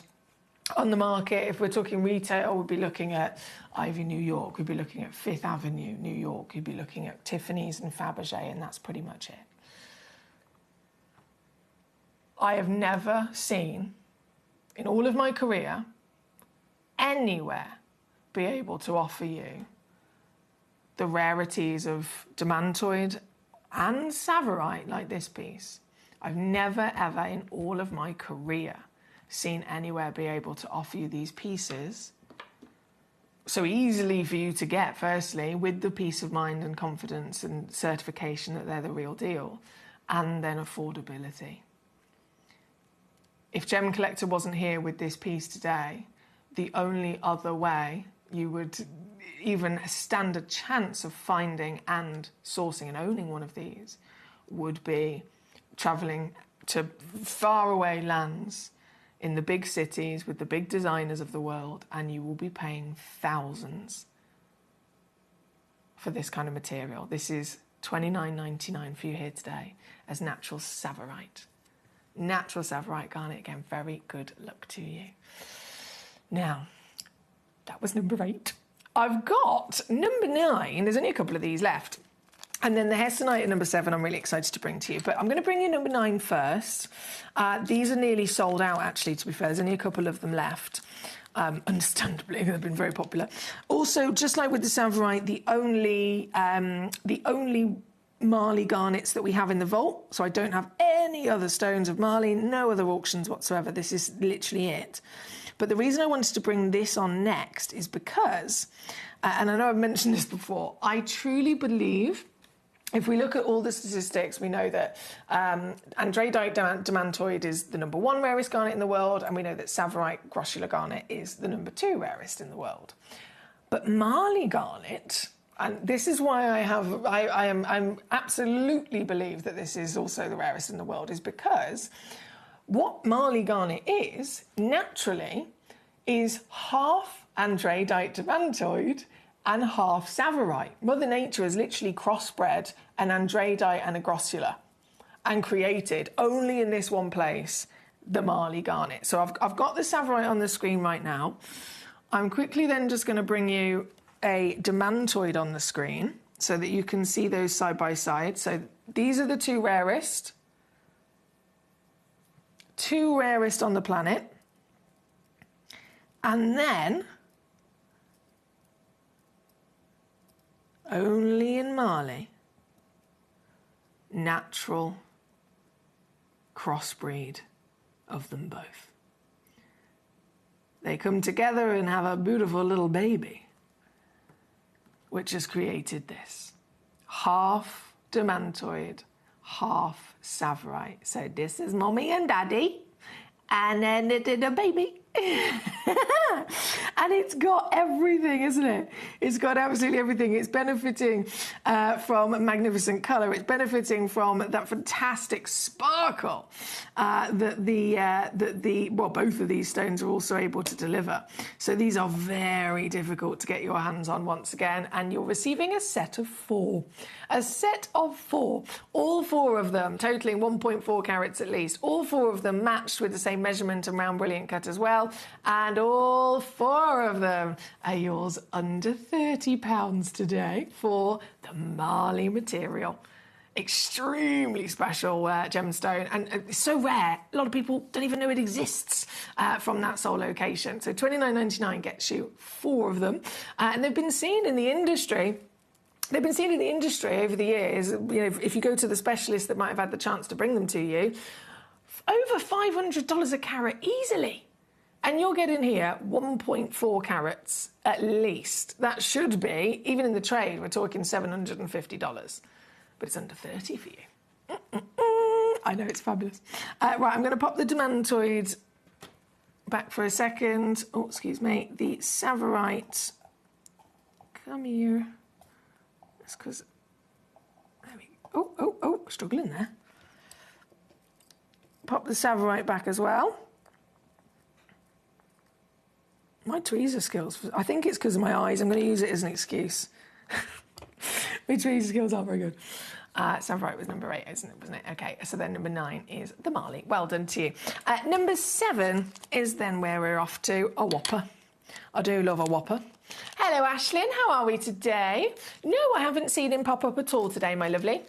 on the market. If we're talking retail, we'd be looking at Ivy, New York. We'd be looking at Fifth Avenue, New York. You'd be looking at Tiffany's and Fabergé, and that's pretty much it. I have never seen, in all of my career, anywhere be able to offer you the rarities of demantoid and Tsavorite like this piece. I've never, ever in all of my career seen anywhere be able to offer you these pieces so easily for you to get, firstly, with the peace of mind and confidence and certification that they're the real deal, and then affordability. If Gemcollector wasn't here with this piece today, the only other way you would even stand a chance of finding and sourcing and owning one of these would be travelling to faraway lands in the big cities with the big designers of the world, and you will be paying thousands for this kind of material. This is $29.99 for you here today as natural Tsavorite. Natural Tsavorite garnet, again, very good luck to you. Now, that was number 8. I've got number 9, there's only a couple of these left. And then the Hessonite at number 7, I'm really excited to bring to you. But I'm going to bring you number 9 first. These are nearly sold out, actually, to be fair. There's only a couple of them left. Understandably, they've been very popular. Also, just like with the Tsavorite, the only Marley garnets that we have in the vault, so I don't have any other stones of Marley, no other auctions whatsoever. This is literally it. But the reason I wanted to bring this on next is because, and I know I've mentioned this before, I truly believe, if we look at all the statistics, we know that andradite demantoid is the number 1 rarest garnet in the world, and we know that Tsavorite Grossula garnet is the number 2 rarest in the world. But Marley garnet, and this is why I'm absolutely believe that this is also the rarest in the world, is because what Marley garnet is, naturally, is half andradite demantoid and half Tsavorite. Mother Nature has literally crossbred an andradite and a Grossula and created, only in this one place, the Marley garnet. So I've got the Tsavorite on the screen right now. I'm quickly then just going to bring you a demantoid on the screen so that you can see those side by side. So these are the 2 rarest. 2 rarest on the planet. And then, only in Marley, natural crossbreed of them both. They come together and have a beautiful little baby, which has created this. Half demantoid, half Tsavorite. So this is mommy and daddy, and then it did a baby. And it's got everything, isn't it? It's got absolutely everything. It's benefiting from magnificent colour. It's benefiting from that fantastic sparkle that both of these stones are also able to deliver. So these are very difficult to get your hands on once again, and you're receiving a set of 4. A set of 4. All 4 of them, totaling 1.4 carats at least. All 4 of them matched with the same measurement and round brilliant cut as well. And all 4 of them are yours under £30 today for the Marley material. Extremely special gemstone, and it's so rare, a lot of people don't even know it exists from that sole location. So $29.99 gets you 4 of them, and they've been seen in the industry they've been seen in the industry over the years. You know, if you go to the specialist that might have had the chance to bring them to you, over $500 a carat easily. And you're getting here 1.4 carats at least. That should be, even in the trade, we're talking $750. But it's under 30 for you. I know, it's fabulous. Right, I'm going to pop the demantoid back for a second. Oh, excuse me. The Savorite. Come here. That's because... There we go. Oh, struggling there. Pop the Savorite back as well. My tweezer skills, I think it's because of my eyes. I'm going to use it as an excuse. My tweezer skills aren't very good. Savorite was number 8, wasn't it? Okay, so then number 9 is the Marley. Well done to you. Number 7 is then where we're off to a Whopper. I do love a Whopper. Hello, Ashlyn. How are we today? No, I haven't seen him pop up at all today, my lovely.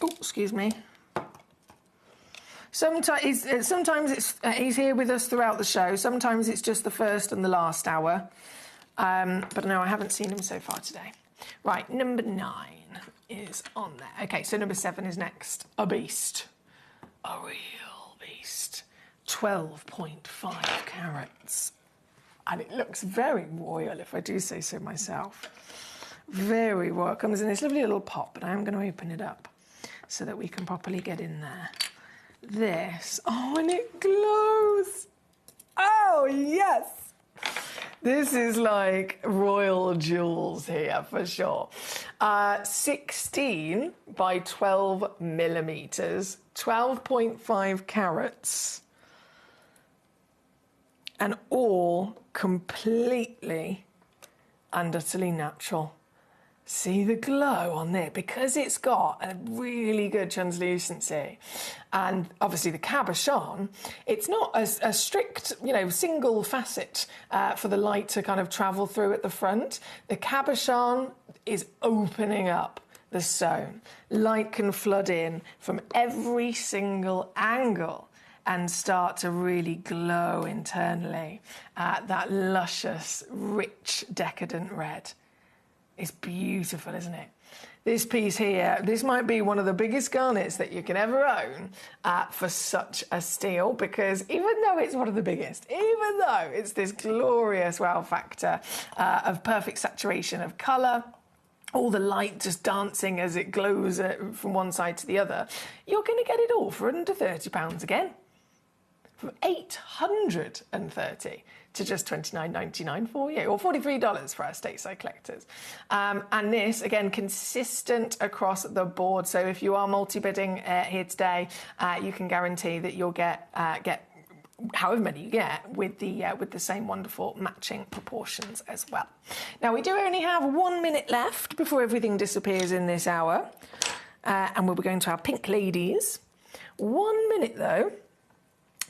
Oh, excuse me. Sometimes he's here with us throughout the show. Sometimes it's just the first and the last hour. But no, I haven't seen him so far today. Right, number 9 is on there. Okay, so number 7 is next. A beast. A real beast. 12.5 carats. And it looks very royal, if I do say so myself. Very royal. It comes in this lovely little pot, but I am going to open it up so that we can properly get in there. This. Oh, and it glows. Oh, yes. This is like royal jewels here for sure. 16 by 12 millimeters, 12.5 carats, and all completely and utterly natural. See the glow on there because it's got a really good translucency, and obviously the cabochon, it's not a strict, single facet for the light to kind of travel through at the front. The cabochon is opening up the stone. Light can flood in from every single angle and start to really glow internally. That luscious, rich, decadent red. It's beautiful, isn't it? This piece here, this might be one of the biggest garnets that you can ever own for such a steal, because even though it's one of the biggest, even though it's this glorious wow factor of perfect saturation of colour, all the light just dancing as it glows from one side to the other, you're going to get it all for under £30 again. From $830 to just $29.99 for you, or $43 for our stateside collectors. And this, again, consistent across the board. So if you are multi-bidding here today, you can guarantee that you'll get however many you get with the same wonderful matching proportions as well. Now, we do only have 1 minute left before everything disappears in this hour. And we'll be going to our pink ladies. 1 minute, though,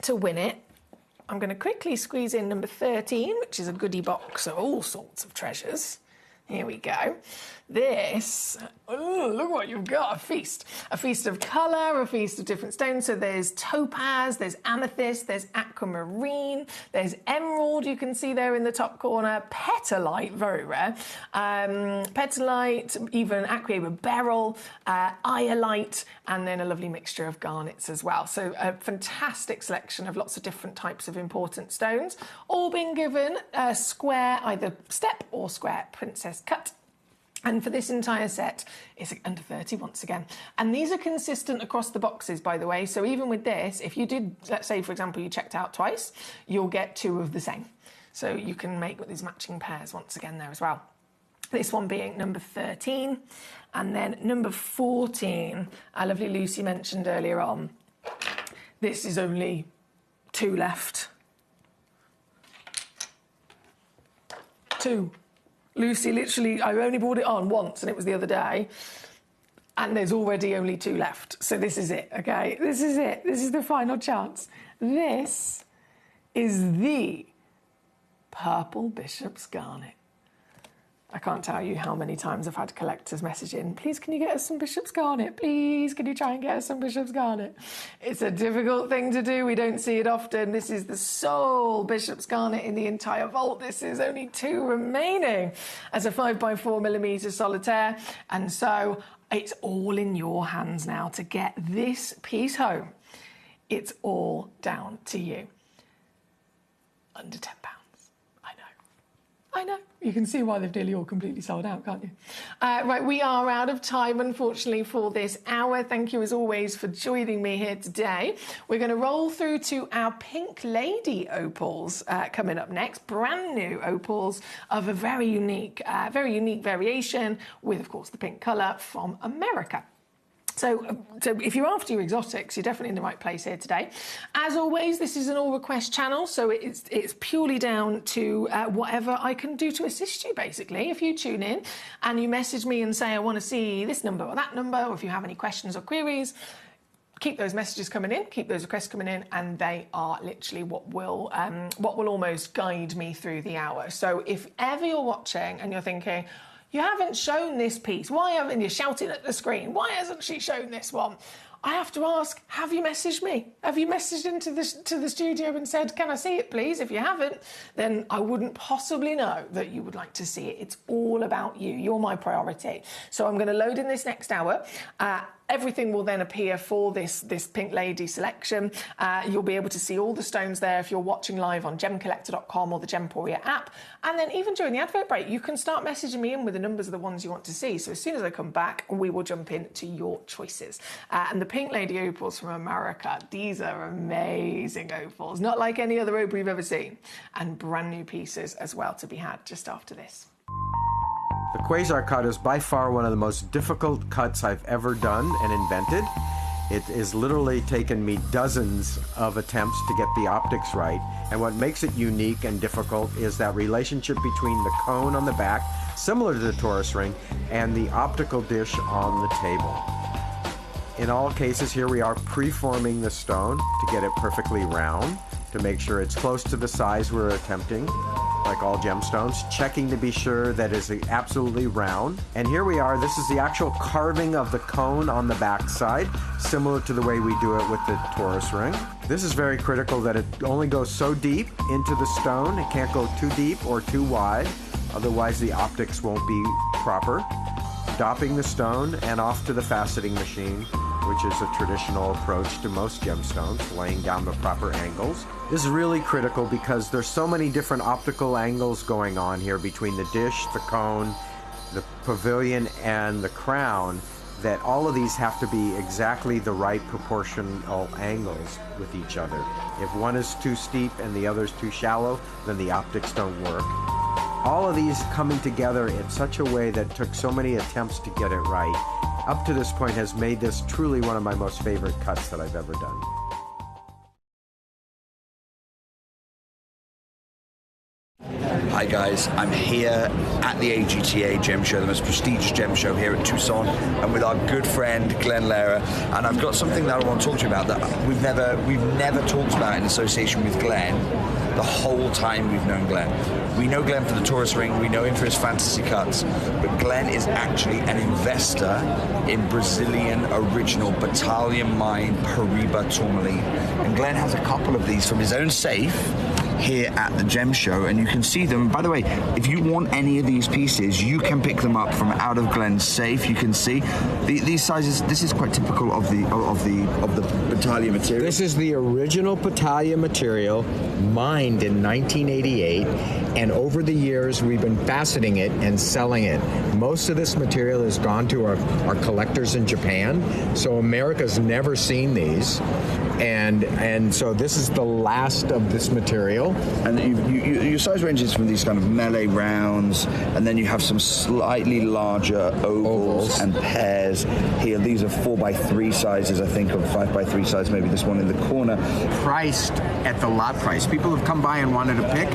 to win it. I'm going to quickly squeeze in number 13, which is a goodie box of all sorts of treasures. Here we go. This, oh, look what you've got, a feast. A feast of colour, a feast of different stones. So there's topaz, there's amethyst, there's aquamarine, there's emerald, you can see there in the top corner, petalite, very rare, petalite, even aqua beryl, iolite, and then a lovely mixture of garnets as well. So a fantastic selection of lots of different types of important stones, all being given a square, either step or square princess cut. And for this entire set, it's under 30 once again. And these are consistent across the boxes, by the way. So even with this, if you did, let's say, for example, you checked out twice, you'll get 2 of the same. So you can make these matching pairs once again there as well. This one being number 13. And then number 14, our lovely Lucy mentioned earlier on. This is only 2 left. 2. Lucy, literally, I only brought it on once, and it was the other day, and there's already only 2 left. So this is it, okay? This is it. This is the final chance. This is the Purple Bishop's Garnet. I can't tell you how many times I've had collectors message in, please can you get us some Bishop's Garnet? Please can you try and get us some Bishop's Garnet? It's a difficult thing to do. We don't see it often. This is the sole Bishop's Garnet in the entire vault. This is only 2 remaining as a 5x4mm solitaire. And so it's all in your hands now to get this piece home. It's all down to you. Under £10. I know. You can see why they've nearly all completely sold out, can't you? Right, we are out of time, unfortunately, for this hour. Thank you, as always, for joining me here today. We're going to roll through to our Pink Lady opals coming up next. Brand new opals of a very unique variation with, of course, the pink colour from America. So if you're after your exotics, you're definitely in the right place here today. As always, this is an all-request channel, so it's purely down to whatever I can do to assist you, basically. If you tune in and you message me and say, I want to see this number or that number, or if you have any questions or queries, keep those messages coming in, keep those requests coming in, and they are literally what will almost guide me through the hour. So if ever you're watching and you're thinking, you haven't shown this piece. Why haven't you shouted at the screen? Why hasn't she shown this one? I have to ask, have you messaged me? Have you messaged into the studio and said, can I see it, please? If you haven't, then I wouldn't possibly know that you would like to see it. It's all about you. You're my priority. So I'm going to load in this next hour. Everything will then appear for this Pink Lady selection. You'll be able to see all the stones there if you're watching live on gemcollector.com or the Gemporia app. And then even during the advert break, you can start messaging me in with the numbers of the ones you want to see. So as soon as I come back, we will jump into your choices. And the Pink Lady opals from America, these are amazing opals, not like any other opal you've ever seen. And brand new pieces as well to be had just after this. The Quasar cut is by far one of the most difficult cuts I've ever done and invented. It has literally taken me dozens of attempts to get the optics right, and what makes it unique and difficult is that relationship between the cone on the back, similar to the torus ring, and the optical dish on the table. In all cases, here we are preforming the stone to get it perfectly round, to make sure it's close to the size we're attempting, like all gemstones, checking to be sure that it's absolutely round. And here we are, this is the actual carving of the cone on the back side, similar to the way we do it with the torus ring. This is very critical that it only goes so deep into the stone. It can't go too deep or too wide, otherwise the optics won't be proper. Dopping the stone and off to the faceting machine, which is a traditional approach to most gemstones, laying down the proper angles. This is really critical because there's so many different optical angles going on here between the dish, the cone, the pavilion, and the crown, that all of these have to be exactly the right proportional angles with each other. If one is too steep and the other is too shallow, then the optics don't work. All of these coming together in such a way that took so many attempts to get it right, up to this point has made this truly one of my most favorite cuts that I've ever done. Hi guys, I'm here at the AGTA Gem Show, the most prestigious gem show here at Tucson, and with our good friend Glenn Lehrer. And I've got something that I want to talk to you about that we've never talked about in association with Glenn the whole time we've known Glenn. We know Glenn for the torus ring, we know him for his fantasy cuts, but Glenn is actually an investor in Brazilian original Battalion Mine Paraíba tourmaline. And Glenn has a couple of these from his own safe here at the Gem Show, and you can see them. By the way, if you want any of these pieces, you can pick them up from out of Glenn's safe. You can see these sizes. This is quite typical of the Battalion material. This is the original Battalion material, mined in 1988, and over the years we've been faceting it and selling it. Most of this material has gone to our collectors in Japan, so America's never seen these. And so this is the last of this material. And your size ranges from these kind of melee rounds, and then you have some slightly larger ovals and pairs here. These are 4x3 sizes, I think, or 5x3 size, maybe this one in the corner. Priced at the lot price. People have come by and wanted to pick.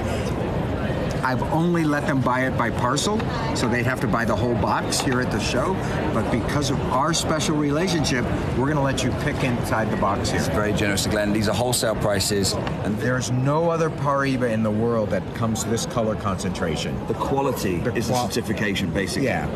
I've only let them buy it by parcel, so they'd have to buy the whole box here at the show. But because of our special relationship, we're going to let you pick inside the box here. It's very generous, Glenn. These are wholesale prices. And there's no other Paraiba in the world that comes to this color concentration. The quality is the certification, basically. Yeah.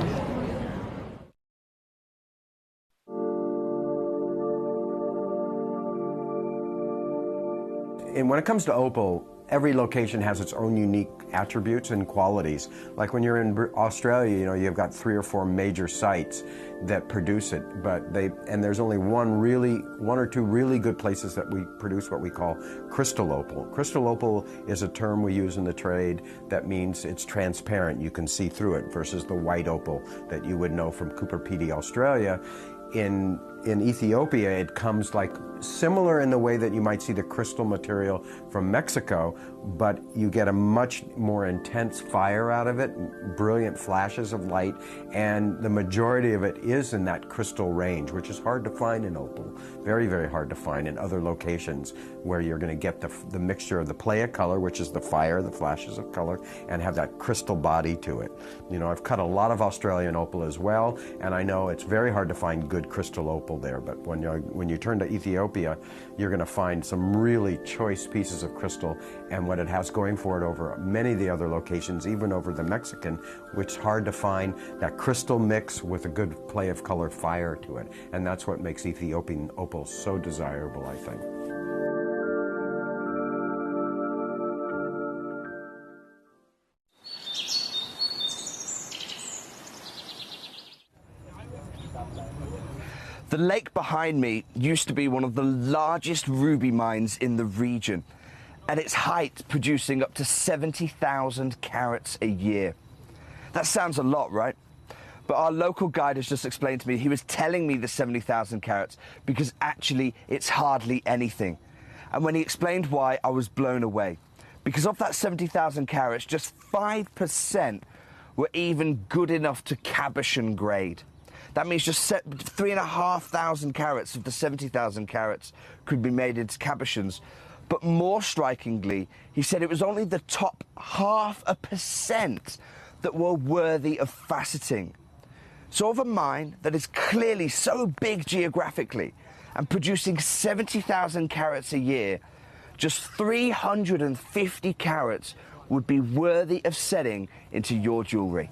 And when it comes to opal, every location has its own unique attributes and qualities. Like when you're in Australia, you know, you've got 3 or 4 major sites that produce it, and there's only one or two really good places that we produce what we call crystal opal. Crystal opal is a term we use in the trade that means it's transparent, you can see through it, versus the white opal that you would know from Cooper Pedy, Australia. In Ethiopia, it comes like similar in the way that you might see the crystal material from Mexico, but you get a much more intense fire out of it, brilliant flashes of light, and the majority of it is in that crystal range, which is hard to find in opal. Very, very hard to find in other locations where you're going to get the mixture of the play of color, which is the fire, the flashes of color, and have that crystal body to it. You know, I've cut a lot of Australian opal as well, and I know it's very hard to find good crystal opal there, but when you turn to Ethiopia, you're going to find some really choice pieces of crystal, and what it has going for it over many of the other locations, even over the Mexican, which is hard to find that crystal mix with a good play of color fire to it, and that's what makes Ethiopian opal so desirable, I think. The lake behind me used to be one of the largest ruby mines in the region, at its height producing up to 70,000 carats a year. That sounds a lot, right? But our local guide has just explained to me he was telling me the 70,000 carats because actually it's hardly anything. And when he explained why, I was blown away. Because of that 70,000 carats, just 5% were even good enough to cabochon grade. That means just 3,500 carats of the 70,000 carats could be made into cabochons. But more strikingly, he said it was only the top 0.5% that were worthy of faceting. So of a mine that is clearly so big geographically and producing 70,000 carats a year, just 350 carats would be worthy of setting into your jewellery.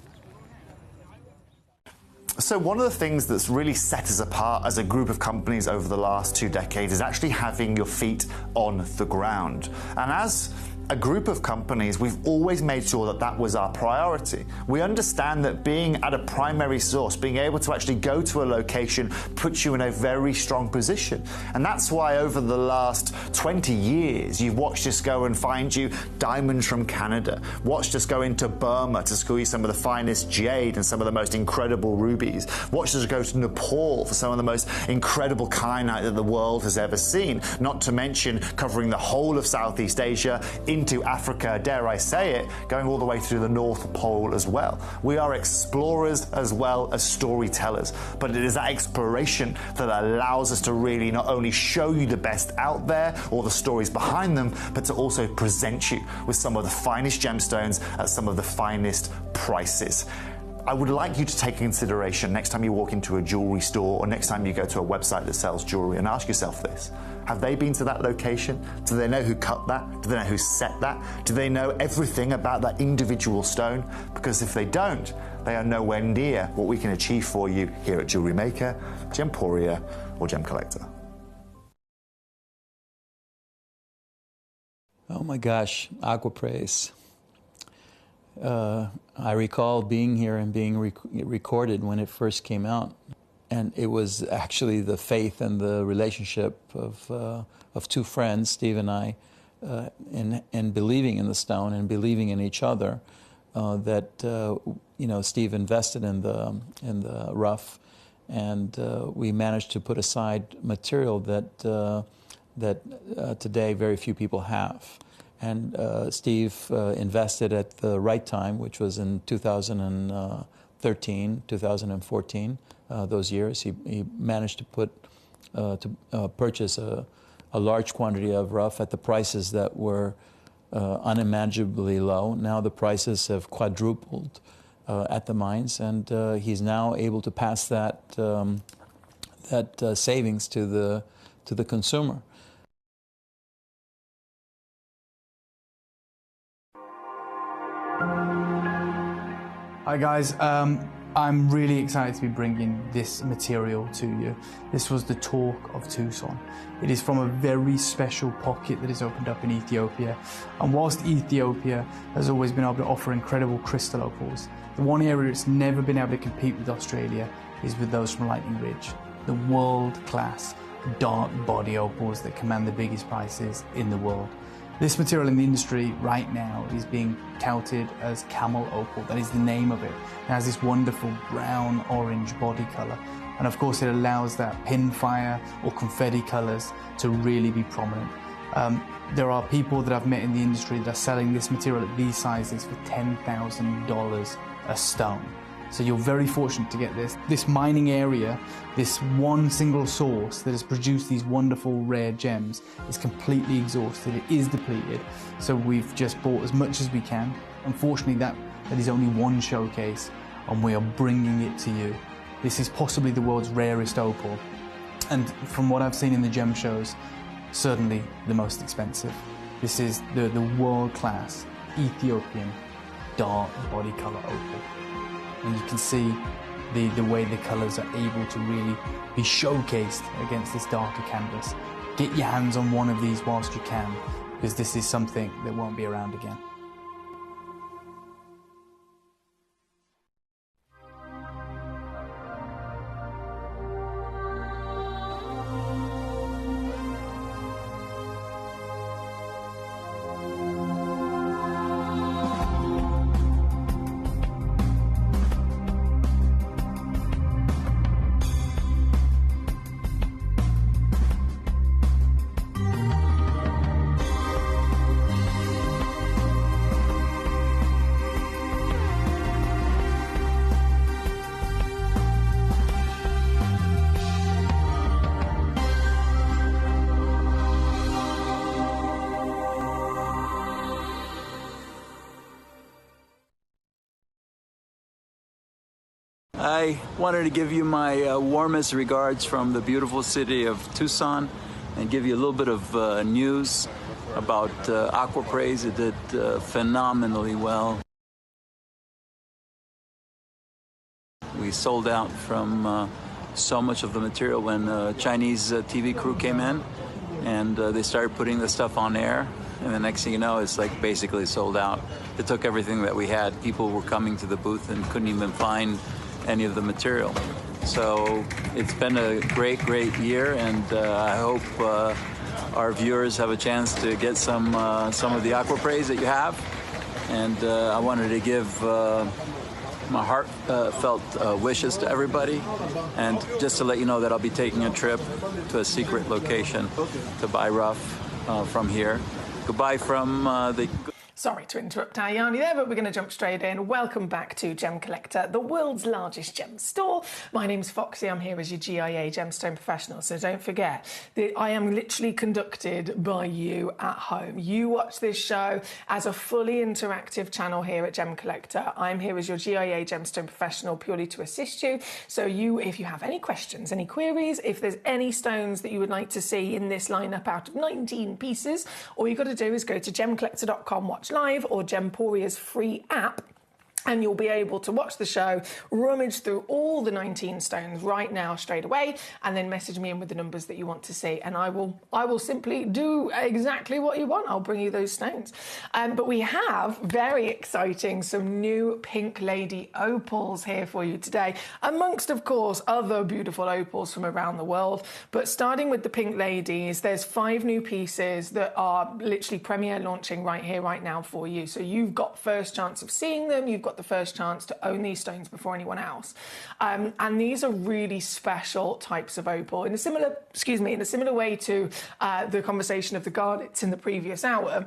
So one of the things that's really set us apart as a group of companies over the last 2 decades is actually having your feet on the ground. And as a group of companies, we've always made sure that that was our priority. We understand that being at a primary source, being able to actually go to a location, puts you in a very strong position. And that's why over the last 20 years, you've watched us go and find you diamonds from Canada, watched us go into Burma to squeeze some of the finest jade and some of the most incredible rubies, watched us go to Nepal for some of the most incredible kyanite that the world has ever seen, not to mention covering the whole of Southeast Asia, into Africa, dare I say it, going all the way through the North Pole as well. We are explorers as well as storytellers, but it is that exploration that allows us to really not only show you the best out there or the stories behind them, but to also present you with some of the finest gemstones at some of the finest prices. I would like you to take consideration next time you walk into a jewellery store or next time you go to a website that sells jewellery and ask yourself this. Have they been to that location? Do they know who cut that? Do they know who set that? Do they know everything about that individual stone? Because if they don't, they are nowhere near what we can achieve for you here at Jewellery Maker, Gemporia or Gemcollector. Oh my gosh, Aquapraise. I recall being here and being recorded when it first came out. And it was actually the faith and the relationship of 2 friends, Steve and I, in believing in the stone and believing in each other, that you know, Steve invested in the rough, and we managed to put aside material that today very few people have. And Steve invested at the right time, which was in 2013, 2014. Those years, he managed to purchase a large quantity of rough at the prices that were unimaginably low. Now the prices have quadrupled at the mines, and he's now able to pass that savings to the consumer. Hi guys, I'm really excited to be bringing this material to you. This was the talk of Tucson. It is from a very special pocket that is opened up in Ethiopia. And whilst Ethiopia has always been able to offer incredible crystal opals, the one area it's never been able to compete with Australia is with those from Lightning Ridge, the world-class dark body opals that command the biggest prices in the world. This material in the industry right now is being touted as camel opal. That is the name of it. It has this wonderful brown-orange body color. And of course it allows that pinfire or confetti colors to really be prominent. There are people that I've met in the industry that are selling this material at these sizes for $10,000 a stone. So you're very fortunate to get this. This mining area, this one single source that has produced these wonderful rare gems is completely exhausted. It is depleted. So we've just bought as much as we can. Unfortunately, that is only one showcase, and we are bringing it to you. This is possibly the world's rarest opal. And from what I've seen in the gem shows, certainly the most expensive. This is the world-class Ethiopian dark body color opal. And you can see the way the colours are able to really be showcased against this darker canvas. Get your hands on one of these whilst you can, because this is something that won't be around again. I wanted to give you my warmest regards from the beautiful city of Tucson and give you a little bit of news about Aquapraise. It did phenomenally well. We sold out from so much of the material when a Chinese TV crew came in, and they started putting the stuff on air, and the next thing you know, it's like basically sold out. It took everything that we had. People were coming to the booth and couldn't even find any of the material. So it's been a great year, and I hope our viewers have a chance to get some of the Aquapraise that you have. And I wanted to give my heartfelt wishes to everybody, and just to let you know that I'll be taking a trip to a secret location to buy rough from here. Goodbye from the... Sorry to interrupt our yarny there, but we're going to jump straight in. Welcome back to Gemcollector, the world's largest gem store. My name's Foxy. I'm here as your GIA gemstone professional, so don't forget that I am literally conducted by you at home. You watch this show as a fully interactive channel here at Gemcollector. I'm here as your GIA gemstone professional purely to assist you. So if you have any questions, any queries, if there's any stones that you would like to see in this lineup out of 19 pieces, all you've got to do is go to gemcollector.com, watch live, or Gemporia's free app, and you'll be able to watch the show, rummage through all the 19 stones right now straight away, and then message me in with the numbers that you want to see, and I will simply do exactly what you want. I'll bring you those stones. But we have, very exciting, some new Pink Lady opals here for you today, amongst, of course, other beautiful opals from around the world. But starting with the Pink Ladies, there's 5 new pieces that are literally premiere launching right here, right now for you. So you've got first chance of seeing them, you've got the first chance to own these stones before anyone else. And these are really special types of opal. In a similar way to the conversation of the garnets in the previous hour,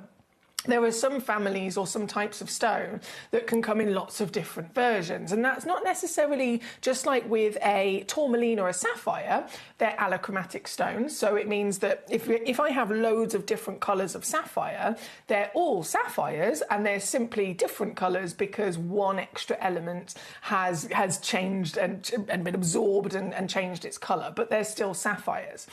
there are some families or some types of stone that can come in lots of different versions. And that's not necessarily just like with a tourmaline or a sapphire, they're allochromatic stones. So it means that if I have loads of different colours of sapphire, they're all sapphires and they're simply different colours because one extra element has changed and been absorbed and changed its colour, but they're still sapphires.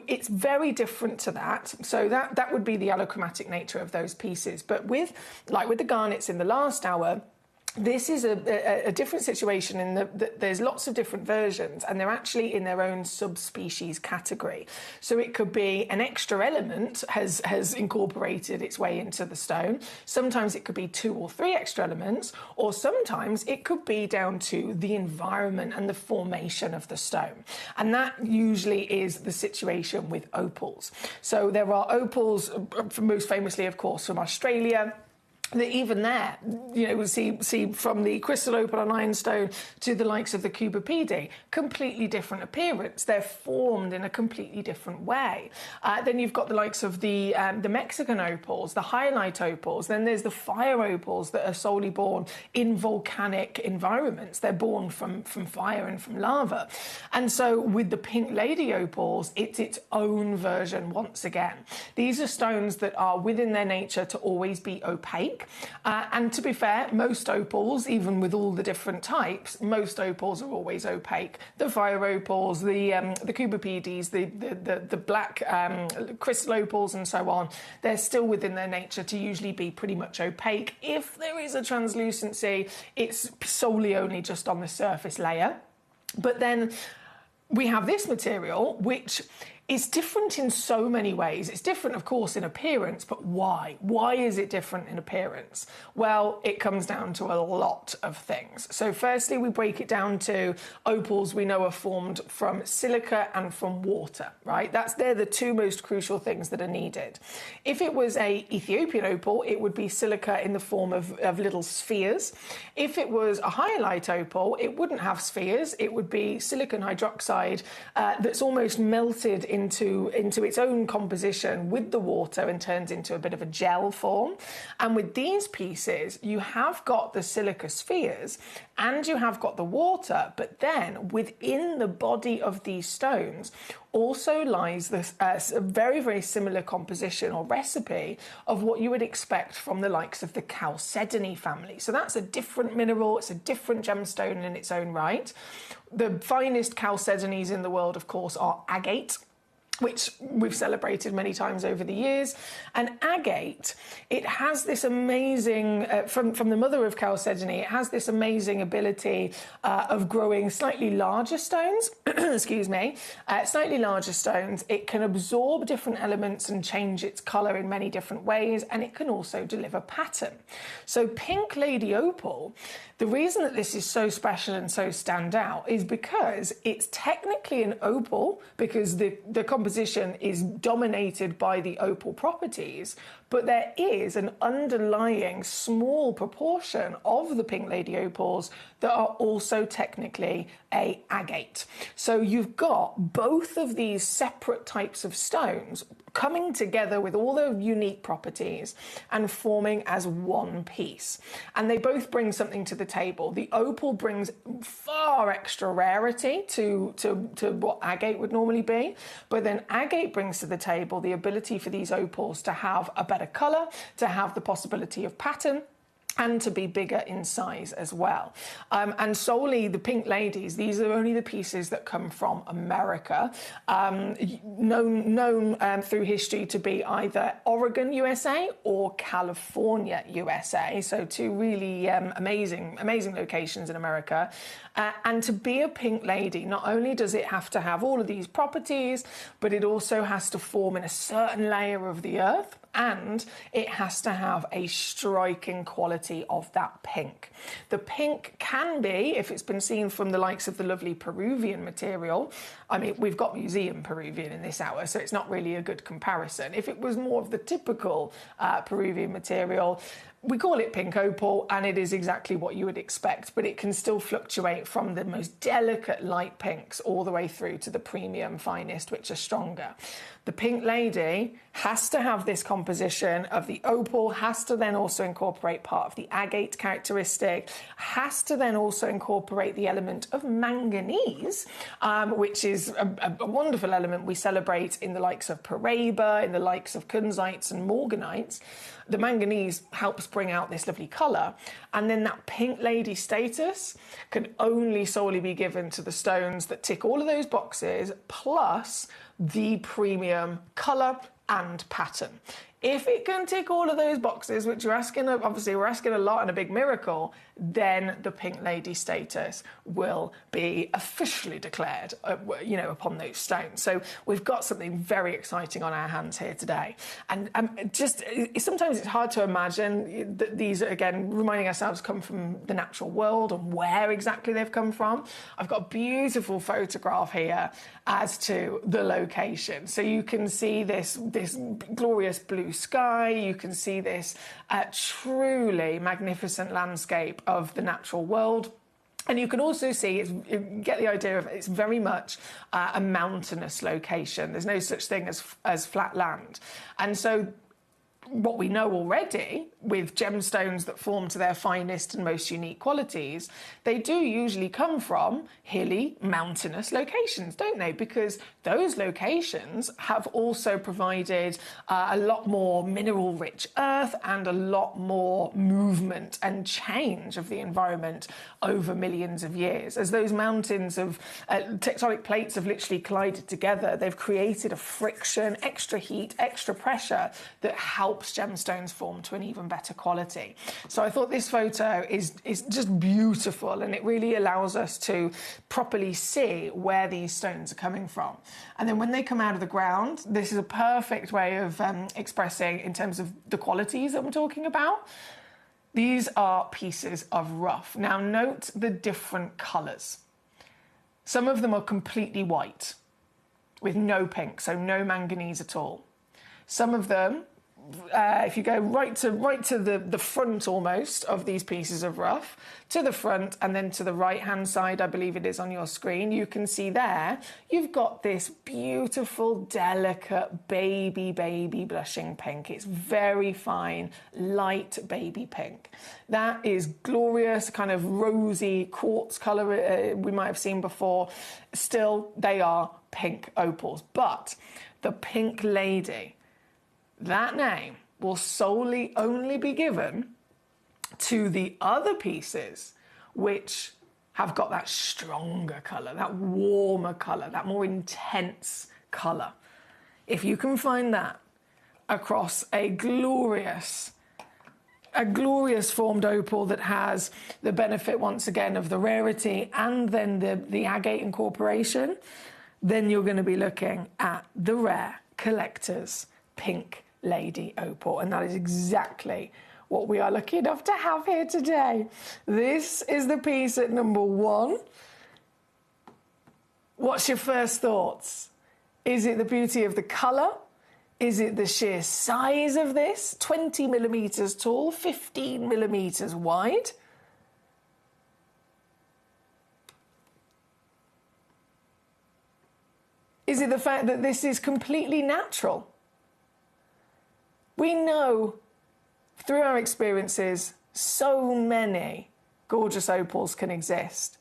It's very different to that. So that would be the allochromatic nature of those pieces. But with the garnets in the last hour, this is a different situation in that there's lots of different versions and they're actually in their own subspecies category. So it could be an extra element has incorporated its way into the stone. Sometimes it could be 2 or 3 extra elements, or sometimes it could be down to the environment and the formation of the stone. And that usually is the situation with opals. So there are opals, most famously, of course, from Australia. That even there, we see from the crystal opal and ironstone to the likes of the Cubipede, completely different appearance. They're formed in a completely different way. Then you've got the likes of the Mexican opals, the highlight opals. Then there's the fire opals that are solely born in volcanic environments. They're born from fire and from lava. And so with the pink lady opals, it's its own version once again. These are stones that are within their nature to always be opaque. And to be fair, most opals, even with all the different types, most opals are always opaque. The fire opals, the Cubipedes, the black crystal opals and so on, they're still within their nature to usually be pretty much opaque. If there is a translucency, it's solely only just on the surface layer. But then we have this material, which is different in so many ways. It's different, of course, in appearance, but why? Why is it different in appearance? Well, it comes down to a lot of things. So firstly, we break it down to opals we know are formed from silica and from water, right? They're the two most crucial things that are needed. If it was a Ethiopian opal, it would be silica in the form of little spheres. If it was a highlight opal, it wouldn't have spheres. It would be silicon hydroxide that's almost melted into its own composition with the water and turns into a bit of a gel form. And with these pieces, you have got the silica spheres and you have got the water, but then within the body of these stones also lies this a very, very similar composition or recipe of what you would expect from the likes of the chalcedony family. So that's a different mineral, it's a different gemstone in its own right. The finest chalcedonies in the world, of course, are agate, which we've celebrated many times over the years. And agate, it has this amazing, from the mother of chalcedony, it has this amazing ability of growing slightly larger stones, excuse me, slightly larger stones. It can absorb different elements and change its colour in many different ways, and it can also deliver pattern. So Pink Lady Opal, the reason that this is so special and so stand out is because it's technically an opal, because the composition is dominated by the opal properties, but there is an underlying small proportion of the Pink Lady opals that are also technically a agate. So you've got both of these separate types of stones coming together with all their unique properties and forming as one piece. And they both bring something to the table. The opal brings far extra rarity to what agate would normally be, but then agate brings to the table the ability for these opals to have a better colour, to have the possibility of pattern, and to be bigger in size as well. And solely the Pink Ladies, these are only the pieces that come from America, known through history to be either Oregon, USA or California, USA. So two really amazing locations in America. And to be a Pink Lady, not only does it have to have all of these properties, but it also has to form in a certain layer of the earth, and it has to have a striking quality of that pink. The pink can be, if it's been seen from the likes of the lovely Peruvian material, I mean, we've got museum Peruvian in this hour, so it's not really a good comparison. If it was more of the typical Peruvian material, we call it pink opal, and it is exactly what you would expect, but it can still fluctuate from the most delicate light pinks all the way through to the premium finest, which are stronger. The Pink Lady has to have this composition of the opal, has to then also incorporate part of the agate characteristic, has to then also incorporate the element of manganese, which is a wonderful element we celebrate in the likes of Paraiba, in the likes of kunzites and morganites. The manganese helps bring out this lovely colour, and then that Pink Lady status can only solely be given to the stones that tick all of those boxes, plus the premium colour and pattern. If it can tick all of those boxes, which you're asking, obviously we're asking a lot and a big miracle, then the Pink Lady status will be officially declared, upon those stones. So we've got something very exciting on our hands here today. And sometimes it's hard to imagine that these, again, reminding ourselves, come from the natural world and where exactly they've come from. I've got a beautiful photograph here as to the location. So you can see this glorious blue sky, you can see this truly magnificent landscape of the natural world. And you can also see, get the idea of it's very much a mountainous location. There's no such thing as flat land. And so what we know already with gemstones that form to their finest and most unique qualities, they do usually come from hilly, mountainous locations, don't they? Because those locations have also provided a lot more mineral-rich earth and a lot more movement and change of the environment over millions of years. As those mountains of tectonic plates have literally collided together, they've created a friction, extra heat, extra pressure that helps gemstones form to an even better quality. So I thought this photo is just beautiful, and it really allows us to properly see where these stones are coming from. And then when they come out of the ground, this is a perfect way of expressing in terms of the qualities that we're talking about. These are pieces of rough. Now note the different colours. Some of them are completely white with no pink, so no manganese at all. Some of them, if you go right to the front almost of these pieces of rough, to the front and then to the right-hand side, I believe it is on your screen, you can see there, you've got this beautiful, delicate, baby blushing pink. It's very fine, light baby pink. That is glorious, kind of rosy quartz colour we might have seen before. Still, they are pink opals. But the Pink Lady, that name will solely only be given to the other pieces which have got that stronger colour, that warmer colour, that more intense colour. If you can find that across a glorious formed opal that has the benefit once again of the rarity and then the agate incorporation, then you're going to be looking at the rare collector's Pink Lady opal, and that is exactly what we are lucky enough to have here today. This is the piece at number 1. What's your first thoughts? Is it the beauty of the colour? Is it the sheer size of this? 20 millimetres tall, 15 millimetres wide. Is it the fact that this is completely natural? We know through our experiences so many gorgeous opals can exist,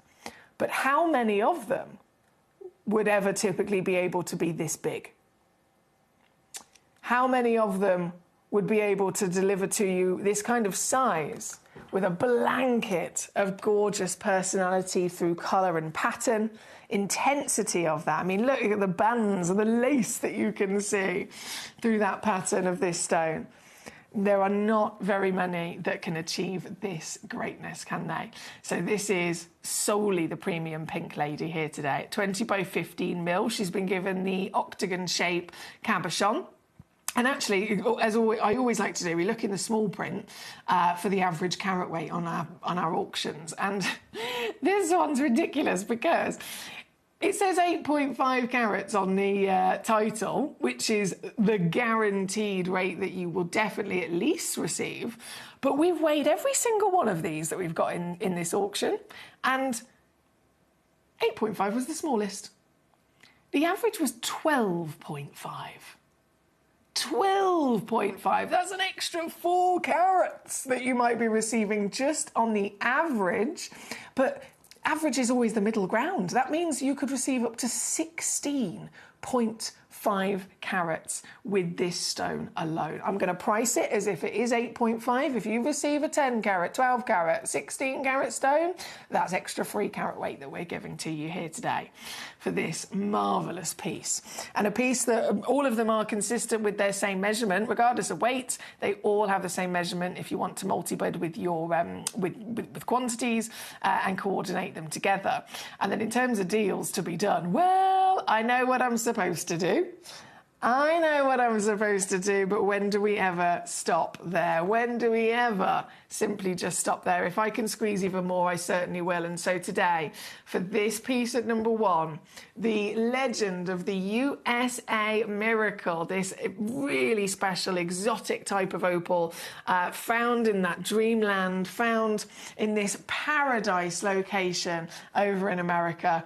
but how many of them would ever typically be able to be this big? How many of them would be able to deliver to you this kind of size with a blanket of gorgeous personality through colour and pattern, intensity of that? I mean, look at the bands and the lace that you can see through that pattern of this stone. There are not very many that can achieve this greatness, can they? So this is solely the premium Pink Lady here today. 20 by 15 mil. She's been given the octagon shape cabochon. And actually, as always, I always like to do, we look in the small print for the average carat weight on our auctions. And this one's ridiculous because It says 8.5 carats on the title, which is the guaranteed rate that you will definitely at least receive. But we've weighed every single one of these that we've got in this auction, and 8.5 was the smallest. The average was 12.5. 12.5. That's an extra 4 carats that you might be receiving just on the average. But average is always the middle ground. That means you could receive up to 16.5 carats with this stone alone. I'm going to price it as if it is 8.5. If you receive a 10 carat, 12 carat, 16 carat stone, that's extra 3 carat weight that we're giving to you here today for this marvellous piece. And a piece that all of them are consistent with their same measurement, regardless of weight. They all have the same measurement if you want to multi-bid with your with quantities and coordinate them together. And then in terms of deals to be done, well, I know what I'm supposed to do. I know what I'm supposed to do, but when do we ever stop there? When do we ever simply just stop there? If I can squeeze even more, I certainly will. And so today, for this piece at number 1, the legend of the USA Miracle, this really special, exotic type of opal, found in that dreamland, found in this paradise location over in America,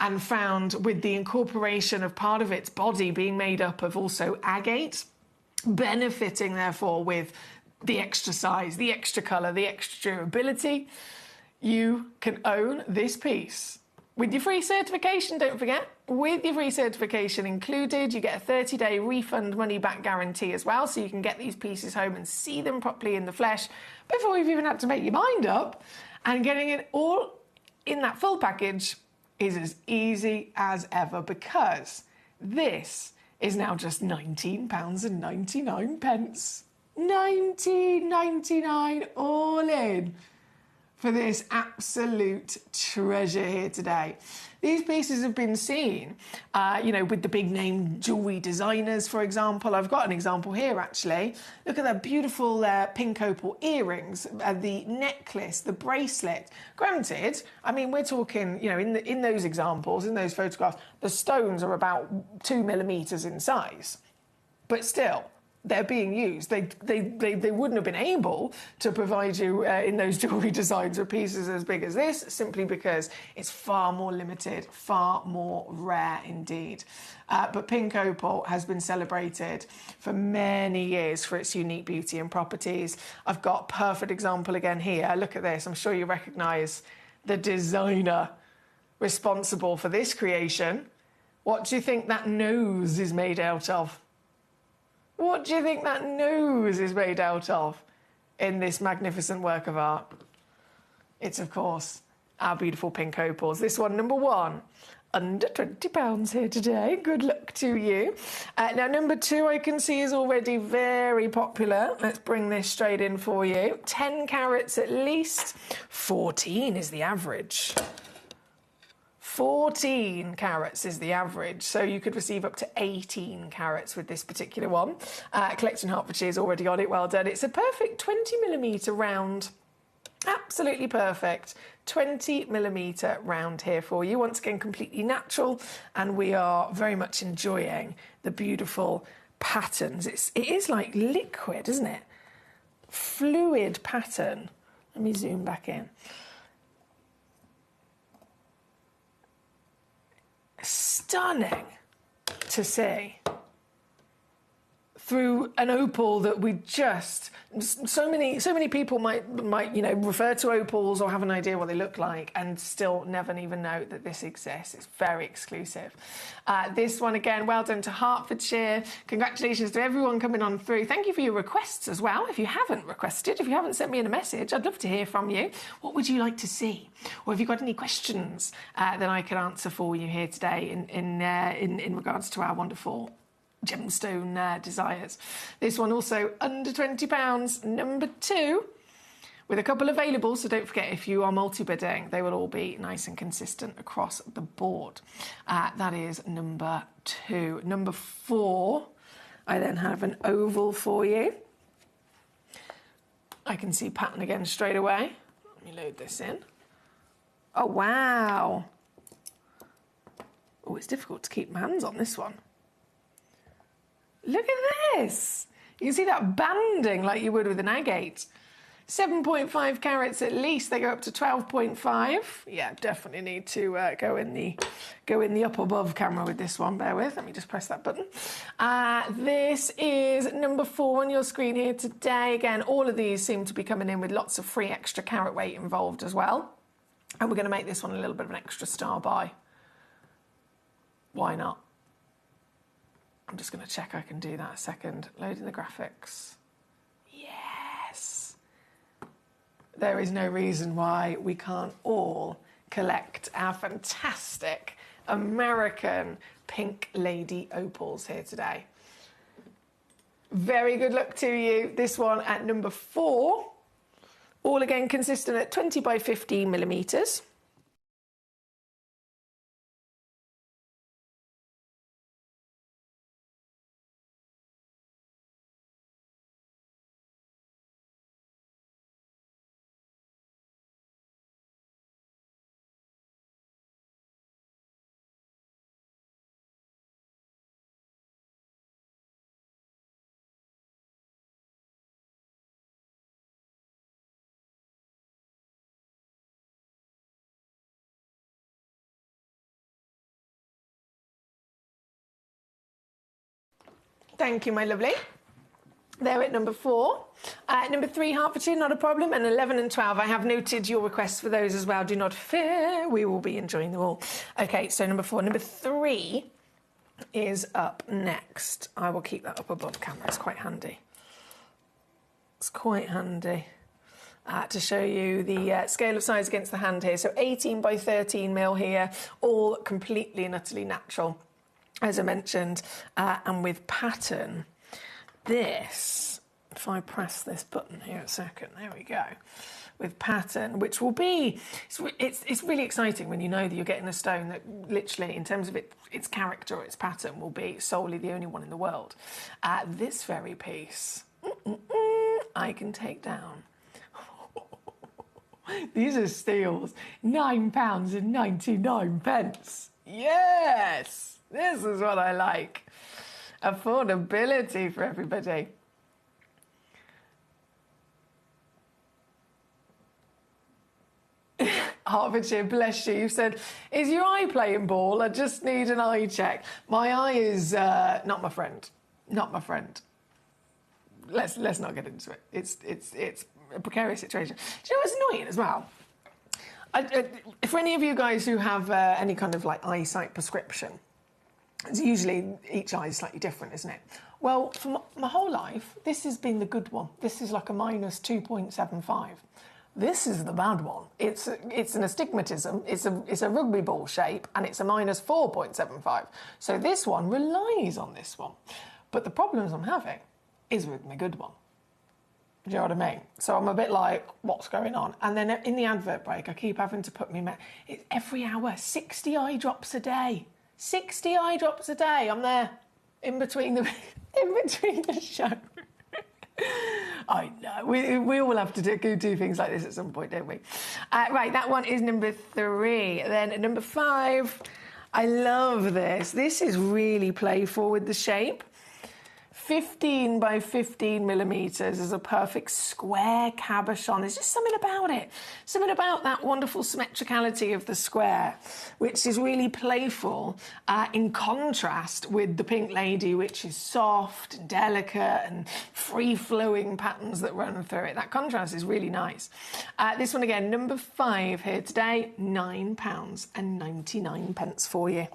and found with the incorporation of part of its body being made up of also agate, benefiting therefore with the extra size, the extra colour, the extra durability. You can own this piece with your free certification, don't forget. With your free certification included, you get a 30-day refund money-back guarantee as well, so you can get these pieces home and see them properly in the flesh before you've even had to make your mind up. And getting it all in that full package is as easy as ever, because this is now just £19.99. £19.99 all in for this absolute treasure here today. These pieces have been seen, with the big name jewellery designers, for example. I've got an example here, actually. Look at that beautiful pink opal earrings, the necklace, the bracelet. Granted, I mean, we're talking, in those examples, in those photographs, the stones are about 2 millimetres in size. But still, they're being used. They wouldn't have been able to provide you in those jewellery designs with pieces as big as this, simply because it's far more limited, far more rare indeed. But pink opal has been celebrated for many years for its unique beauty and properties. I've got a perfect example again here. Look at this. I'm sure you recognise the designer responsible for this creation. What do you think that nose is made out of? What do you think that nose is made out of in this magnificent work of art? It's, of course, our beautiful pink opals. This one, number 1, under £20 here today. Good luck to you. Now, number 2, I can see, is already very popular. Let's bring this straight in for you. 10 carats at least. 14 is the average. 14 carats is the average, so you could receive up to 18 carats with this particular one. Collecting Hertfordshire's already on it, well done. It's a perfect 20mm round, absolutely perfect 20mm round here for you. Once again, completely natural, and we are very much enjoying the beautiful patterns. It is like liquid, isn't it? Fluid pattern. Let me zoom back in. Stunning to see through an opal that we just so many people might refer to opals or have an idea what they look like and still never even know that this exists. It's very exclusive. This one again, well done to Hertfordshire. Congratulations to everyone coming on through. Thank you for your requests as well. If you haven't requested, if you haven't sent me in a message, I'd love to hear from you. What would you like to see? Or have you got any questions that I can answer for you here today in regards to our wonderful gemstone desires? This one also under £20, number 2, with a couple available, so don't forget, if you are multi-bidding, they will all be nice and consistent across the board. That is number 2. Number 4, I then have an oval for you. I can see pattern again straight away. Let me load this in. Oh, wow. Oh, it's difficult to keep my hands on this one. Look at this. You can see that banding like you would with an agate. 7.5 carats at least. They go up to 12.5. Yeah, definitely need to go in the up above camera with this one. Bear with. Let me just press that button. This is number 4 on your screen here today. Again, all of these seem to be coming in with lots of free extra carat weight involved as well. And we're going to make this one a little bit of an extra star buy. Why not? I'm just going to check I can do that a second. Loading the graphics. Yes. There is no reason why we can't all collect our fantastic American Pink Lady opals here today. Very good luck to you. This one at number 4. All again consistent at 20 by 15 millimeters. Thank you, my lovely. They're at number 4. Number 3, Hertfordshire, not a problem. And 11 and 12, I have noted your requests for those as well. Do not fear, we will be enjoying them all. Okay, so number 4. Number 3 is up next. I will keep that up above camera. It's quite handy. It's quite handy to show you the scale of size against the hand here. So 18 by 13 mil here, all completely and utterly natural, as I mentioned, and with pattern. This, if I press this button here a second, there we go, with pattern, which will be, it's really exciting when you know that you're getting a stone that literally, in terms of its character or its pattern, will be solely the only one in the world. This very piece, I can take down. These are steals, £9.99. Yes! This is what I like. Affordability for everybody. Hertfordshire, bless you. You said, is your eye playing ball? I just need an eye check. My eye is not my friend. Not my friend. Let's not get into it. It's a precarious situation. Do you know what's annoying as well? For any of you guys who have any kind of like eyesight prescription, it's usually each eye is slightly different, isn't it? Well, for my whole life, this has been the good one. This is like a minus 2.75. This is the bad one. It's an astigmatism. It's a rugby ball shape, and it's a minus 4.75. So this one relies on this one. But the problems I'm having is with my good one. Do you know what I mean? So I'm a bit like, what's going on? And then in the advert break, I keep having to put me... It's every hour, 60 eye drops a day. 60 eye drops a day. I'm there in between the show. I know. We all have to do things like this at some point, don't we? Right, that one is number 3. Then at number 5, I love this. This is really playful with the shape. 15 by 15 millimeters is a perfect square cabochon. There's just something about it. Something about that wonderful symmetricality of the square, which is really playful in contrast with the Pink Lady, which is soft and delicate and free-flowing patterns that run through it. That contrast is really nice. This one again, number 5 here today, £9.99 for you.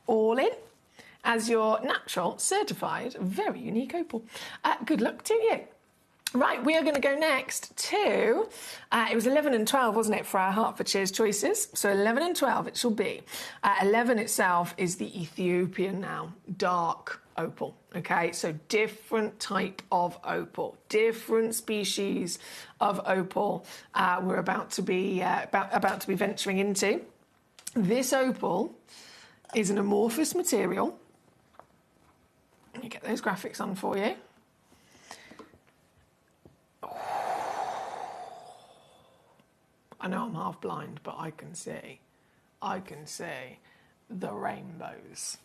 All in. As your natural, certified, very unique opal. Good luck to you. Right, we are going to go next to, it was 11 and 12, wasn't it, for our Hertfordshire's choices? So 11 and 12 it shall be. 11 itself is the Ethiopian now, dark opal, okay? So different type of opal, different species of opal we're about to be venturing into. This opal is an amorphous material. Let me get those graphics on for you. I know I'm half blind, but I can see. the rainbows.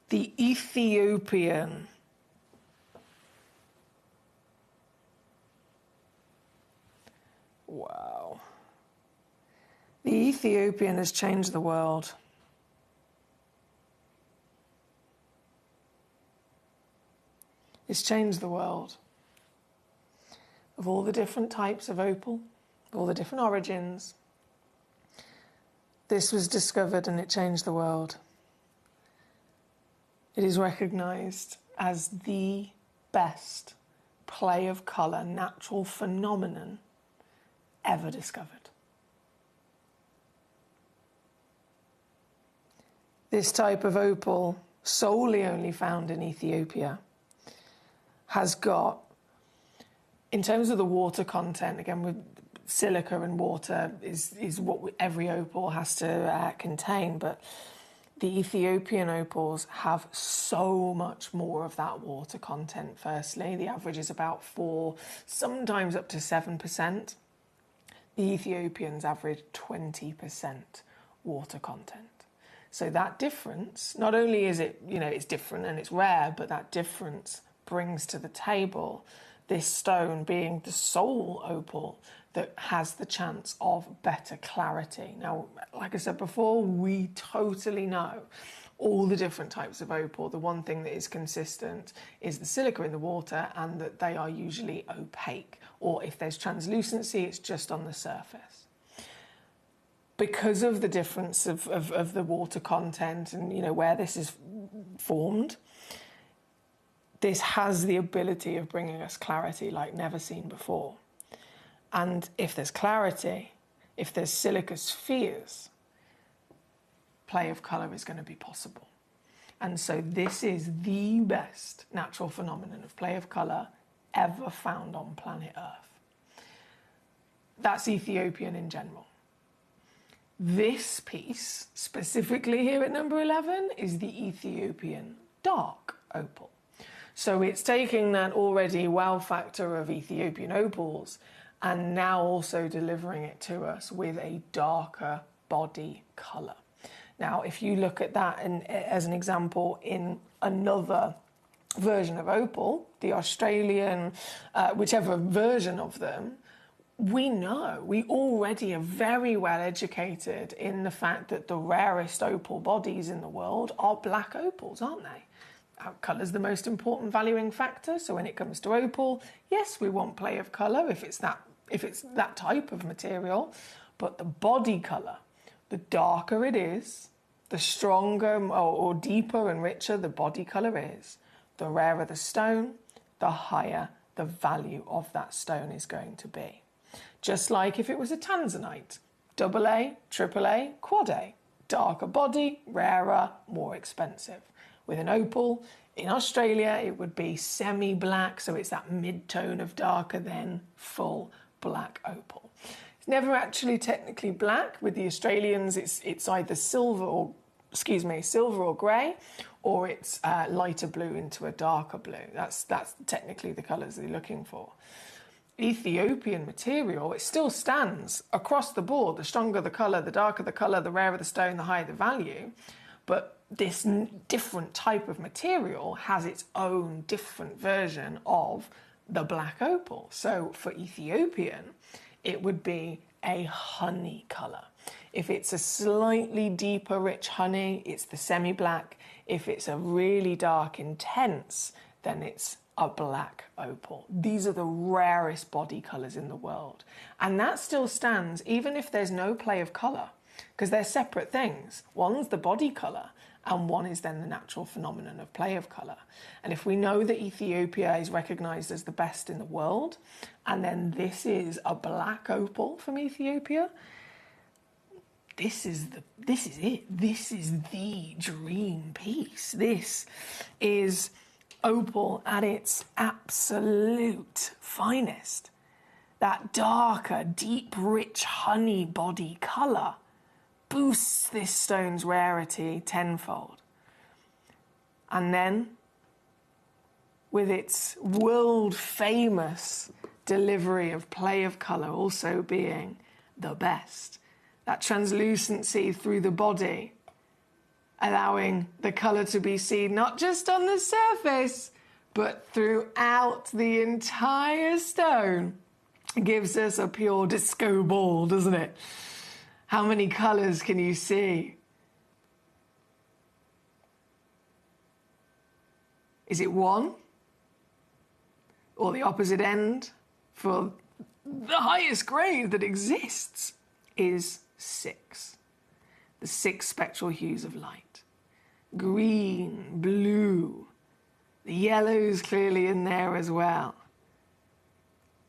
The Ethiopian. Wow. The Ethiopian has changed the world. It's changed the world. Of all the different types of opal, all the different origins, this was discovered and it changed the world. It is recognised as the best play of colour natural phenomenon ever discovered. This type of opal, solely only found in Ethiopia, has got, in terms of the water content, again with silica and water is what every opal has to contain, but the Ethiopian opals have so much more of that water content. Firstly, the average is about 4%, sometimes up to 7%. The Ethiopians average 20% water content. So that difference, not only is it, it's different and it's rare, but that difference brings to the table this stone being the sole opal that has the chance of better clarity. Now, like I said before, we totally know all the different types of opal. The one thing that is consistent is the silica in the water and that they are usually opaque, or if there's translucency, it's just on the surface. Because of the difference of the water content and where this is formed, this has the ability of bringing us clarity like never seen before. And if there's clarity, if there's silica spheres, play of colour is going to be possible. And so this is the best natural phenomenon of play of colour ever found on planet Earth. That's Ethiopian in general. This piece, specifically here at number 11, is the Ethiopian dark opal. So it's taking that already wow factor of Ethiopian opals and now also delivering it to us with a darker body colour. Now, if you look at that as an example in another version of opal, the Australian, whichever version of them, we already are very well educated in the fact that the rarest opal bodies in the world are black opals, aren't they? Colour's the most important valuing factor, so when it comes to opal, yes, we want play of colour if it's that type of material, but the body colour, the darker it is, the stronger or deeper and richer the body colour is, the rarer the stone, the higher the value of that stone is going to be. Just like if it was a tanzanite, AA, AAA, quad A, darker body, rarer, more expensive. With an opal, in Australia, it would be semi-black, so it's that mid-tone of darker than full black opal. It's never actually technically black. With the Australians, it's either silver or grey, or it's lighter blue into a darker blue. That's technically the colours they're looking for. Ethiopian material, it still stands across the board. The stronger the colour, the darker the colour, the rarer the stone, the higher the value. But this different type of material has its own different version of the black opal. So for Ethiopian, it would be a honey colour. If it's a slightly deeper, rich honey, it's the semi-black. If it's a really dark, intense, then it's a black opal. These are the rarest body colours in the world. And that still stands even if there's no play of colour, because they're separate things. One's the body colour, and one is then the natural phenomenon of play of colour. And if we know that Ethiopia is recognised as the best in the world, and then this is a black opal from Ethiopia, this is it. This is the dream piece. This is opal at its absolute finest. That darker, deep, rich honey body colour boosts this stone's rarity tenfold. And then, with its world-famous delivery of play of colour also being the best, that translucency through the body allowing the colour to be seen not just on the surface, but throughout the entire stone. It gives us a pure disco ball, doesn't it? How many colours can you see? Is it 1? Or the opposite end? For the highest grade that exists is 6. The 6 spectral hues of light. Green, blue, the yellow's clearly in there as well.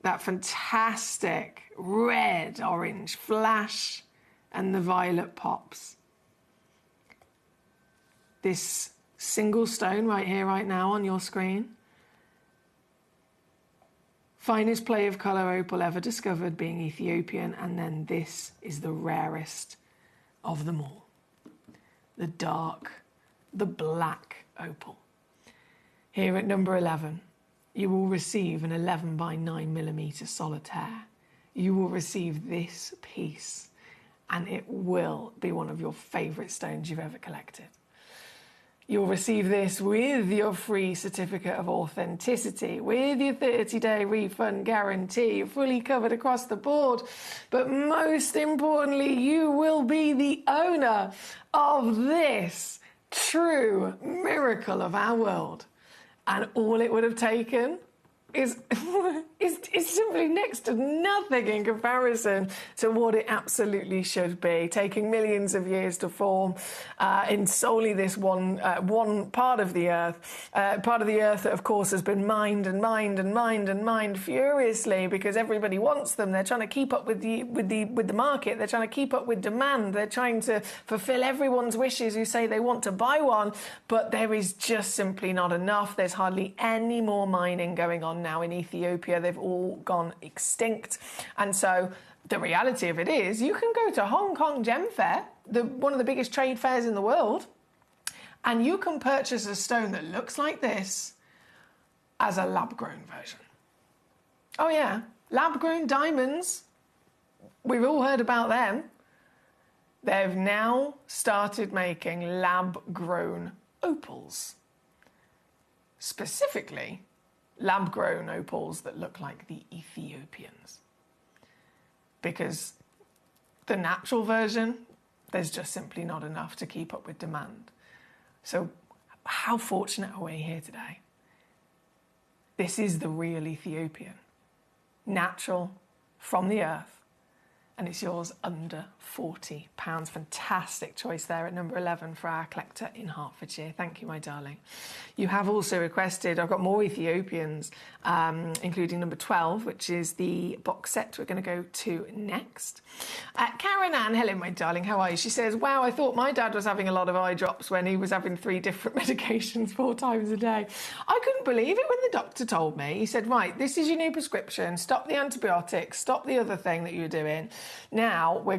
That fantastic red, orange flash and the violet pops. This single stone right here, right now on your screen. Finest play of colour opal ever discovered, being Ethiopian, and then this is the rarest of them all. The dark, the black opal. Here at number 11, you will receive an 11 by 9mm solitaire. You will receive this piece, and it will be one of your favourite stones you've ever collected. You'll receive this with your free certificate of authenticity, with your 30-day refund guarantee, fully covered across the board. But most importantly, you will be the owner of this true miracle of our world. And all it would have taken is simply next to nothing in comparison to what it absolutely should be, taking millions of years to form in solely this one part of the earth. Part of the earth that, of course, has been mined and mined and mined and mined furiously because everybody wants them. They're trying to keep up with the market. They're trying to keep up with demand. They're trying to fulfill everyone's wishes who say they want to buy one, but there is just simply not enough. There's hardly any more mining going on now in Ethiopia. They've all gone extinct. And so the reality of it is you can go to Hong Kong Gem Fair, one of the biggest trade fairs in the world, and you can purchase a stone that looks like this as a lab-grown version. Oh yeah, lab-grown diamonds. We've all heard about them. They've now started making lab-grown opals. Specifically, lab-grown opals that look like the Ethiopians. Because the natural version, there's just simply not enough to keep up with demand. So how fortunate are we here today? This is the real Ethiopian. Natural, from the earth. And it's yours under £40. Fantastic choice there at number 11 for our collector in Hertfordshire. Thank you, my darling. You have also requested, I've got more Ethiopians, including number 12, which is the box set we're going to go to next. Karen Ann, hello, my darling, how are you? She says, wow, I thought my dad was having a lot of eye drops when he was having 3 different medications 4 times a day. I couldn't believe it when the doctor told me. He said, right, this is your new prescription. Stop the antibiotics. Stop the other thing that you're doing. Now we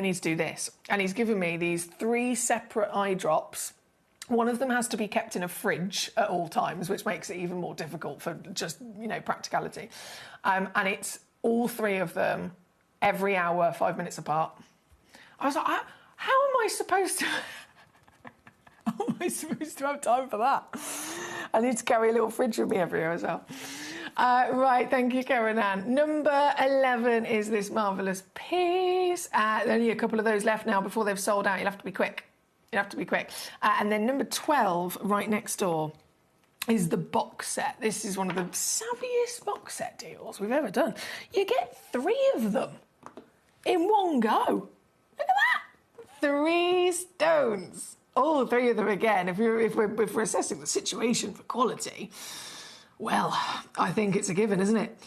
need to do this. And he's given me these 3 separate eye drops. One of them has to be kept in a fridge at all times, which makes it even more difficult for just, practicality. And it's all 3 of them every hour, 5 minutes apart. I was like, how am I supposed to... How am I supposed to have time for that? I need to carry a little fridge with me everywhere as well. Right, thank you, Karen Ann. Number 11 is this marvellous piece. Only a couple of those left now before they've sold out. You'll have to be quick. And then number 12, right next door, is the box set. This is one of the savviest box set deals we've ever done. You get 3 of them in one go. Look at that. 3 stones. All 3 of them again. If we're assessing the situation for quality, well, I think it's a given, isn't it?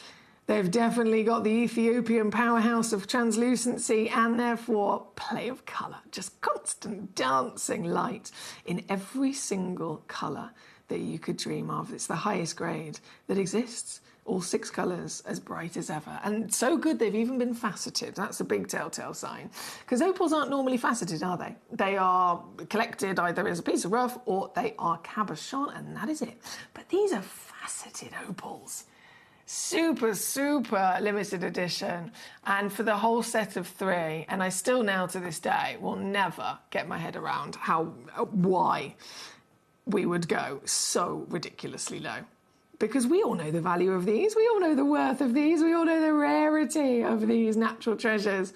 They've definitely got the Ethiopian powerhouse of translucency and therefore play of colour. Just constant dancing light in every single colour that you could dream of. It's the highest grade that exists. All 6 colours as bright as ever. And so good they've even been faceted. That's a big telltale sign. Because opals aren't normally faceted, are they? They are collected either as a piece of rough or they are cabochon, and that is it. But these are faceted opals. Super, super limited edition. And for the whole set of 3, and I still now to this day will never get my head around why we would go so ridiculously low. Because we all know the value of these, we all know the worth of these, we all know the rarity of these natural treasures.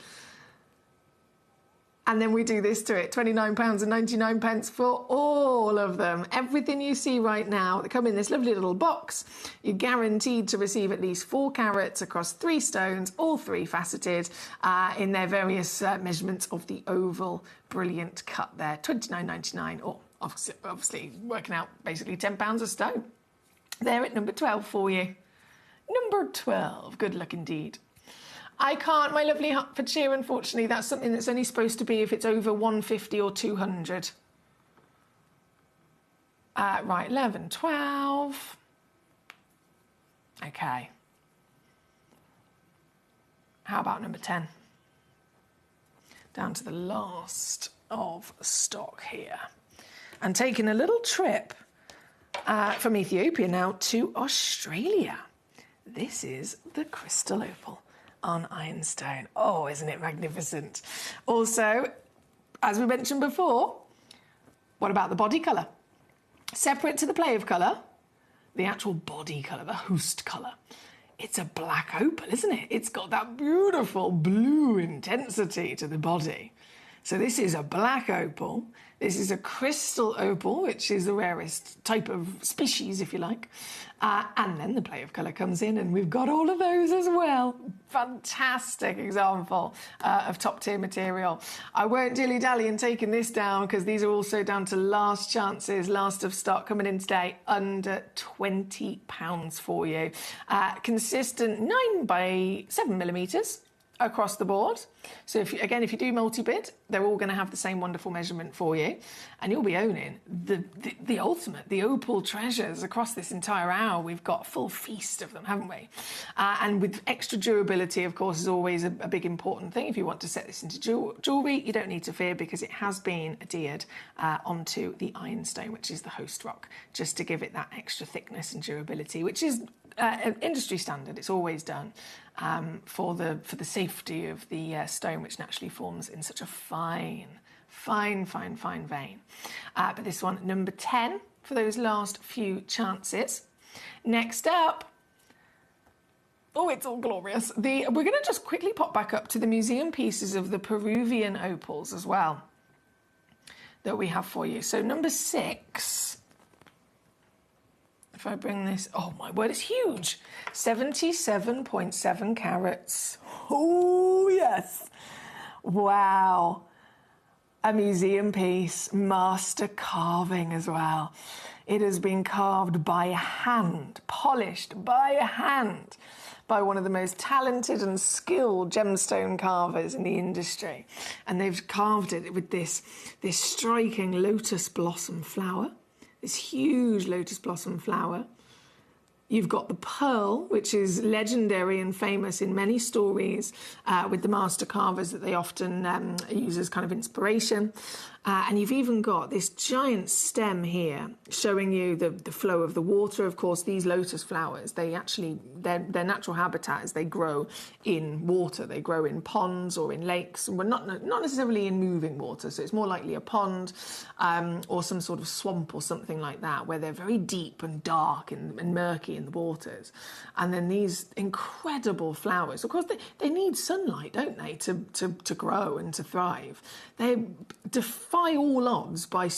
And then we do this to it, £29.99 for all of them. Everything you see right now, they come in this lovely little box. You're guaranteed to receive at least 4 carats across 3 stones, all 3 faceted, in their various measurements of the oval. Brilliant cut there, £29.99, or obviously working out basically £10 a stone. They're at number 12 for you. Number 12, good luck indeed. I can't, my lovely Hertfordshire, unfortunately. That's something that's only supposed to be if it's over 150 or 200. Right, 11, 12. Okay. How about number 10? Down to the last of stock here. And taking a little trip from Ethiopia now to Australia. This is the crystal opal on ironstone. Oh, isn't it magnificent? Also, as we mentioned before, what about the body colour? Separate to the play of colour, the actual body colour, the host colour. It's a black opal, isn't it? It's got that beautiful blue intensity to the body. So this is a black opal. This is a crystal opal, which is the rarest type of species, if you like. And then the play of colour comes in, and we've got all of those as well. Fantastic example of top-tier material. I won't dilly-dally in taking this down, because these are also down to last chances, last of stock coming in today, under £20 for you. Consistent 9 by 7 millimetres. Across the board. So if you do multi-bid, they're all going to have the same wonderful measurement for you, and you'll be owning the ultimate, the opal treasures across this entire hour. We've got a full feast of them, haven't we? And with extra durability, of course, is always a big important thing. If you want to set this into jewellery, you don't need to fear, because it has been adhered onto the ironstone, which is the host rock, just to give it that extra thickness and durability, which is industry standard. It's always done for the safety of the stone, which naturally forms in such a fine vein. But this one, number 10, for those last few chances. Next up, oh, it's all glorious. We're going to just quickly pop back up to the museum pieces of the Peruvian opals as well that we have for you. So number 6. If I bring this, oh my word, it's huge. 77.7 carats. Oh, yes. Wow. A museum piece, master carving as well. It has been carved by hand, polished by hand, by one of the most talented and skilled gemstone carvers in the industry. And they've carved it with this striking lotus blossom flower. This huge lotus blossom flower. You've got the pearl, which is legendary and famous in many stories with the master carvers that they often use as kind of inspiration. And you've even got this giant stem here showing you the flow of the water. Of course, these lotus flowers, their natural habitat is they grow in water. They grow in ponds or in lakes, and not necessarily in moving water. So it's more likely a pond or some sort of swamp or something like that, where they're very deep and dark and murky in the waters. And then these incredible flowers, of course, they need sunlight, don't they, to grow and to thrive. They defy all odds by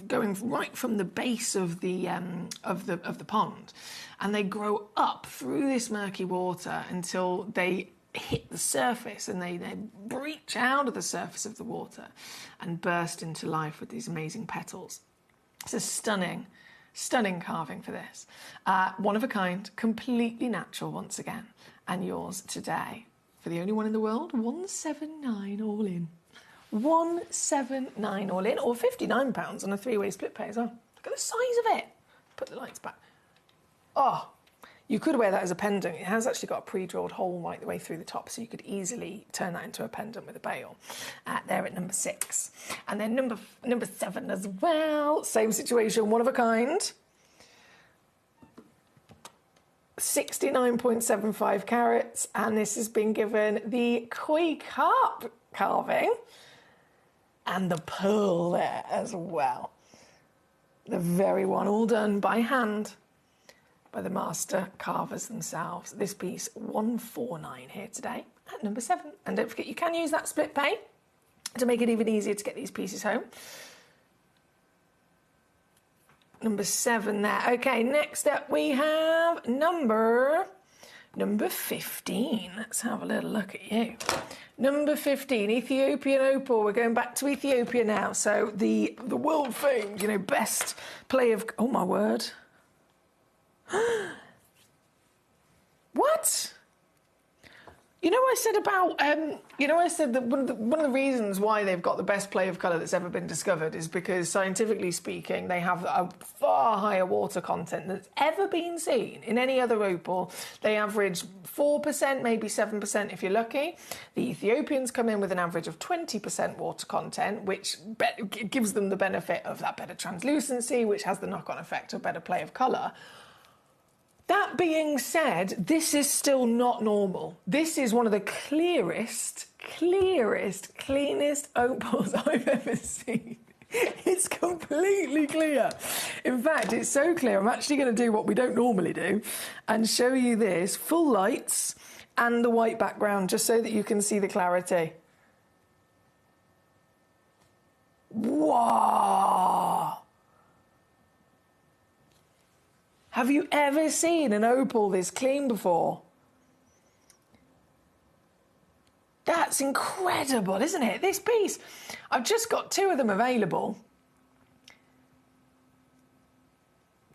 going right from the base of the pond, and they grow up through this murky water until they hit the surface, and they breach out of the surface of the water and burst into life with these amazing petals. It's a stunning carving for this. One of a kind, completely natural once again, and yours today for the only one in the world, $179 all in. $179 all in, or £59 on a 3-way split pay as well. Look at the size of it. Put the lights back. Oh, you could wear that as a pendant. It has actually got a pre-drilled hole right the way through the top, so you could easily turn that into a pendant with a bail. There at number 6. And then number 7 as well. Same situation, one of a kind. 69.75 carats, and this has been given the koi carp carving and the pearl there as well. The very one, all done by hand by the master carvers themselves. This piece 149 here today at number 7. And don't forget, you can use that split pay to make it even easier to get these pieces home. Number 7 there. Okay, next up we have number 15. Let's have a little look at you. Number 15, Ethiopian opal. We're going back to Ethiopia now. So the world famed, you know, best play of... Oh, my word. What? You know, I said about, I said that one of the reasons why they've got the best play of colour that's ever been discovered is because, scientifically speaking, they have a far higher water content that's ever been seen in any other opal. They average 4%, maybe 7% if you're lucky. The Ethiopians come in with an average of 20% water content, which gives them the benefit of that better translucency, which has the knock-on effect of better play of colour. That being said, this is still not normal. This is one of the cleanest opals I've ever seen. It's completely clear. In fact, it's so clear, I'm actually going to do what we don't normally do and show you this, full lights and the white background, just so that you can see the clarity. Wow! Have you ever seen an opal this clean before? That's incredible, isn't it? This piece, I've just got 2 of them available.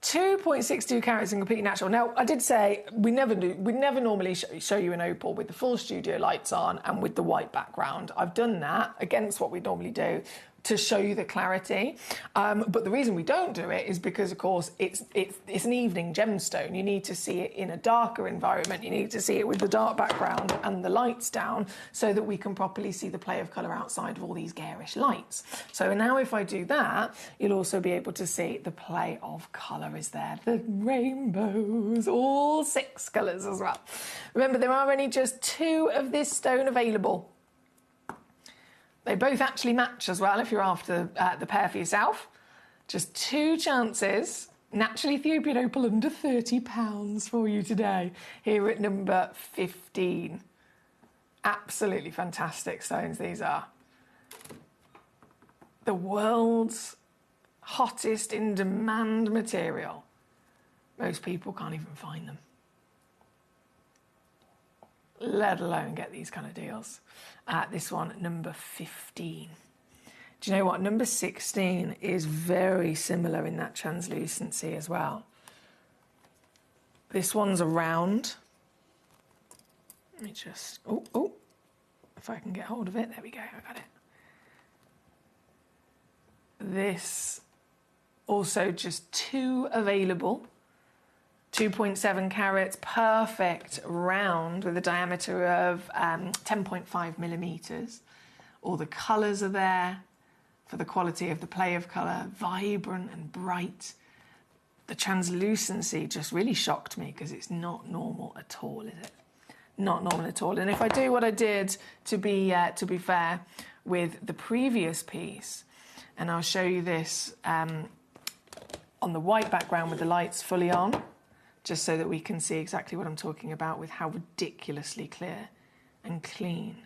2.62 carats and completely natural. Now, I did say we never normally show you an opal with the full studio lights on and with the white background. I've done that against what we normally do to show you the clarity. But the reason we don't do it is because, of course, it's an evening gemstone. You need to see it in a darker environment. You need to see it with the dark background and the lights down so that we can properly see the play of colour outside of all these garish lights. So now if I do that, you'll also be able to see the play of colour is there. The rainbows, all 6 colours as well. Remember, there are only just 2 of this stone available. They both actually match as well if you're after the pair for yourself. Just 2 chances. Naturally Ethiopian opal under £30 for you today. Here at number 15. Absolutely fantastic stones these are. The world's hottest in demand material. Most people can't even find them, let alone get these kind of deals. This one, number 15. Do you know what? Number 16 is very similar in that translucency as well. This one's a round. Let me just... Oh, if I can get hold of it. There we go, I got it. This, also just 2 available. 2.7 carats, perfect round with a diameter of 10.5 millimetres. All the colours are there for the quality of the play of colour, vibrant and bright. The translucency just really shocked me because it's not normal at all, is it? Not normal at all. And if I do what I did, to be fair, with the previous piece, and I'll show you this on the white background with the lights fully on, just so that we can see exactly what I'm talking about with how ridiculously clear and clean,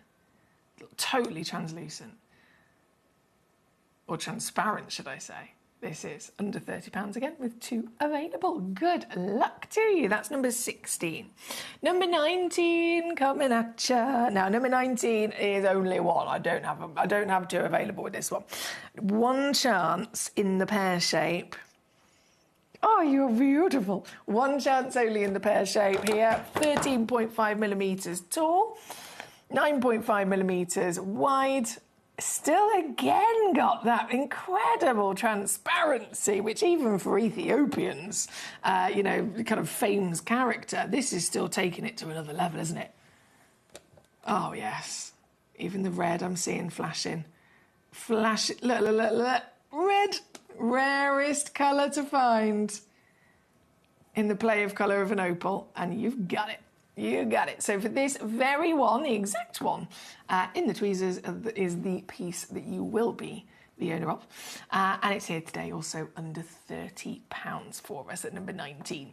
totally translucent, or transparent, should I say. This is under £30 again with 2 available. Good luck to you. That's number 16. Number 19 coming at ya. Now, number 19 is only 1. I don't have 2 available with this one. 1 chance in the pear shape. Oh, you're beautiful. 1 chance only in the pear shape here. 13.5 millimetres tall, 9.5 millimetres wide. Still again got that incredible transparency, which even for Ethiopians, kind of fame's character, this is still taking it to another level, isn't it? Oh, yes. Even the red I'm seeing flashing. Look. Red. Rarest colour to find. in the play of colour of an opal, and you've got it. You got it. So for this very one, the exact one, in the tweezers is the piece that you will be the owner of. And it's here today also under £30 for us at number 19.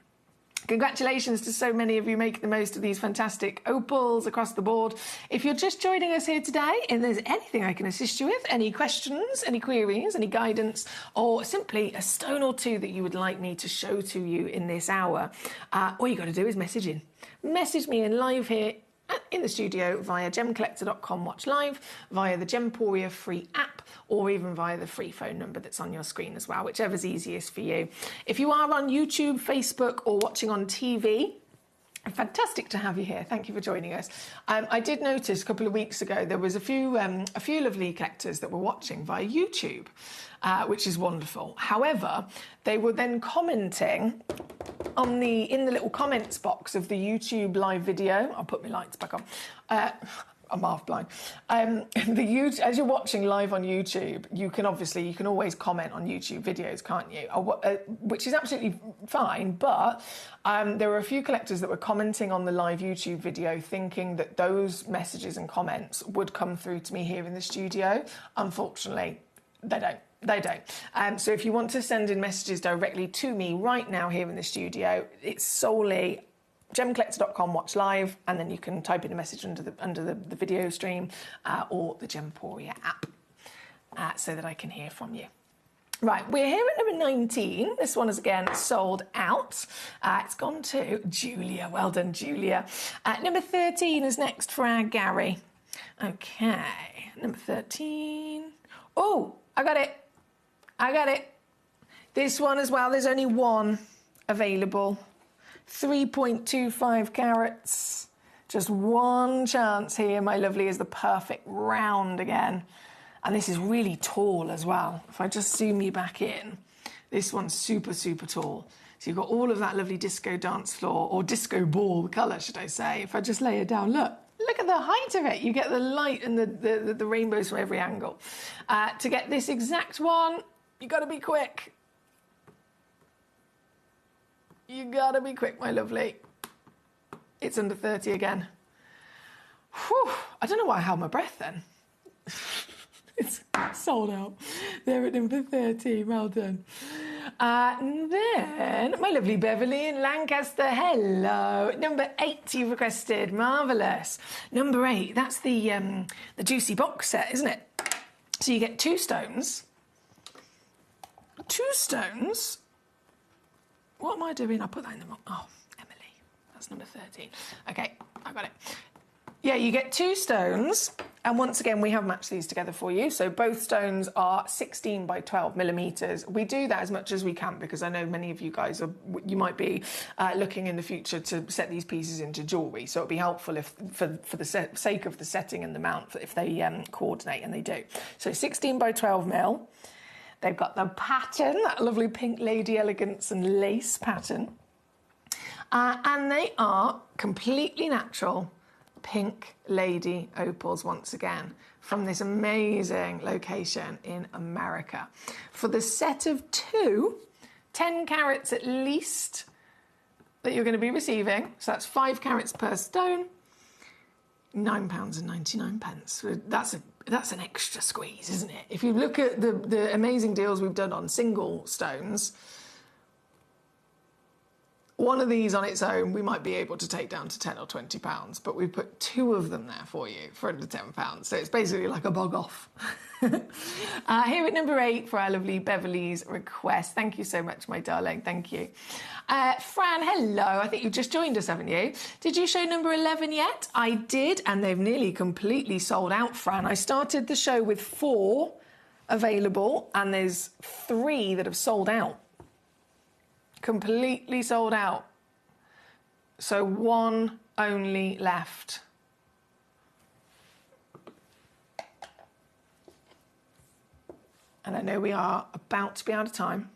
Congratulations to so many of you making the most of these fantastic opals across the board. If you're just joining us here today and there's anything I can assist you with, any questions, any queries, any guidance, or simply a stone or two that you would like me to show to you in this hour, all you got to do is message in. Message me in live here in the studio via gemcollector.com watch live, via the Gemporia free app, or even via the free phone number that's on your screen as well, whichever's easiest for you. If you are on YouTube, Facebook, or watching on TV, fantastic to have you here. Thank you for joining us. I did notice a couple of weeks ago there was a few lovely collectors that were watching via YouTube, which is wonderful. However, they were then commenting on in the little comments box of the YouTube live video. I'll put my lights back on. I'm half blind. As you're watching live on YouTube, you can always comment on YouTube videos, can't you? Which is absolutely fine, but there were a few collectors that were commenting on the live YouTube video thinking that those messages and comments would come through to me here in the studio. Unfortunately, they don't. So if you want to send in messages directly to me right now here in the studio, it's solely gemcollector.com watch live, and then you can type in a message under the video stream or the Gemporia app so that I can hear from you. Right, we're here at number 19. This one is again sold out. It's gone to Julia. Well done, Julia. Number 13 is next for our Gary. Okay, number 13. Oh, I got it. This one as well, there's only one available. 3.25 carats. Just one chance here, my lovely, is the perfect round again. And this is really tall as well. If I just zoom you back in, this one's super, super tall. So you've got all of that lovely disco dance floor, or disco ball colour, should I say. If I just lay it down, look at the height of it. You get the light and the rainbows from every angle. To get this exact one, you got to be quick. You got to be quick, my lovely. It's under 30 again. Whew. I don't know why I held my breath then. It's sold out. They're at number 30. Well done. And then, my lovely Beverly in Lancaster. Hello. Number 8 you've requested. Marvellous. Number 8, that's the juicy box set, isn't it? So you get 2 stones. 2 stones. What am I doing? I'll put that in the wrong... Oh, Emily. That's number 13. Okay, I got it. Yeah, you get 2 stones. And once again, we have matched these together for you. So both stones are 16 by 12 millimetres. We do that as much as we can because I know many of you guys you might be looking in the future to set these pieces into jewellery. So it'd be helpful if, for the sake of the setting and the mount, if they coordinate, and they do. So 16 by 12 mil. They've got the pattern, that lovely pink Lady Elegance and lace pattern. And they are completely natural pink lady opals once again from this amazing location in America. For the set of 2, 10 carats at least that you're going to be receiving, so that's 5 carats per stone, £9.99. That's an extra squeeze, isn't it? If you look at the amazing deals we've done on single stones, one of these on its own, we might be able to take down to £10 or £20, but we've put 2 of them there for you for under £10. So it's basically like a bog off. Here at number 8 for our lovely Beverly's request. Thank you so much, my darling. Thank you. Fran, hello. I think you've just joined us, haven't you? Did you show number 11 yet? I did, and they've nearly completely sold out, Fran. I started the show with 4 available, and there's 3 that have sold out. Completely sold out. So 1 only left. And I know we are about to be out of time.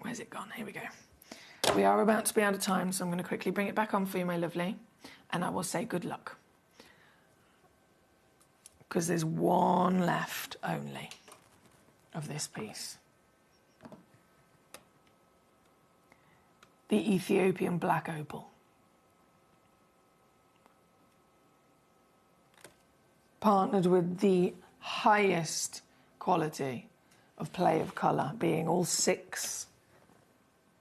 Where's it gone? Here we go. We are about to be out of time, so I'm going to quickly bring it back on for you, my lovely. And I will say good luck. Because there's 1 left only of this piece. the Ethiopian black opal. Partnered with the highest quality of play of colour, being all 6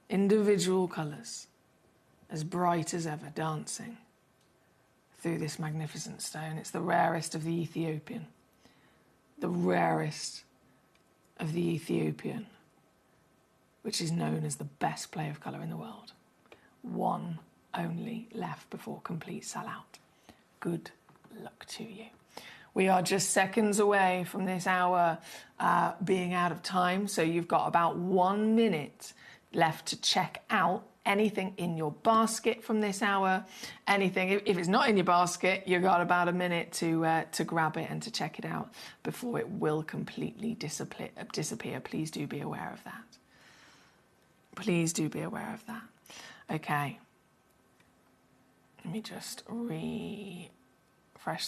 individual colours, as bright as ever, dancing through this magnificent stone. It's the rarest of the Ethiopian. The rarest of the Ethiopian, which is known as the best play of colour in the world. One only left before complete sellout. Good luck to you. We are just seconds away from this hour being out of time, so you've got about 1 minute left to check out anything in your basket from this hour. Anything, if it's not in your basket, you've got about a minute to grab it and to check it out before it will completely disappear. Please do be aware of that. Please do be aware of that. Okay. Let me just refresh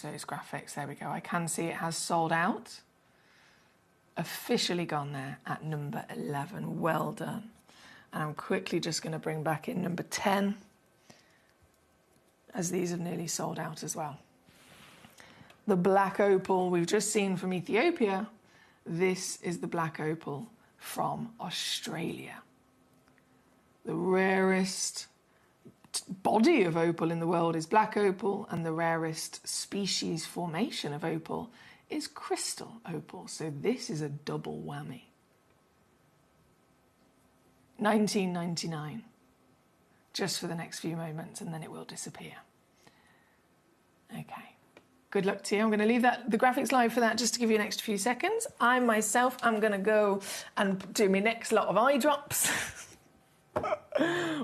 those graphics. There we go. I can see it has sold out. Officially gone there at number 11. Well done. And I'm quickly just going to bring back in number 10, as these have nearly sold out as well. The black opal we've just seen from Ethiopia. This is the black opal from Australia. The rarest body of opal in the world is black opal, and the rarest species formation of opal is crystal opal. So this is a double whammy. 19.99, just for the next few moments, and then it will disappear. Okay, good luck to you. I'm going to leave the graphics live for that, just to give you an extra few seconds. I myself am going to go and do my next lot of eye drops.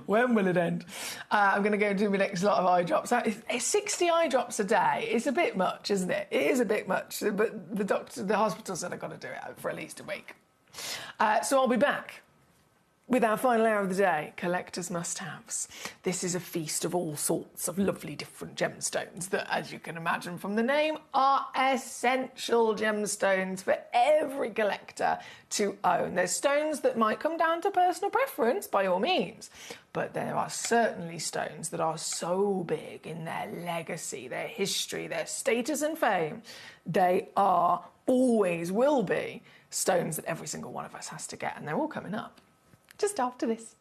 When will it end? I'm going to go and do my next lot of eye drops. 60 eye drops a day is a bit much, isn't it? It is a bit much, but the hospital said I've got to do it for at least a week. So I'll be back with our final hour of the day, collectors' must-haves. This is a feast of all sorts of lovely different gemstones that, as you can imagine from the name, are essential gemstones for every collector to own. There's stones that might come down to personal preference, by all means, but there are certainly stones that are so big in their legacy, their history, their status and fame, they are, always will be, stones that every single one of us has to get, and they're all coming up just after this.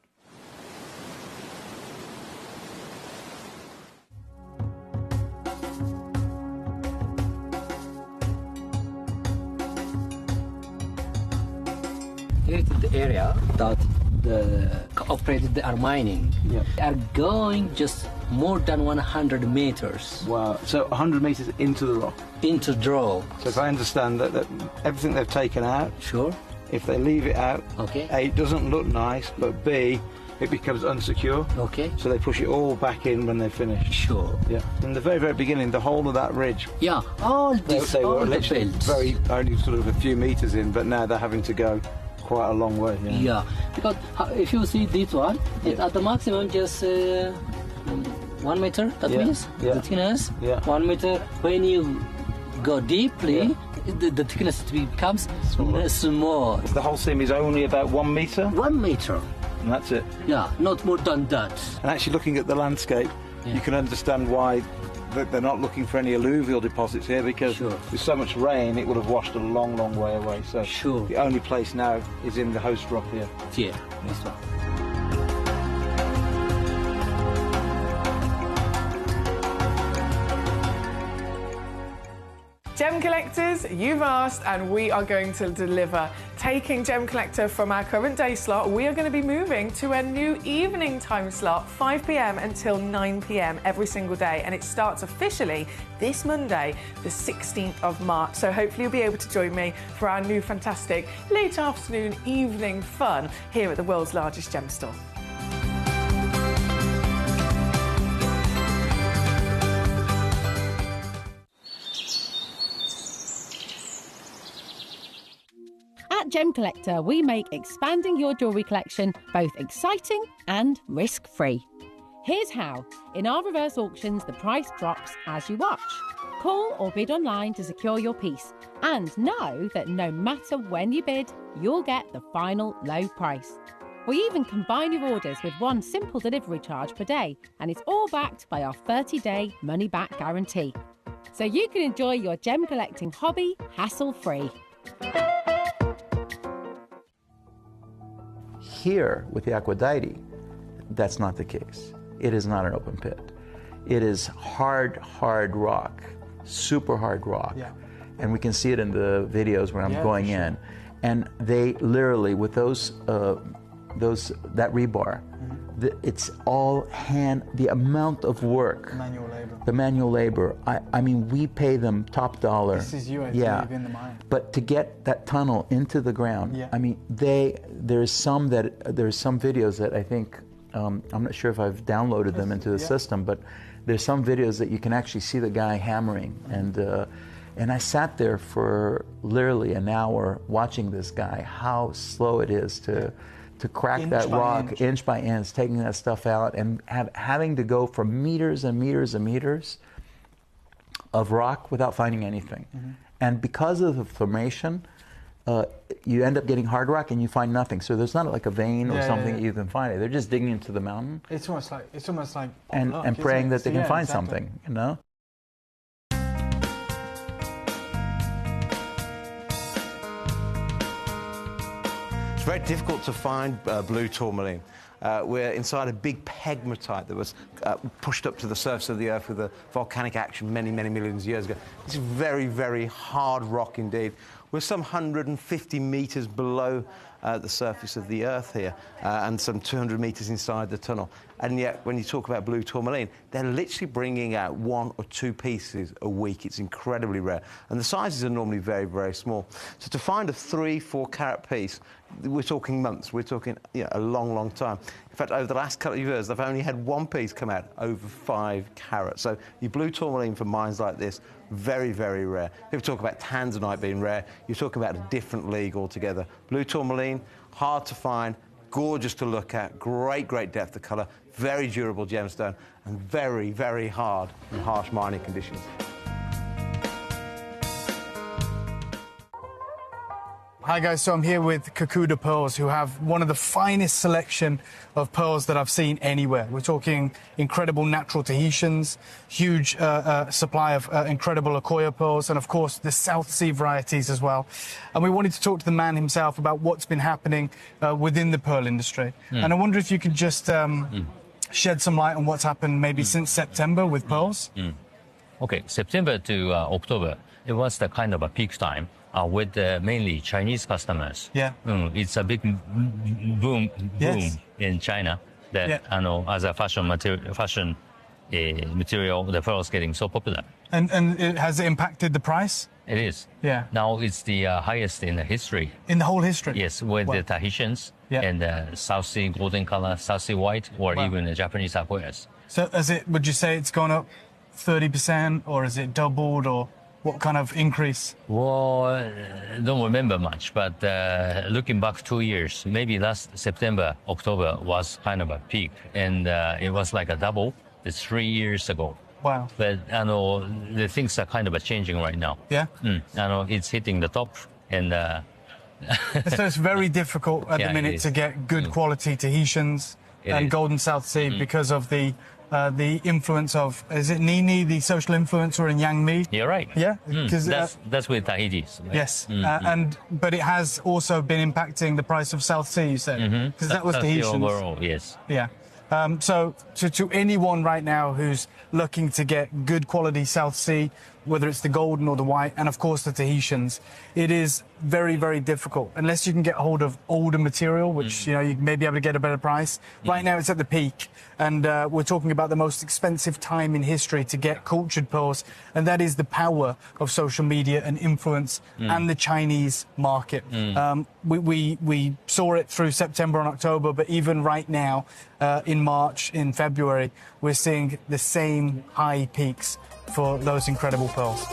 Here is the area that the operators they are mining. Yeah. They are going just more than 100 meters. Wow, so 100 meters into the rock? Into the rock. So if I understand that everything they've taken out, sure. If they leave it out, okay. A, it doesn't look nice, but B, it becomes unsecure. Okay. So they push it all back in when they finish. Sure. Yeah. In the very, very beginning, the whole of that ridge. Yeah, all this, they were all literally the belts. only sort of a few meters in, but now they're having to go quite a long way. Yeah. Yeah, because if you see this one, it's at the maximum just 1 meter, that means the thickness. Yeah. 1 meter. When you go deeply, the thickness becomes small. The whole seam is only about 1 meter? 1 meter. And that's it? Yeah, not more than that. And actually looking at the landscape, you can understand why they're not looking for any alluvial deposits here, because with so much rain it would have washed a long, long way away. So the only place now is in the host rock here. Yeah, this one. Gem collectors, you've asked and we are going to deliver. Taking Gem Collector from our current day slot, we are going to be moving to a new evening time slot, 5 p.m. until 9 p.m. every single day, and it starts officially this Monday, the 16th of March. So hopefully you'll be able to join me for our new fantastic late afternoon evening fun here at the world's largest gem store. At Gem Collector, we make expanding your jewellery collection both exciting and risk-free. Here's how. In our reverse auctions, the price drops as you watch. Call or bid online to secure your piece, and know that no matter when you bid, you'll get the final low price. We even combine your orders with one simple delivery charge per day, and it's all backed by our 30-day money-back guarantee. So you can enjoy your gem collecting hobby hassle-free. Here, with the Aquadite, that's not the case. It is not an open pit. It is hard rock, super hard rock. Yeah. And we can see it in the videos where I'm going sure. in. And they literally, with that rebar, it's all hand, the amount of work. Manual labor. The manual labor. I mean, we pay them top dollar. This is you, I believe, in the mine. But to get that tunnel into the ground, I mean, there's some videos that I think, I'm not sure if I've downloaded them into the system, but there's some videos that you can actually see the guy hammering. And I sat there for literally an hour watching this guy, how slow it is to crack that rock inch by inch, taking that stuff out, and having to go for meters and meters and meters of rock without finding anything. And because of the formation, you end up getting hard rock and you find nothing. So there's not like a vein or something that you can find. They're just digging into the mountain. It's almost like and praying that they can find something, you know? It's very difficult to find blue tourmaline. We're inside a big pegmatite that was pushed up to the surface of the Earth with a volcanic action many millions of years ago. It's very, very hard rock indeed. We're some 150 meters below the surface of the Earth here, and some 200 meters inside the tunnel. And yet, when you talk about blue tourmaline, they're literally bringing out 1 or 2 pieces a week. It's incredibly rare. And the sizes are normally very, very small. So to find a 3-4 carat piece, we're talking months. We're talking a long time. In fact, over the last couple of years, they've only had 1 piece come out over 5 carats. So your blue tourmaline for mines like this, very, very rare. People talk about tanzanite being rare. You're talking about a different league altogether. Blue tourmaline, hard to find, gorgeous to look at, great depth of colour, very durable gemstone, and very, very hard in harsh mining conditions. Hi guys, so I'm here with Kakuda Pearls, who have one of the finest selection of pearls that I've seen anywhere. We're talking incredible natural Tahitians, huge supply of incredible Akoya pearls, and of course the South Sea varieties as well. And we wanted to talk to the man himself about what's been happening within the pearl industry. And I wonder if you could just shed some light on what's happened maybe since September with pearls. Okay, September to October, it was the kind of a peak time. With mainly Chinese customers. Yeah. It's a big boom in China that as a fashion material, the pearl is getting so popular. And has it impacted the price? It is. Yeah. Now it's the highest in the history. In the whole history? Yes, with the Tahitians and the South Sea golden color, South Sea white, or even the Japanese Akoyas. So would you say it's gone up 30%, or is it doubled, or what kind of increase? Well, I don't remember much, but looking back 2 years, maybe last September, October was kind of a peak, and it was like a double. It's 3 years ago. Wow. But I know the things are kind of changing right now. Yeah. I know it's hitting the top, and so it's very difficult at the minute to get good quality Tahitians and Golden South Sea because of the influence of, is it Nini, the social influencer in Yang Mi? You're right. Yeah, that's with Tahiti's. Right? Yes, but it has also been impacting the price of South Sea, you said, because that was Tahitians. Overall, yes. Yeah. So to anyone right now who's looking to get good quality South Sea, whether it's the golden or the white, and of course the Tahitians, it is very, very difficult unless you can get hold of older material, which you may be able to get a better price. Right now it's at the peak, and we're talking about the most expensive time in history to get cultured pearls, and that is the power of social media and influence and the Chinese market. We saw it through September and October, but even right now, in March, in February, we're seeing the same high peaks for those incredible pearls.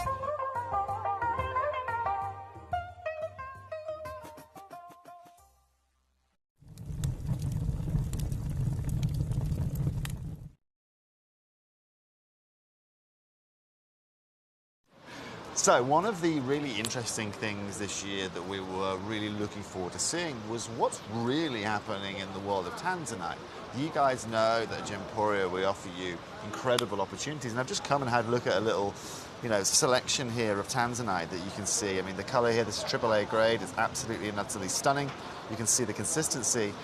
So one of the really interesting things this year that we were really looking forward to seeing was what's really happening in the world of Tanzanite. You guys know that at Gemporia we offer you incredible opportunities, and I've just come and had a look at a little, selection here of Tanzanite that you can see. I mean, the colour here, this is AAA grade, is absolutely and utterly stunning. You can see the consistency.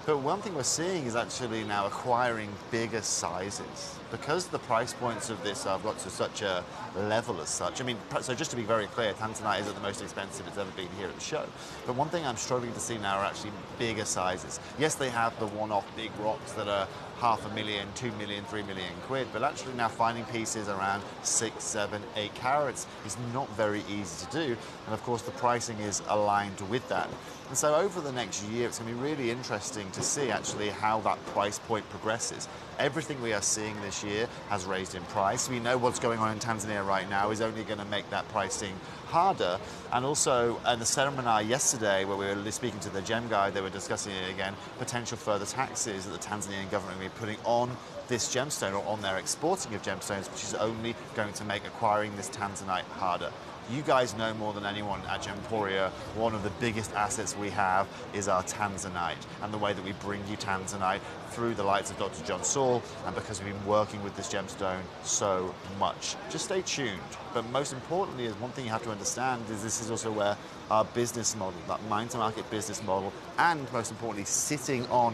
But one thing we're seeing is actually now acquiring bigger sizes. Because the price points of this have got to such a level as such. I mean, so just to be very clear, Tanzanite isn't the most expensive it's ever been here at the show. But one thing I'm struggling to see now are actually bigger sizes. Yes, they have the one-off big rocks that are $500,000, 2 million, 3 million quid, but actually now finding pieces around 6, 7, 8 carats is not very easy to do. And of course, the pricing is aligned with that. And so over the next year, it's going to be really interesting to see actually how that price point progresses. Everything we are seeing this year has raised in price. We know what's going on in Tanzania right now is only going to make that pricing harder. And also, in the seminar yesterday, where we were speaking to the gem guy, they were discussing it again, potential further taxes that the Tanzanian government will be putting on this gemstone or on their exporting of gemstones, which is only going to make acquiring this Tanzanite harder. You guys know more than anyone at Gemporia, one of the biggest assets we have is our Tanzanite, and the way that we bring you Tanzanite through the lights of Dr. John Saul, and because we've been working with this gemstone so much. Just stay tuned. But most importantly, is one thing you have to understand is this is also where our business model, that mine-to-market business model, and most importantly,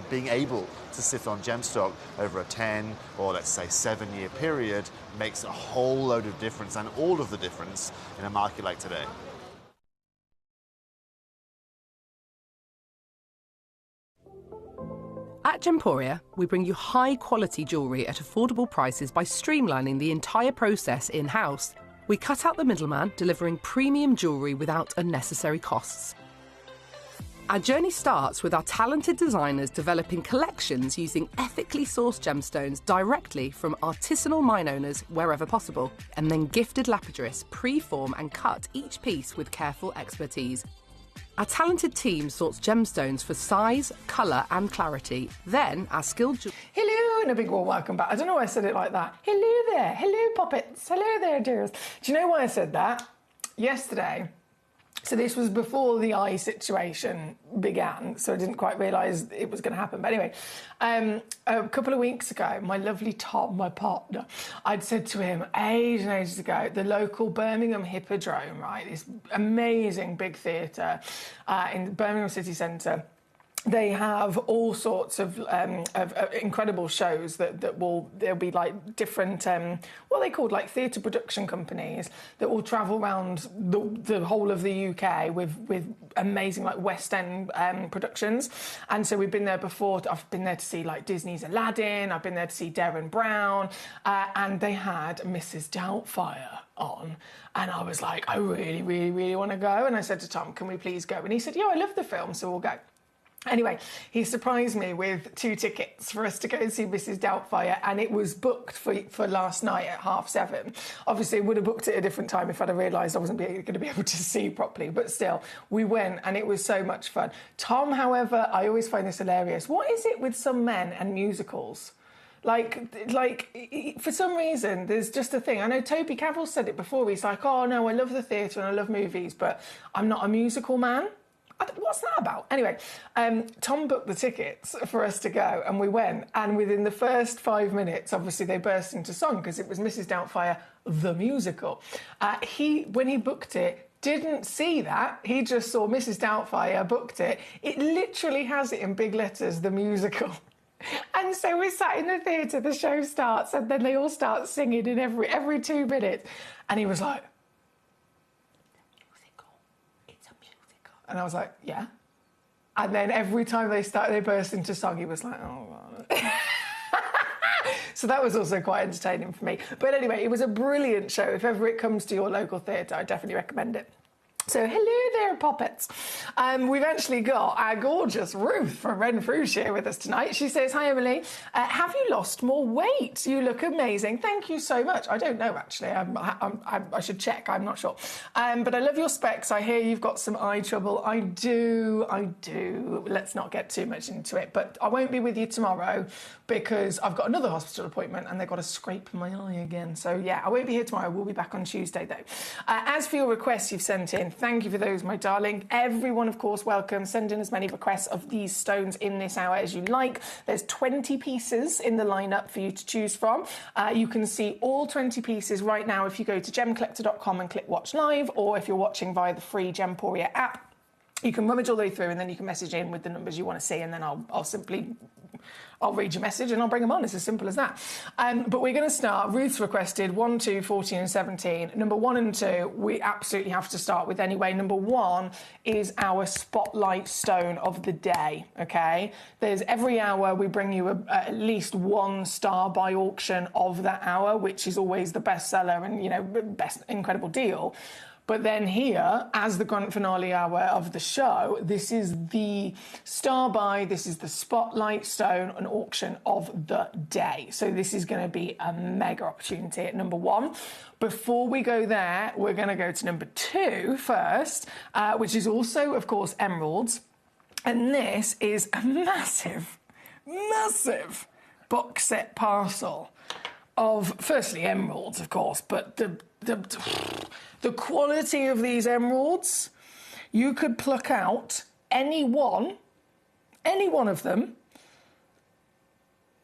being able to sit on gem stock over a 10 or let's say 7-year period makes a whole load of difference, and all of the difference in a market like today. At Gemporia, we bring you high-quality jewellery at affordable prices by streamlining the entire process in-house. We cut out the middleman, delivering premium jewellery without unnecessary costs. Our journey starts with our talented designers developing collections using ethically sourced gemstones directly from artisanal mine owners wherever possible, and then gifted lapidarists pre-form and cut each piece with careful expertise. Our talented team sorts gemstones for size, colour and clarity. Then our skilled... Hello and a big warm welcome back. I don't know why I said it like that. Hello there. Hello, puppets. Hello there, dears. Do you know why I said that? Yesterday, so this was before the eye situation began, so I didn't quite realise it was going to happen. But anyway, a couple of weeks ago, my lovely Tom, my partner, I'd said to him ages and ages ago, the local Birmingham Hippodrome, right, this amazing big theatre in Birmingham City Centre. They have all sorts of incredible shows there'll be like different, what are they called, like theatre production companies that will travel around the whole of the UK with amazing like West End productions. And so we've been there before. I've been there to see like Disney's Aladdin. I've been there to see Derren Brown, and they had Mrs. Doubtfire on, and I was like, I really, really, really want to go. And I said to Tom, can we please go? And he said, yeah, I love the film, so we'll go. Anyway, he surprised me with 2 tickets for us to go and see Mrs. Doubtfire, and it was booked for last night at 7:30. Obviously, I would have booked it at a different time if I'd have realised I wasn't going to be able to see properly, but still, we went, and it was so much fun. Tom, however, I always find this hilarious. What is it with some men and musicals? Like, for some reason, there's just a thing. I know Toby Cavell said it before. He's like, oh, no, I love the theatre and I love movies, but I'm not a musical man. What's that about? Anyway, Tom booked the tickets for us to go, and we went, and within the first 5 minutes, obviously they burst into song because it was Mrs. Doubtfire, the musical. When he booked it, didn't see that. He just saw Mrs. Doubtfire, booked it. It literally has it in big letters, the musical. And so we're sat in the theatre, the show starts, and then they all start singing in every 2 minutes. And he was like, and I was like, yeah. And then every time they burst into song, he was like, oh, God. So that was also quite entertaining for me. But anyway, it was a brilliant show. If ever it comes to your local theatre, I definitely recommend it. So hello there, poppets. We've actually got our gorgeous Ruth from Renfrew here with us tonight. She says, hi Emily, have you lost more weight? You look amazing. Thank you so much. I don't know actually, I should check, I'm not sure. But I love your specs. I hear you've got some eye trouble. I do. Let's not get too much into it, but I won't be with you tomorrow because I've got another hospital appointment and they've got to scrape my eye again. So yeah, I won't be here tomorrow. We'll be back on Tuesday though. As for your requests you've sent in, thank you for those, my darling. Everyone, of course, welcome. Send in as many requests of these stones in this hour as you like. There's 20 pieces in the lineup for you to choose from. You can see all 20 pieces right now if you go to gemcollector.com and click watch live, or if you're watching via the free Gemporia app, you can rummage all the way through and then you can message in with the numbers you want to see, and then I'll read your message and I'll bring them on. It's as simple as that. But we're going to start. Ruth's requested 1, 2, 14 and 17. Number 1 and 2, we absolutely have to start with anyway. Number 1 is our spotlight stone of the day, okay? There's every hour we bring you at least one star by auction of that hour, which is always the bestseller and, you know, best incredible deal. But then here, as the grand finale hour of the show, this is the star buy, this is the spotlight stone and auction of the day. So this is going to be a mega opportunity at number 1. Before we go there, we're going to go to number 2 first, which is also, of course, emeralds. And this is a massive, massive box set parcel of, firstly, emeralds, of course, but the quality of these emeralds, you could pluck out any one of them,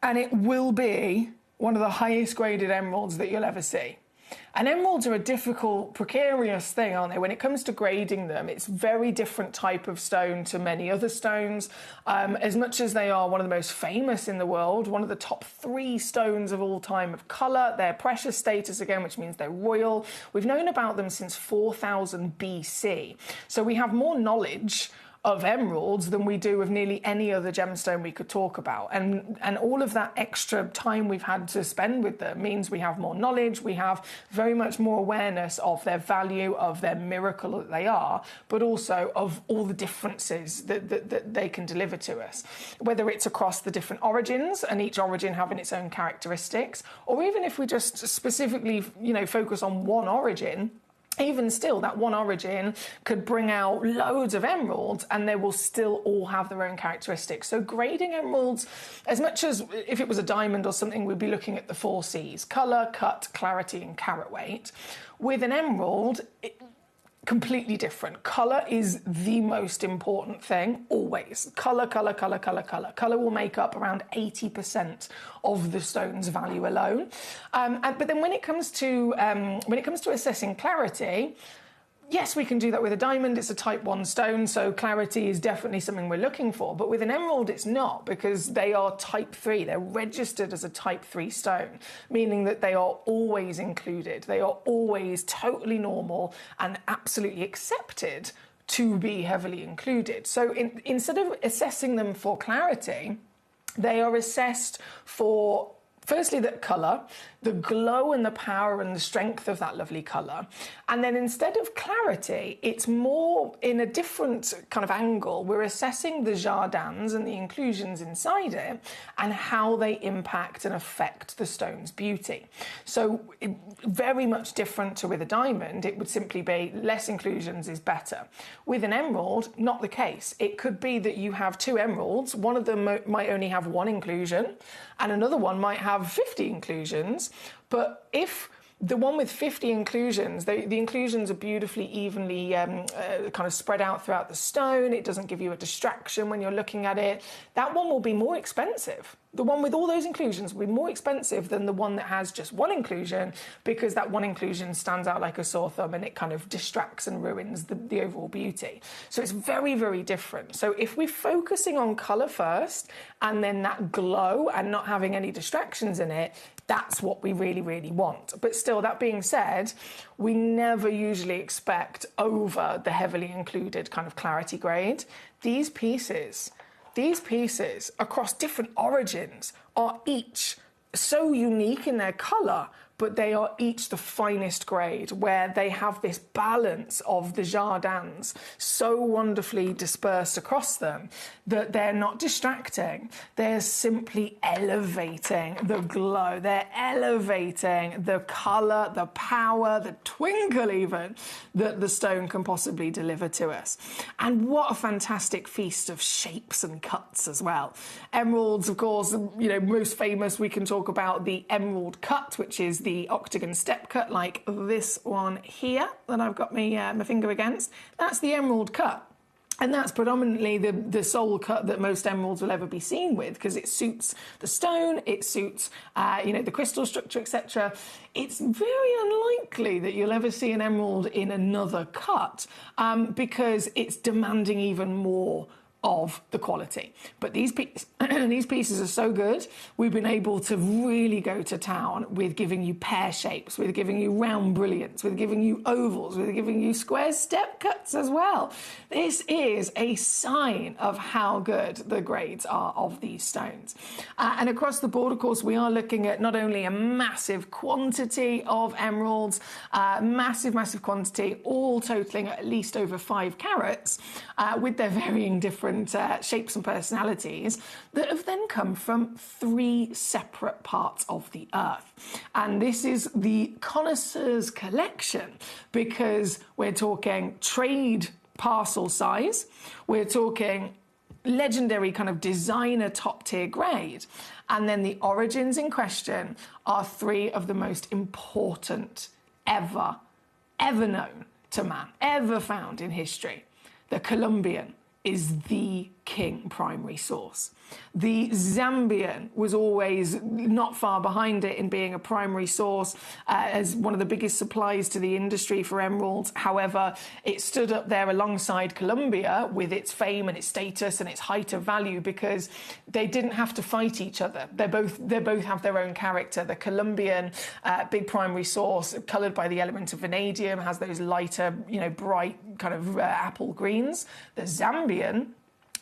and it will be one of the highest graded emeralds that you'll ever see. And emeralds are a difficult, precarious thing, aren't they? When it comes to grading them, it's a very different type of stone to many other stones. As much as they are one of the most famous in the world, one of the top 3 stones of all time of colour, their precious status again, which means they're royal. We've known about them since 4000 BC. So we have more knowledge of emeralds than we do of nearly any other gemstone we could talk about. And all of that extra time we've had to spend with them means we have more knowledge, we have very much more awareness of their value, of their miracle that they are, but also of all the differences that they can deliver to us. Whether it's across the different origins, and each origin having its own characteristics, or even if we just specifically, you know, focus on one origin, even still, that one origin could bring out loads of emeralds and they will still all have their own characteristics. So grading emeralds, as much as if it was a diamond or something, we'd be looking at the 4 C's: colour, cut, clarity and carat weight. With an emerald, completely different. Colour is the most important thing, always. Colour, colour, colour, colour, colour. Colour will make up around 80% of the stone's value alone. But then when it comes to assessing clarity, yes, we can do that with a diamond. It's a type 1 stone, so clarity is definitely something we're looking for. But with an emerald, it's not, because they are type 3. They're registered as a type 3 stone, meaning that they are always included. They are always totally normal and absolutely accepted to be heavily included. So instead of assessing them for clarity, they are assessed for, firstly, that colour, the glow and the power and the strength of that lovely colour. And then instead of clarity, it's more in a different kind of angle. We're assessing the jardins and the inclusions inside it and how they impact and affect the stone's beauty. So very much different to with a diamond, it would simply be less inclusions is better. With an emerald, not the case. It could be that you have 2 emeralds, one of them might only have 1 inclusion and another one might have 50 inclusions. But if the one with 50 inclusions, the inclusions are beautifully evenly kind of spread out throughout the stone. It doesn't give you a distraction when you're looking at it. That one will be more expensive. The one with all those inclusions will be more expensive than the one that has just 1 inclusion, because that 1 inclusion stands out like a sore thumb and it kind of distracts and ruins the overall beauty. So it's very, very different. So if we're focusing on colour first and then that glow and not having any distractions in it, that's what we really, really want. But still, that being said, we never usually expect over the heavily included kind of clarity grade. These pieces across different origins are each so unique in their colour, but they are each the finest grade, where they have this balance of the jardins so wonderfully dispersed across them that they're not distracting. They're simply elevating the glow. They're elevating the colour, the power, the twinkle even, that the stone can possibly deliver to us. And what a fantastic feast of shapes and cuts as well. Emeralds, of course, most famous, we can talk about the emerald cut, which is the octagon step cut like this one here that I've got my finger against. That's the emerald cut. And that's predominantly the sole cut that most emeralds will ever be seen with, because it suits the stone, it suits the crystal structure, etc. It's very unlikely that you'll ever see an emerald in another cut because it's demanding even more of the quality. But these pieces are so good, we've been able to really go to town with giving you pear shapes, with giving you round brilliants, with giving you ovals, with giving you square step cuts as well. This is a sign of how good the grades are of these stones. And across the board, of course, we are looking at not only a massive quantity of emeralds, massive quantity, all totaling at least over 5 carats, with their varying different shapes and personalities that have then come from 3 separate parts of the earth. And this is the connoisseur's collection, because we're talking trade parcel size, we're talking legendary kind of designer top tier grade, and then the origins in question are 3 of the most important ever known to man, ever found in history. The Colombian is the king primary source. The Zambian was always not far behind it in being a primary source as one of the biggest supplies to the industry for emeralds. However, it stood up there alongside Colombia with its fame and its status and its height of value because they didn't have to fight each other. They both have their own character. The Colombian, big primary source, coloured by the element of vanadium, has those lighter, bright kind of apple greens. The Zambian,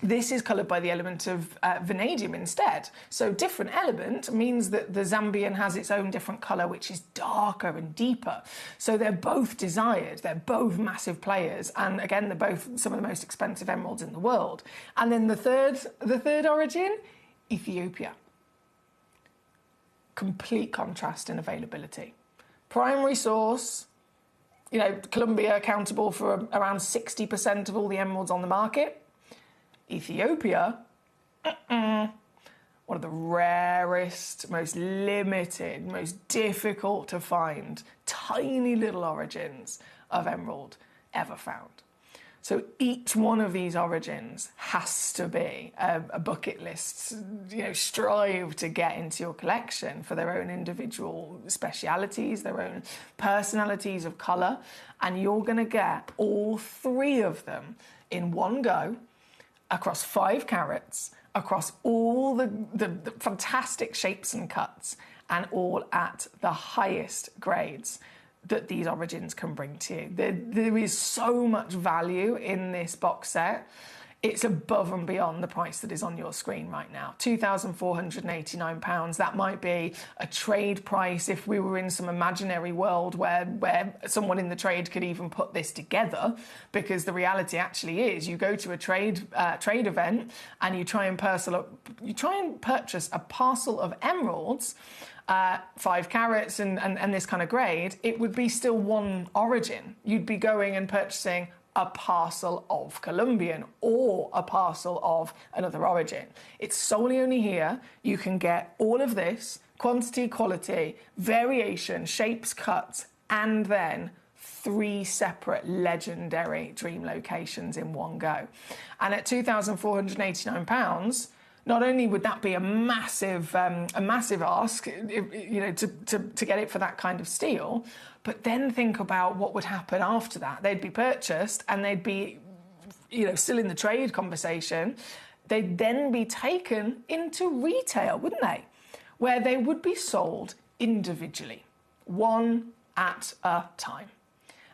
this is coloured by the element of vanadium instead. So different element means that the Zambian has its own different colour, which is darker and deeper. So they're both desired. They're both massive players. And again, they're both some of the most expensive emeralds in the world. And then the third origin, Ethiopia. Complete contrast in availability. Primary source, Colombia accountable for around 60% of all the emeralds on the market. Ethiopia, one of the rarest, most limited, most difficult to find, tiny little origins of emerald ever found. So each one of these origins has to be a bucket list, strive to get into your collection for their own individual specialities, their own personalities of colour, and you're going to get all 3 of them in one go, across 5 carats, across all the fantastic shapes and cuts, and all at the highest grades that these origins can bring to you. There is so much value in this box set. It's above and beyond the price that is on your screen right now. £2,489. That might be a trade price if we were in some imaginary world where someone in the trade could even put this together, because the reality actually is you go to a trade event and you try and purchase a parcel of emeralds, 5 carats and this kind of grade, it would be still one origin. You'd be going and purchasing a parcel of Colombian or a parcel of another origin. It's solely only here. You can get all of this, quantity, quality, variation, shapes, cuts, and then 3 separate legendary dream locations in one go. And at £2,489, not only would that be a massive ask, to get it for that kind of steel, but then think about what would happen after that. They'd be purchased and they'd be, still in the trade conversation. They'd then be taken into retail, wouldn't they? Where they would be sold individually, one at a time.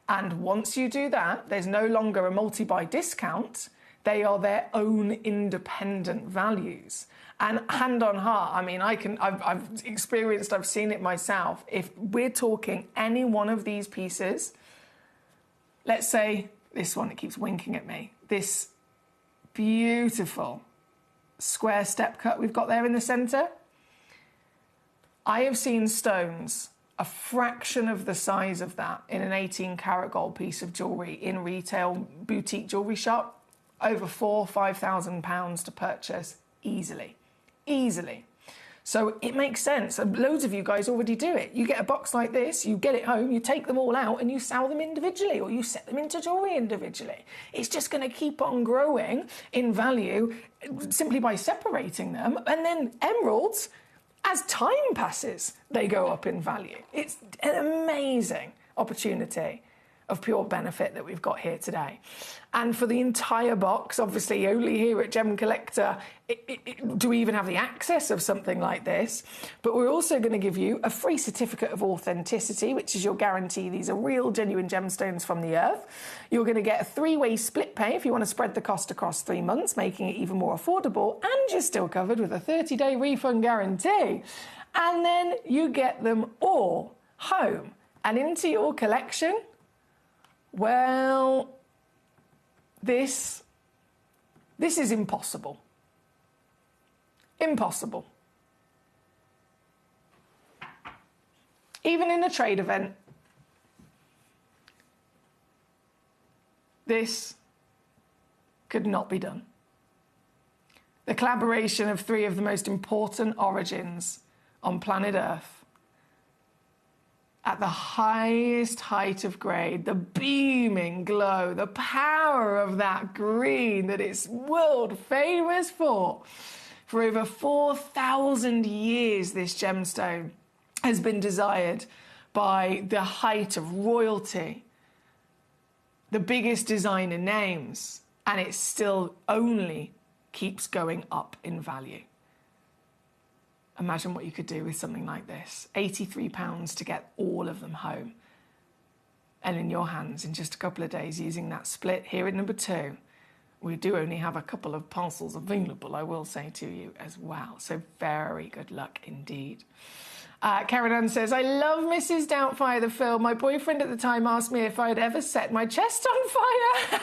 And once you do that, there's no longer a multi-buy discount. They are their own independent values. And hand on heart, I mean, I've seen it myself. If we're talking any one of these pieces, let's say this one, it keeps winking at me, this beautiful square step cut we've got there in the centre. I have seen stones a fraction of the size of that in an 18 karat gold piece of jewellery in retail boutique jewellery shop. Over £4,000-5,000 to purchase easily. So it makes sense. And loads of you guys already do it. You get a box like this, you get it home, you take them all out and you sell them individually, or you set them into jewellery individually. It's just going to keep on growing in value simply by separating them. And then emeralds, as time passes, they go up in value. It's an amazing opportunity of pure benefit that we've got here today. And for the entire box, obviously only here at Gemcollector do we even have the access of something like this. But we're also going to give you a free certificate of authenticity, which is your guarantee these are real, genuine gemstones from the earth. You're going to get a 3-way split pay if you want to spread the cost across 3 months, making it even more affordable. And you're still covered with a 30-day refund guarantee. And then you get them all home and into your collection. Well, this is impossible. Impossible. Even in a trade event, this could not be done. The collaboration of 3 of the most important origins on planet Earth at the highest height of grade, the beaming glow, the power of that green that it's world famous for. For over 4,000 years, this gemstone has been desired by the height of royalty, the biggest designer names, and it still only keeps going up in value. Imagine what you could do with something like this. £83 to get all of them home. And in your hands in just a couple of days using that split here at number 2. We do only have a couple of parcels available, I will say to you as well. So very good luck indeed. Karen Ann says, I love Mrs. Doubtfire, the film. My boyfriend at the time asked me if I'd ever set my chest on fire.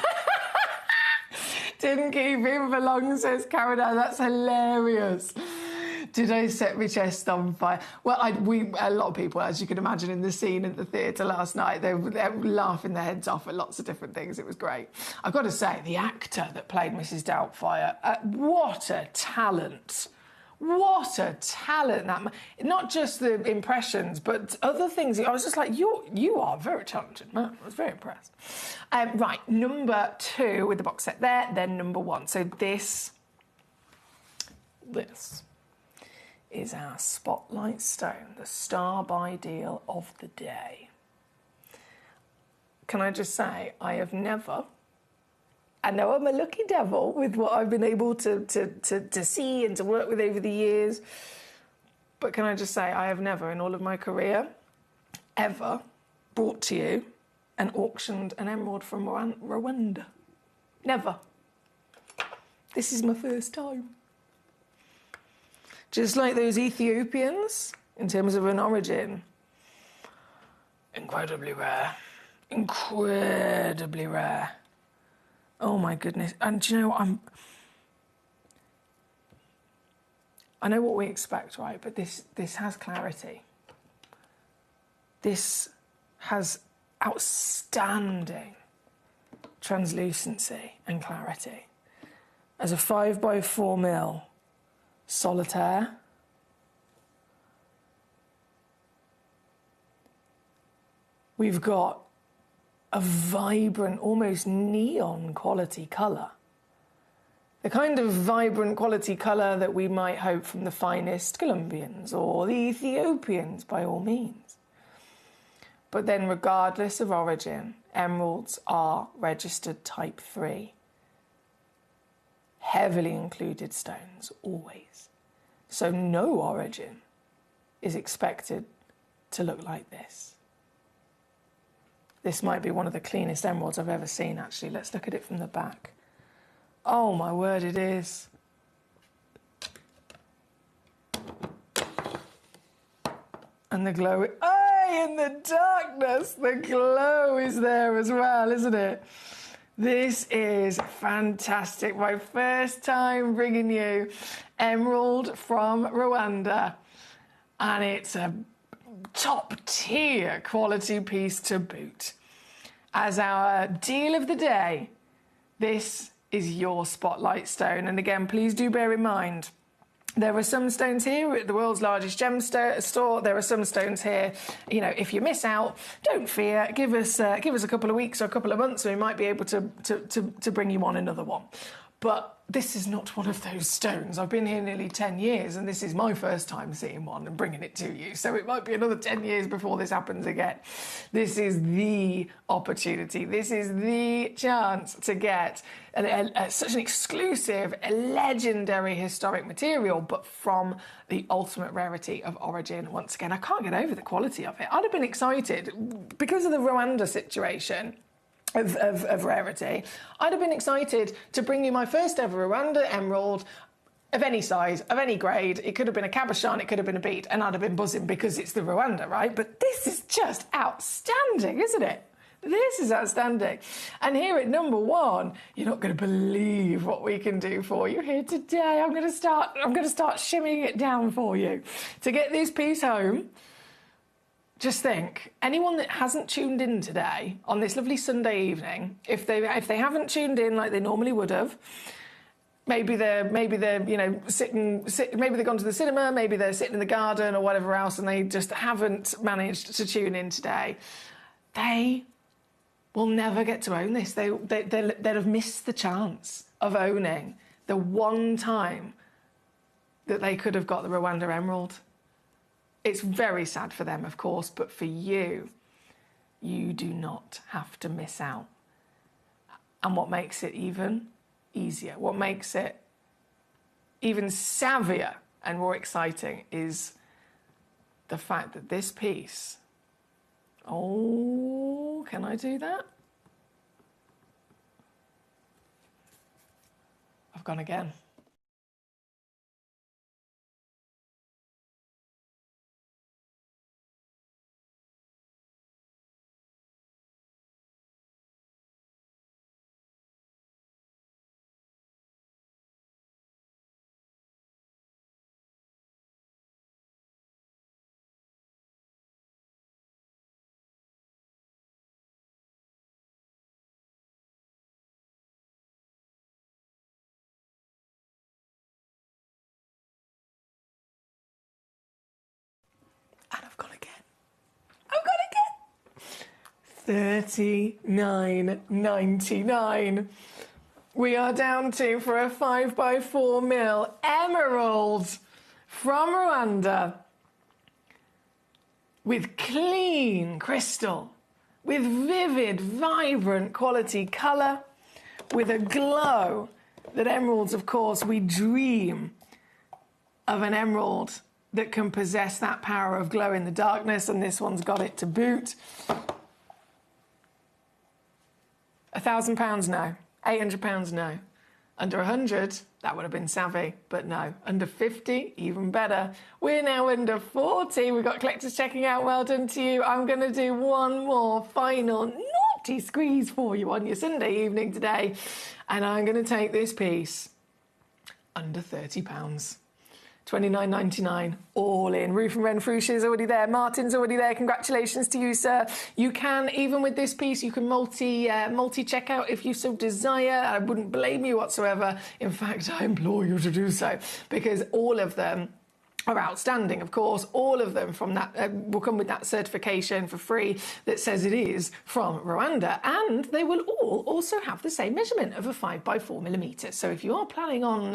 Didn't keep him for long, says Karen Ann. That's hilarious. Did I set my chest on fire? Well, a lot of people, as you can imagine, in the scene at the theatre last night, they were laughing their heads off at lots of different things. It was great. I've got to say, the actor that played Mrs. Doubtfire, what a talent. What a talent. Not just the impressions, but other things. I was just like, you are very talented, man. I was very impressed. Right, number 2 with the box set there, then number 1. So this is our spotlight stone, the star by deal of the day. Can I just say, I have never, I know I'm a lucky devil with what I've been able to see and to work with over the years, but can I just say, I have never in all of my career ever brought to you and auctioned an emerald from Rwanda. Never. This is my first time. Just like those Ethiopians, in terms of an origin, incredibly rare. Incredibly rare. Oh my goodness. And do you know, I know what we expect, right? But this has clarity. This has outstanding translucency and clarity. As a 5x4mm solitaire, we've got a vibrant, almost neon quality colour. The kind of vibrant quality colour that we might hope from the finest Colombians or the Ethiopians, by all means. But then, regardless of origin, emeralds are registered type 3. Heavily included stones, always. So no origin is expected to look like this. This might be one of the cleanest emeralds I've ever seen, actually. Let's look at it from the back. Oh my word, it is. And the glow, in the darkness, the glow is there as well, isn't it? This is fantastic. My first time bringing you emerald from Rwanda. And it's a top tier quality piece to boot. As our deal of the day, this is your spotlight stone. And again, please do bear in mind, there are some stones here at the world's largest gem store. There are some stones here. You know, if you miss out, don't fear. Give us a couple of weeks or a couple of months, and we might be able to bring you on another one. But this is not one of those stones. I've been here nearly 10 years, and this is my first time seeing one and bringing it to you. So it might be another 10 years before this happens again. This is the opportunity. This is the chance to get such an exclusive, legendary historic material, but from the ultimate rarity of origin. Once again, I can't get over the quality of it. I'd have been excited because of the Rwanda situation. Of rarity, I'd have been excited to bring you my first ever Rwanda emerald of any size, of any grade. It could have been a cabochon, it could have been a bead, and I'd have been buzzing because it's the Rwanda, right? But this is just outstanding, isn't it? This is outstanding. And here at number one, you're not going to believe what we can do for you here today. I'm going to start shimmying it down for you. To get this piece home, just think, anyone that hasn't tuned in today on this lovely Sunday evening, if they haven't tuned in like they normally would have, maybe they're you know maybe they've gone to the cinema, maybe they're sitting in the garden or whatever else, and they just haven't managed to tune in today, they will never get to own this. They'd have missed the chance of owning the one time that they could have got the Rwanda emerald. It's very sad for them, of course, but for you, you do not have to miss out. And what makes it even easier, what makes it even savvier and more exciting is the fact that this piece, oh, can I do that? I've gone again. And I've gone again. $39.99. We are down to, for a 5x4mm emerald from Rwanda with clean crystal, with vivid, vibrant quality colour, with a glow that emeralds, of course, we dream of an emerald that can possess that power of glow in the darkness, and this one's got it to boot. £1,000, no. £800, no. Under 100, that would have been savvy, but no. Under 50, even better. We're now under 40. We've got collectors checking out. Well done to you. I'm going to do one more final naughty squeeze for you on your Sunday evening today, and I'm going to take this piece under £30. $29.99 all in. Roof and Renfrew is already there. Martin's already there. Congratulations to you, sir. You can, even with this piece, you can multi-check out if you so desire. I wouldn't blame you whatsoever. In fact, I implore you to do so, because all of them are outstanding, of course. All of them from that will come with that certification for free that says it is from Rwanda, and they will all also have the same measurement of a 5x4mm. So if you are planning on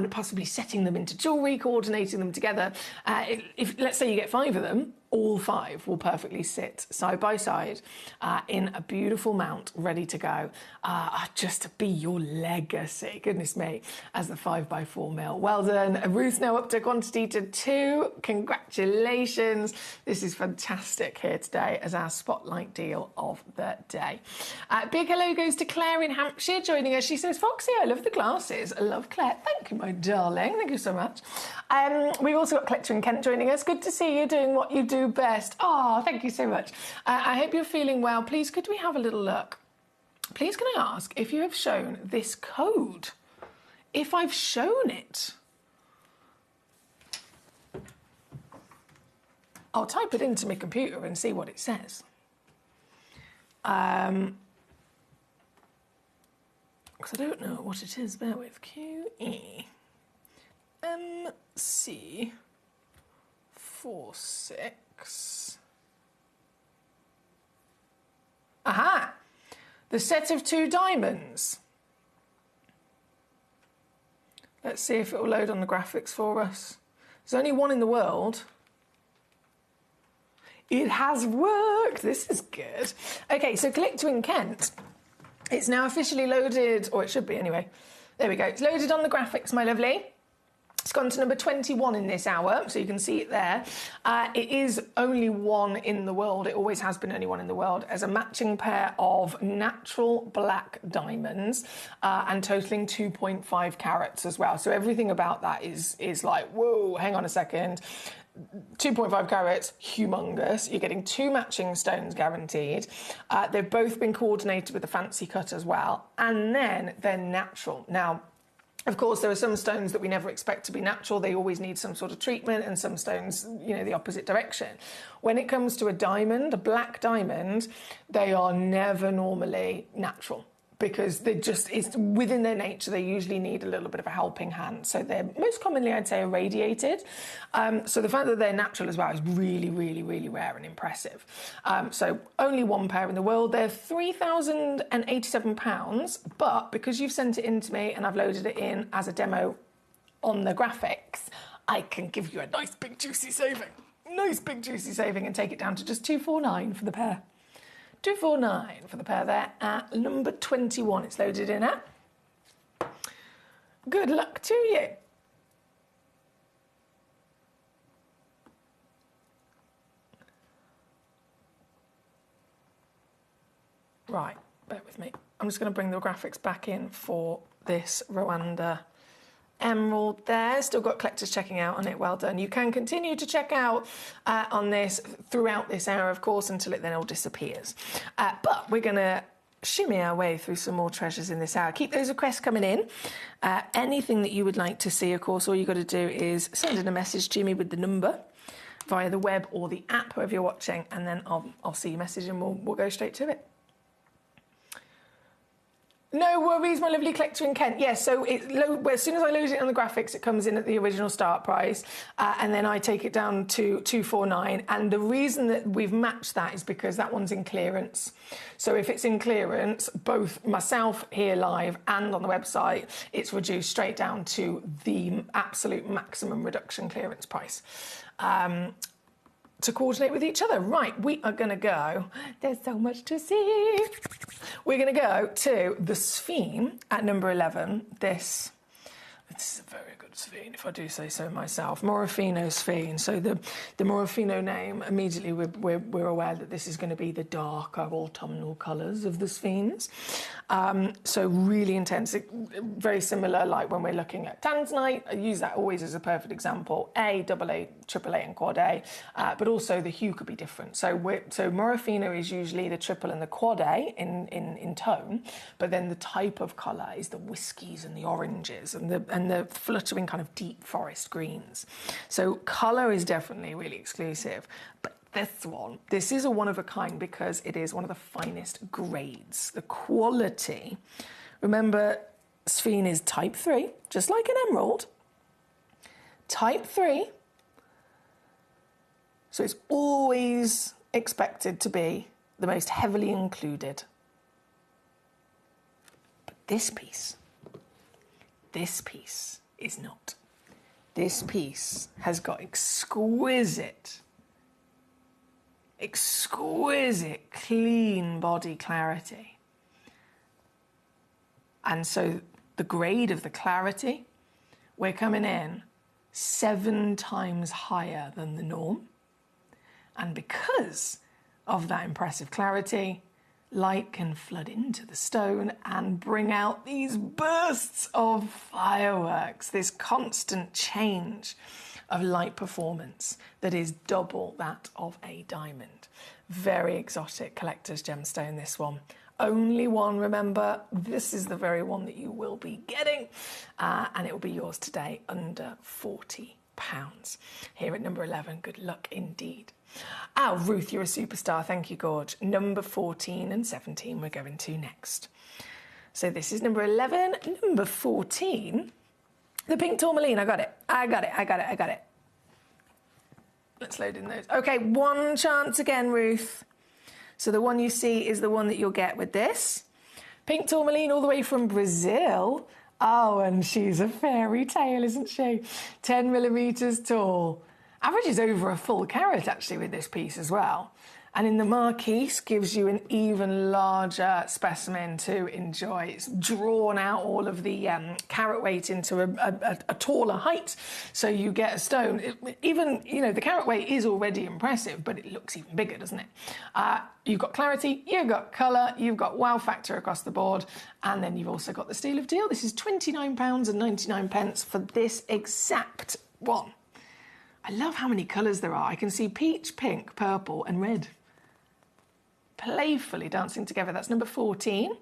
possibly setting them into jewellery, coordinating them together, if let's say you get 5 of them, all 5 will perfectly sit side by side in a beautiful mount ready to go, just to be your legacy, goodness me, as the 5x4 mil. Well done. Ruth now up to quantity to 2. Congratulations. This is fantastic here today as our spotlight deal of the day. Big hello goes to Claire in Hampshire joining us. She says, Foxy, I love the glasses. I love Claire. Thank you, my darling. Thank you so much. We've also got Collector in Kent joining us. Good to see you doing what you do best. Oh, thank you so much. I hope you're feeling well. Please, could we have a little look? Please, can I ask if you have shown this code? If I've shown it, I'll type it into my computer and see what it says. Because I don't know what it is. Bear with. QEMC46. Aha! The set of 2 diamonds. Let's see if it will load on the graphics for us. There's only 1 in the world. It has worked. This is good. Okay, so Collector in Kent. It's now officially loaded, or it should be anyway. There we go. It's loaded on the graphics, my lovely. It's gone to number 21 in this hour, so you can see it there. It is only 1 in the world. It always has been only 1 in the world, as a matching pair of natural black diamonds and totaling 2.5 carats as well. So everything about that is like, whoa, hang on a second. 2.5 carats, humongous. You're getting 2 matching stones guaranteed. They've both been coordinated with a fancy cut as well. And then they're natural. Now, of course, there are some stones that we never expect to be natural. They always need some sort of treatment, and some stones, you know, the opposite direction. When it comes to a diamond, a black diamond, they are never normally natural, because they just, it's within their nature, they usually need a little bit of a helping hand. So they're most commonly, I'd say, irradiated. So the fact that they're natural as well is really, really, really rare and impressive. So only 1 pair in the world. They're £3,087, but because you've sent it in to me and I've loaded it in as a demo on the graphics, I can give you a nice big juicy saving. Nice big juicy saving and take it down to just £249 for the pair. £249 for the pair there at number 21. It's loaded in at. Good luck to you. Right, bear with me. I'm just going to bring the graphics back in for this Rwanda emerald there. Still got collectors checking out on it. Well done. You can continue to check out on this throughout this hour, of course, until it then all disappears. But we're going to shimmy our way through some more treasures in this hour. Keep those requests coming in. Anything that you would like to see, of course, all you've got to do is send in a message to me with the number via the web or the app, wherever you're watching, and then I'll see your message and we'll go straight to it. No worries, my lovely collector in Kent. Yes, so as soon as I load it on the graphics, it comes in at the original start price, and then I take it down to $249. And the reason that we've matched that is because that one's in clearance. So if it's in clearance, both myself here live and on the website, it's reduced straight down to the absolute maximum reduction clearance price. To coordinate with each other. Right, we are going to go. There's so much to see. We're going to go to the Sphene at number 11. This is a very good Sphene, if I do say so myself. Morofino Sphene. So the Morofino name, immediately we're aware that this is going to be the darker autumnal colours of the Sphenes. So really intense, very similar like when we're looking at tanzanite. I use that always as a perfect example. A, double A, triple A and quad A, but also the hue could be different. So Morofino is usually the triple and the quad A in tone, but then the type of colour is the whiskies and the oranges and the fluttering kind of deep forest greens. So colour is definitely really exclusive, but this is a one of a kind because it is one of the finest grades. The quality, remember, Sphene is type 3, just like an emerald. Type 3. So it's always expected to be the most heavily included. But this piece is not. This piece has got exquisite exquisite, clean body clarity. And so the grade of the clarity, we're coming in 7 times higher than the norm. And because of that impressive clarity, light can flood into the stone and bring out these bursts of fireworks, this constant change of light performance that is double that of a diamond. Very exotic collector's gemstone, this one. Only one, remember, this is the very one that you will be getting, and it will be yours today under £40. Here at number 11, good luck indeed. Oh, Ruth, you're a superstar. Thank you, Gorge. Number 14 and 17 we're going to next. So this is number 11. Number 14, the pink tourmaline. I got it. Let's load in those. Okay, one chance again, Ruth. So the one you see is the one that you'll get with this. Pink tourmaline all the way from Brazil. Oh, and she's a fairy tale, isn't she? 10 millimetres tall. Averages over a full carat, actually, with this piece as well. And in the marquise, gives you an even larger specimen to enjoy. It's drawn out all of the carat weight into a taller height, so you get a stone. Even, you know, the carat weight is already impressive, but it looks even bigger, doesn't it? You've got clarity, you've got colour, you've got wow factor across the board, and then you've also got the steel of deal. This is £29.99 for this exact one. I love how many colours there are. I can see peach, pink, purple and red playfully dancing together. That's number 14.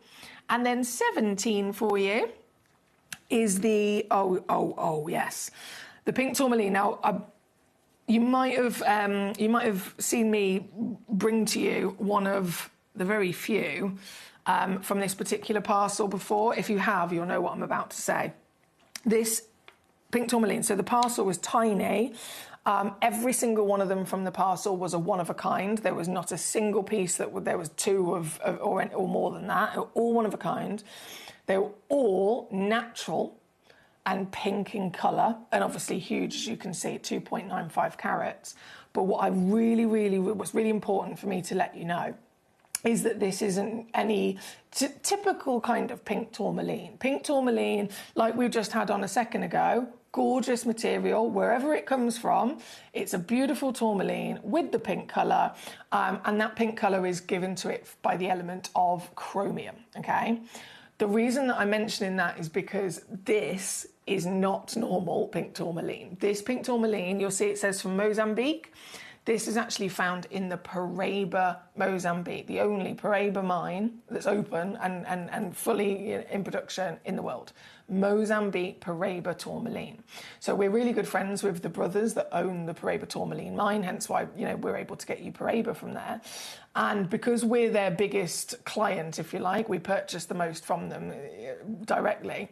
And then 17 for you is the, yes, the pink tourmaline. Now, you might have seen me bring to you one of the very few from this particular parcel before. If you have, you'll know what I'm about to say. This pink tourmaline, so the parcel was tiny. Every single one of them from the parcel was a one of a kind. There was not a single piece there was two or more than that. They were all one of a kind. They were all natural and pink in colour, and obviously huge, as you can see, 2.95 carats. But what I was really important for me to let you know is that this isn't any typical kind of pink tourmaline. Pink tourmaline, like we just had on a second ago, gorgeous material, wherever it comes from. It's a beautiful tourmaline with the pink colour, and that pink colour is given to it by the element of chromium, okay? The reason that I'm mentioning that is because this is not normal pink tourmaline. This pink tourmaline, you'll see it says from Mozambique. This is actually found in the Paraíba, Mozambique, the only Paraíba mine that's open and fully in production in the world. Mozambique Paraíba tourmaline. So we're really good friends with the brothers that own the Paraíba tourmaline mine, hence why, you know, we're able to get you Paraíba from there. And because we're their biggest client, if you like, we purchase the most from them directly.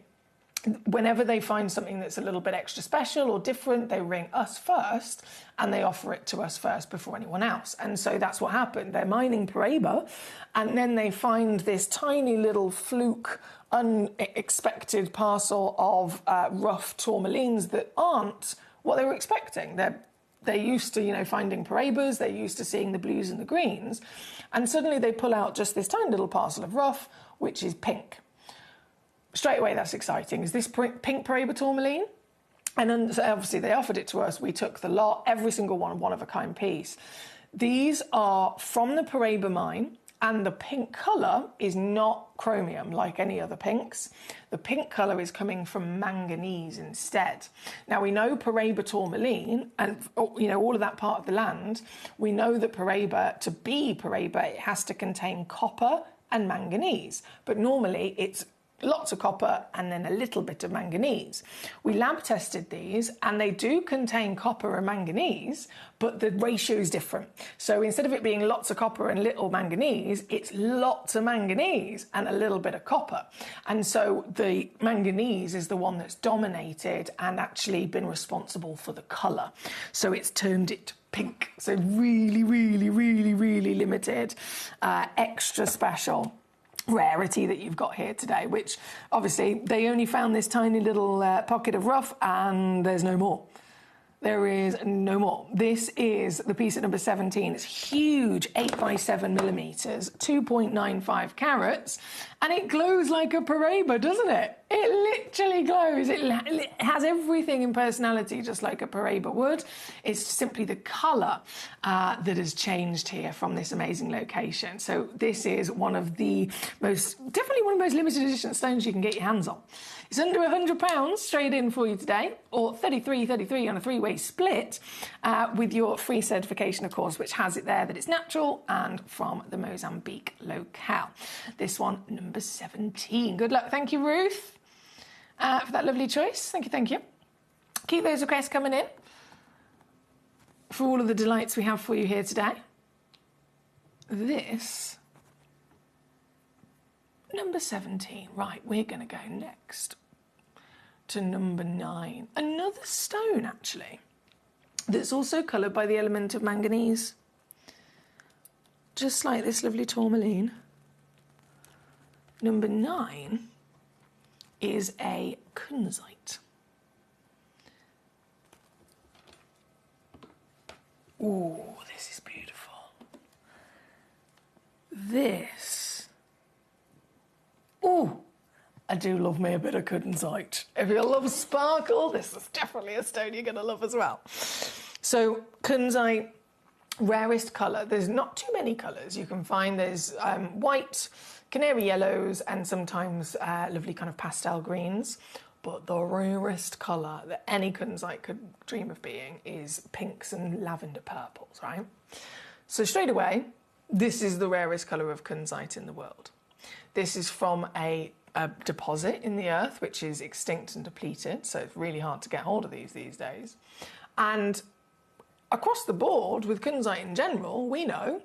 Whenever they find something that's a little bit extra special or different, they ring us first and they offer it to us first before anyone else. And so that's what happened. They're mining Paraíba and then they find this tiny little fluke, unexpected parcel of rough tourmalines that aren't what they were expecting. They're used to, you know, finding Paraíbas, they're used to seeing the blues and the greens, and suddenly they pull out just this tiny little parcel of rough, which is pink. Straight away, that's exciting. Is this pink Paraíba tourmaline? And then so obviously they offered it to us. We took the lot, every single one of a kind piece. These are from the Paraíba mine, and the pink colour is not chromium like any other pinks. The pink colour is coming from manganese instead. Now we know Paraíba tourmaline, and you know all of that part of the land. We know that Paraíba, to be Paraíba, it has to contain copper and manganese. But normally it's lots of copper and then a little bit of manganese. We lab tested these and they do contain copper and manganese, but the ratio is different. So instead of it being lots of copper and little manganese, it's lots of manganese and a little bit of copper. And so the manganese is the one that's dominated and actually been responsible for the colour. So it's turned it pink. So really, really, really, really limited, extra special rarity that you've got here today, which obviously they only found this tiny little pocket of rough and there's no more. There is no more. This is the piece at number 17. It's huge, 8 by 7 millimeters, 2.95 carats, and it glows like a paraiba, doesn't it? It literally glows. It has everything in personality, just like a paraiba would. It's simply the colour that has changed here from this amazing location. So this is definitely one of the most limited edition stones you can get your hands on. It's under £100 straight in for you today, or $33.33 on a three-way split, with your free certification, of course, which has it there that it's natural and from the Mozambique locale. This one, number 17. Good luck. Thank you, Ruth, for that lovely choice. Thank you, thank you. Keep those requests coming in for all of the delights we have for you here today. This, number 17. Right, we're going to go next to number 9. Another stone, actually, that's also coloured by the element of manganese. Just like this lovely tourmaline. Number 9 is a kunzite. Ooh, this is beautiful. This. Ooh, I do love me a bit of kunzite. If you love sparkle, this is definitely a stone you're going to love as well. So, kunzite, rarest colour. There's not too many colours you can find. There's white, canary yellows, and sometimes lovely kind of pastel greens. But the rarest colour that any kunzite could dream of being is pinks and lavender purples, right? So straight away, this is the rarest colour of kunzite in the world. This is from a deposit in the earth, which is extinct and depleted, so it's really hard to get hold of these days. And across the board, with kunzite in general, we know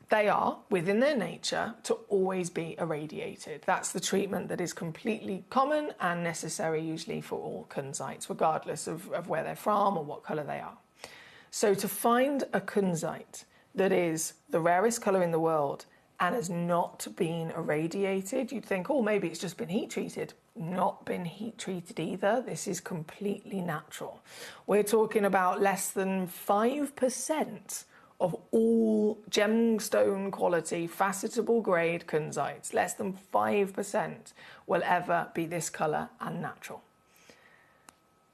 they are, within their nature, to always be irradiated. That's the treatment that is completely common and necessary usually for all kunzites, regardless of where they're from or what colour they are. So to find a kunzite that is the rarest colour in the world and has not been irradiated, you'd think, oh, maybe it's just been heat treated. Not been heat treated either. This is completely natural. We're talking about less than 5% of all gemstone quality, facetable grade kunzites. Less than 5% will ever be this colour and natural.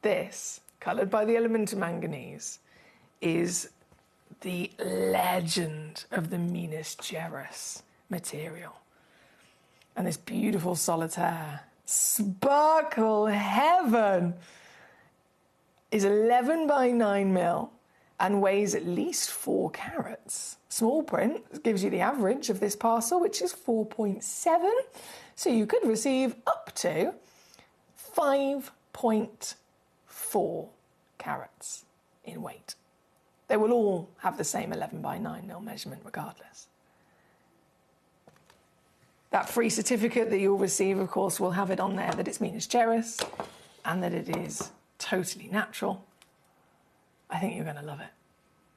This, coloured by the element of manganese, is the legend of the Minas Gerais material. And this beautiful solitaire, sparkle heaven, is 11 by 9 mil and weighs at least 4 carats. Small print gives you the average of this parcel, which is 4.7. So you could receive up to 5.4 carats in weight. They will all have the same 11 by 9 mil measurement regardless. That free certificate that you'll receive, of course, will have it on there that it's Minas Gerais and that it is totally natural. I think you're going to love it.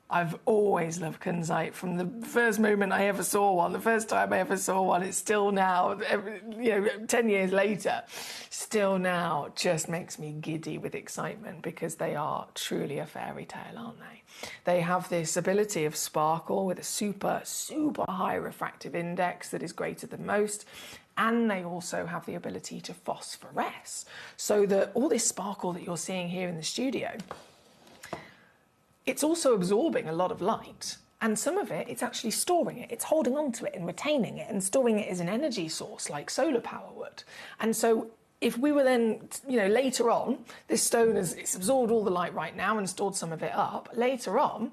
I've always loved kunzite from the first moment I ever saw one, the first time I ever saw one. It's still now, 10 years later, still now just makes me giddy with excitement because they are truly a fairy tale, aren't they? They have this ability of sparkle with a super, super high refractive index that is greater than most. And they also have the ability to phosphoresce, so that all this sparkle that you're seeing here in the studio, it's also absorbing a lot of light, and some of it, it's actually storing it. It's holding on to it and retaining it and storing it as an energy source like solar power would. And so if we were then, later on, this stone it's absorbed all the light right now and stored some of it up. Later on,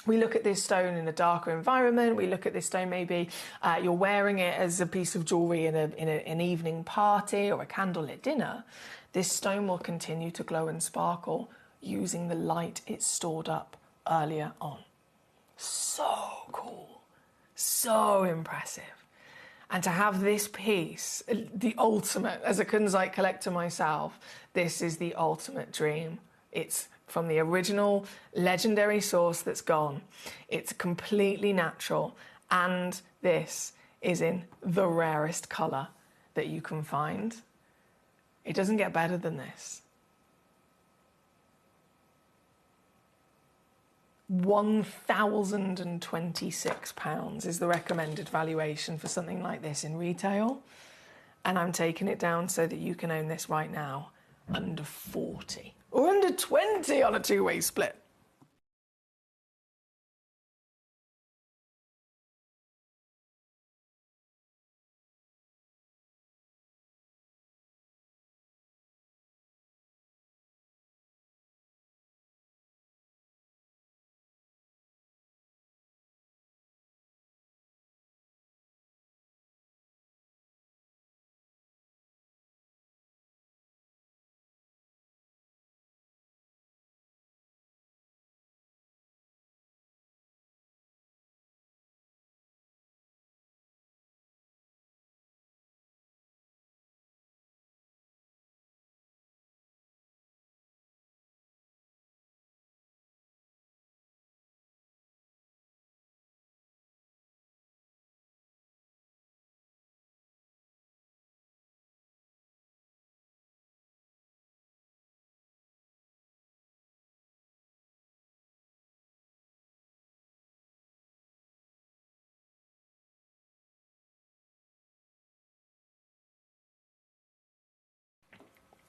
we look at this stone in a darker environment. We look at this stone, maybe you're wearing it as a piece of jewellery in an evening party or a candlelit dinner. This stone will continue to glow and sparkle using the light it stored up earlier on. So cool, so impressive. And to have this piece, the ultimate, as a kunzite collector myself, this is the ultimate dream. It's from the original legendary source that's gone. It's completely natural, and this is in the rarest colour that you can find. It doesn't get better than this. £1,026 is the recommended valuation for something like this in retail. And I'm taking it down so that you can own this right now under 40 or under 20 on a two-way split.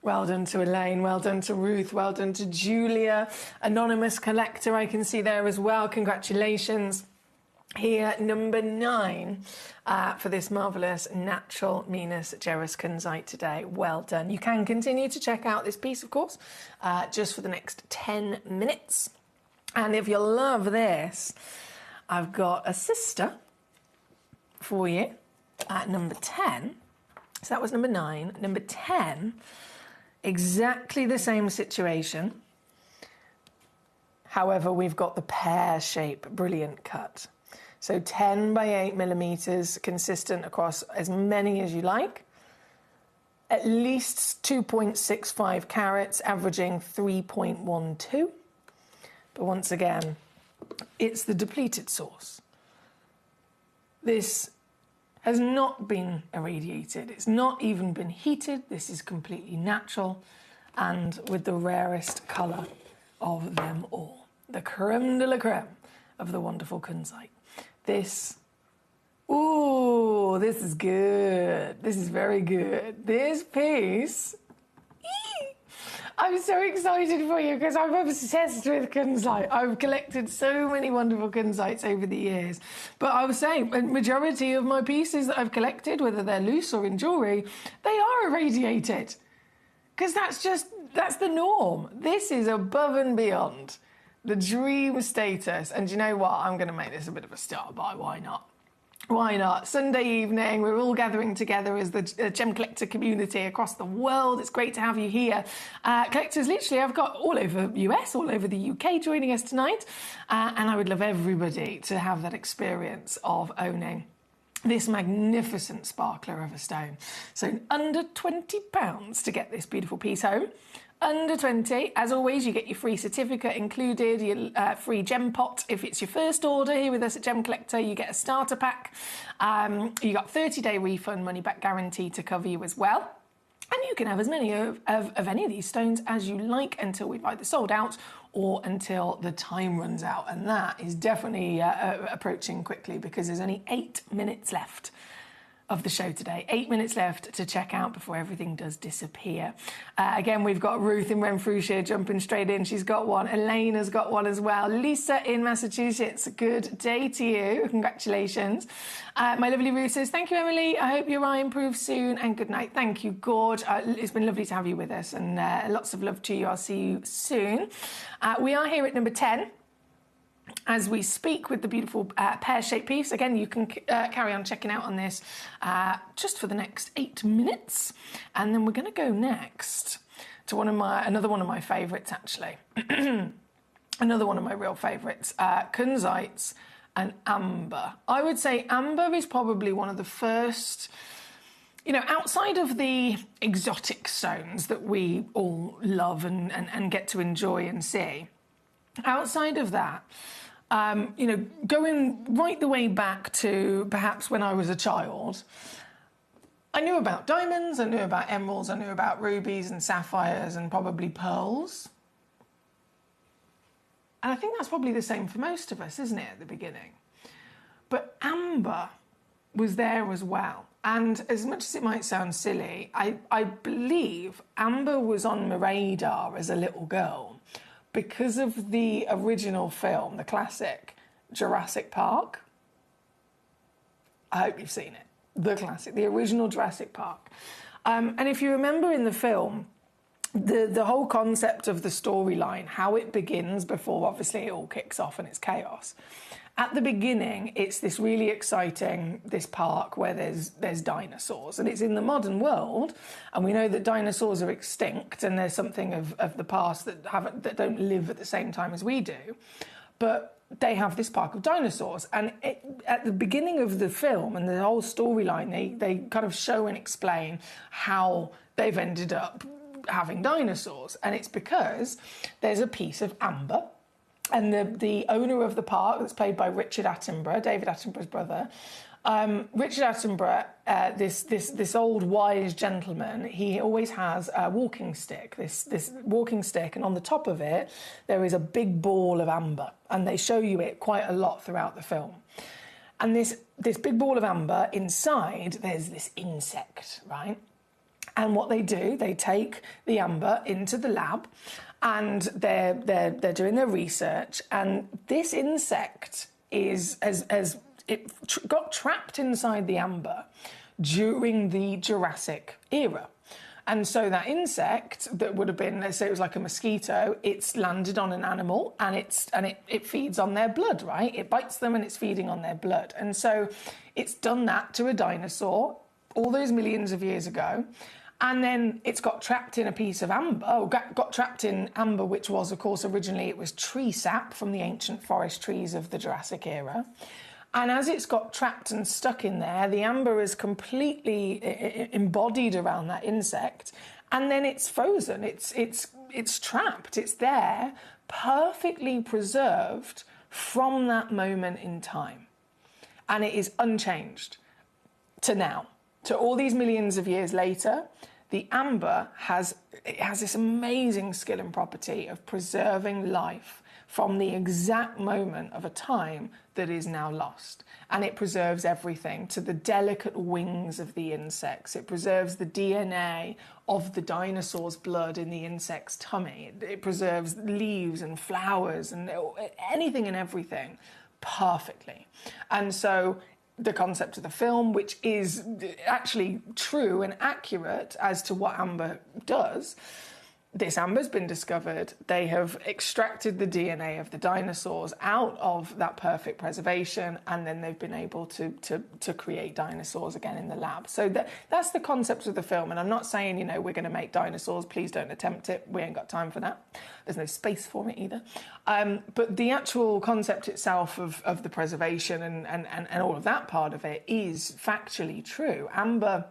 Well done to Elaine, well done to Ruth, well done to Julia. Anonymous collector I can see there as well. Congratulations. Here, number 9 for this marvellous natural Minas Gerais kunzite today. Well done. You can continue to check out this piece, of course, just for the next 10 minutes. And if you love this, I've got a sister for you at number 10. So that was number 9. Number 10, exactly the same situation. However, we've got the pear shape brilliant cut. So 10 by 8 millimeters, consistent across as many as you like. At least 2.65 carats, averaging 3.12. But once again, it's the depleted source. This has not been irradiated. It's not even been heated. This is completely natural and with the rarest colour of them all. The creme de la creme of the wonderful kunzite. This, ooh, this is good. This is very good. This piece, I'm so excited for you because I'm obsessed with kunzite. I've collected so many wonderful kunzites over the years. But I was saying, a majority of my pieces that I've collected, whether they're loose or in jewellery, they are irradiated. Because that's the norm. This is above and beyond the dream status. And you know what? I'm going to make this a bit of a star buy. Why not? Why not? Sunday evening, we're all gathering together as the gem collector community across the world. It's great to have you here. Collectors, literally, I've got all over the US, all over the UK joining us tonight. And I would love everybody to have that experience of owning this magnificent sparkler of a stone. So under £20 to get this beautiful piece home. Under 20, as always, you get your free certificate included, your free gem pot. If it's your first order here with us at Gem Collector, you get a starter pack. You got 30-day refund, money-back guarantee to cover you as well. And you can have as many of any of these stones as you like until we've either sold out or until the time runs out. And that is definitely approaching quickly because there's only 8 minutes left of the show today. 8 minutes left to check out before everything does disappear. Again, we've got Ruth in Renfrewshire jumping straight in. She's got one. Elaine has got one as well. Lisa in Massachusetts, good day to you. Congratulations. My lovely Ruth says, thank you, Emily. I hope your eye improves soon and good night. Thank you, Gorge. It's been lovely to have you with us and lots of love to you. I'll see you soon. We are here at number 10. As we speak with the beautiful pear-shaped piece. Again, you can carry on checking out on this just for the next 8 minutes. And then we're going to go next to another one of my favourites, actually. Another one of my real favourites, kunzites and amber. I would say amber is probably one of the first, you know, outside of the exotic stones that we all love and get to enjoy and see. Outside of that, you know, going right the way back to perhaps when I was a child, I knew about diamonds, I knew about emeralds, I knew about rubies and sapphires and probably pearls. And I think that's probably the same for most of us, isn't it, at the beginning? But amber was there as well. And as much as it might sound silly, I believe amber was on my radar as a little girl because of the original film, the classic Jurassic Park. I hope you've seen it. The classic, the original Jurassic Park. And if you remember in the film, the whole concept of the storyline, how it begins before obviously it all kicks off and it's chaos. At the beginning, it's this really exciting, this park where there's dinosaurs, and it's in the modern world, and we know that dinosaurs are extinct, and there's something of the past that don't live at the same time as we do, but they have this park of dinosaurs, and at the beginning of the film and the whole storyline, they kind of show and explain how they've ended up having dinosaurs, and it's because there's a piece of amber, and the owner of the park, that's played by Richard Attenborough, David Attenborough's brother, Richard Attenborough, this old wise gentleman, he always has a walking stick, this walking stick, and on the top of it there is a big ball of amber, and they show you it quite a lot throughout the film. And this big ball of amber, inside there's this insect, right? And what they do, they take the amber into the lab, and they're doing their research, and this insect got trapped inside the amber during the Jurassic era. And so that insect that would have been, let's say it was like a mosquito, it's landed on an animal, and it feeds on their blood, right? It bites them and it's feeding on their blood. And so it's done that to a dinosaur all those millions of years ago. And then it's got trapped in a piece of amber, got trapped in amber, which was, of course, originally it was tree sap from the ancient forest trees of the Jurassic era. And as it's got trapped and stuck in there, the amber is completely embodied around that insect, and then it's frozen. It's trapped. It's there, perfectly preserved from that moment in time, and it is unchanged to now. To all these millions of years later, the amber has this amazing skill and property of preserving life from the exact moment of a time that is now lost. And it preserves everything, to the delicate wings of the insects. It preserves the DNA of the dinosaur's blood in the insect's tummy. It preserves leaves and flowers and anything and everything perfectly. And so the concept of the film, which is actually true and accurate as to what amber does, this amber's been discovered. They have extracted the DNA of the dinosaurs out of that perfect preservation, and then they've been able to create dinosaurs again in the lab. So that's the concept of the film. And I'm not saying, we're going to make dinosaurs. Please don't attempt it. We ain't got time for that. There's no space for it either. But the actual concept itself of the preservation and all of that part of it is factually true. Amber,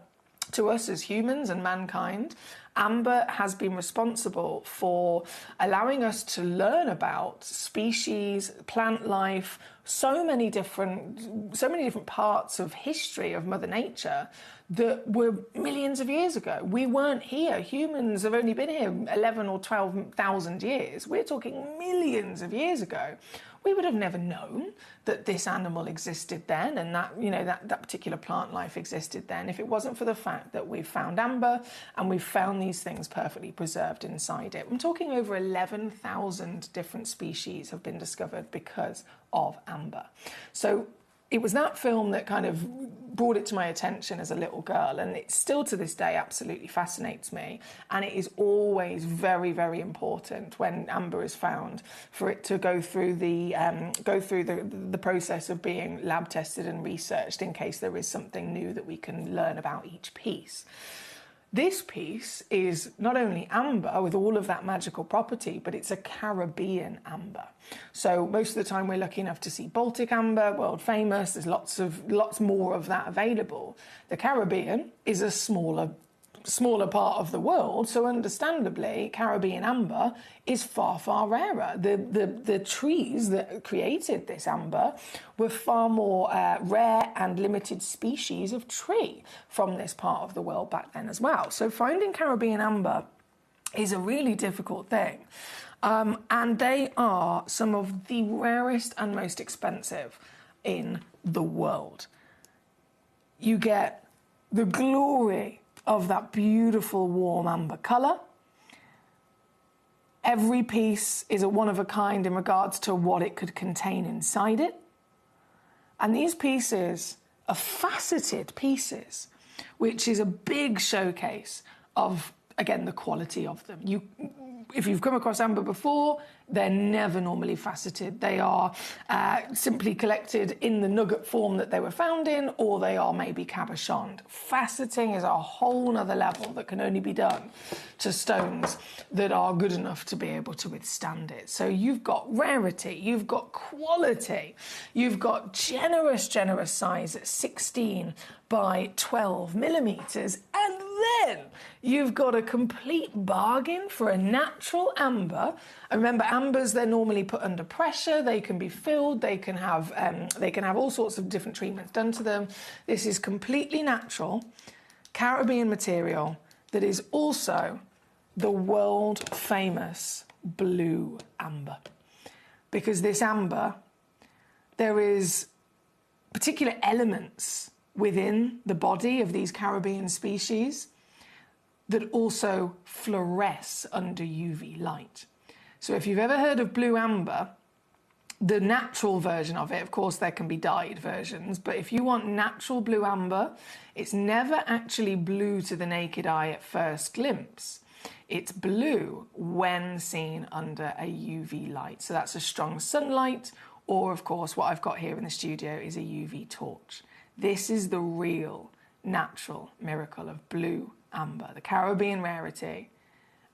to us as humans and mankind, amber has been responsible for allowing us to learn about species, plant life, so many different parts of history of Mother Nature that were millions of years ago. We weren't here. Humans have only been here 11 or 12,000 years. We're talking millions of years ago. We would have never known that this animal existed then, and that particular plant life existed then, if it wasn't for the fact that we've found amber and we've found these things perfectly preserved inside it. I'm talking over 11,000 different species have been discovered because of amber. So it was that film that kind of brought it to my attention as a little girl, and it still to this day absolutely fascinates me. And it is always very, very important when amber is found for it to go through the process of being lab tested and researched in case there is something new that we can learn about each piece. This piece is not only amber with all of that magical property, but it's a Caribbean amber. So most of the time we're lucky enough to see Baltic amber, world famous. There's lots more of that available. The Caribbean is a smaller part of the world, so understandably Caribbean amber is far, far rarer. The trees that created this amber were far more rare and limited species of tree from this part of the world back then as well. So finding Caribbean amber is a really difficult thing. And they are some of the rarest and most expensive in the world. You get the glory of that beautiful warm amber colour. Every piece is a one of a kind in regards to what it could contain inside it. And these pieces are faceted pieces, which is a big showcase of, again, the quality of them. If you've come across amber before, they're never normally faceted. They are simply collected in the nugget form that they were found in, or they are maybe cabochoned. Faceting is a whole nother level that can only be done to stones that are good enough to be able to withstand it. So you've got rarity, you've got quality, you've got generous size at 16 by 12 millimeters, and then you've got a complete bargain for a natural amber. And remember, ambers, they're normally put under pressure, they can be filled, they can have all sorts of different treatments done to them. This is completely natural Caribbean material that is also the world famous blue amber. Because this amber, there is particular elements within the body of these Caribbean species that also fluoresce under UV light. So if you've ever heard of blue amber, the natural version of it, of course there can be dyed versions, but if you want natural blue amber, it's never actually blue to the naked eye at first glimpse. It's blue when seen under a UV light. So that's a strong sunlight, or of course what I've got here in the studio is a UV torch. This is the real natural miracle of blue amber, the Caribbean rarity,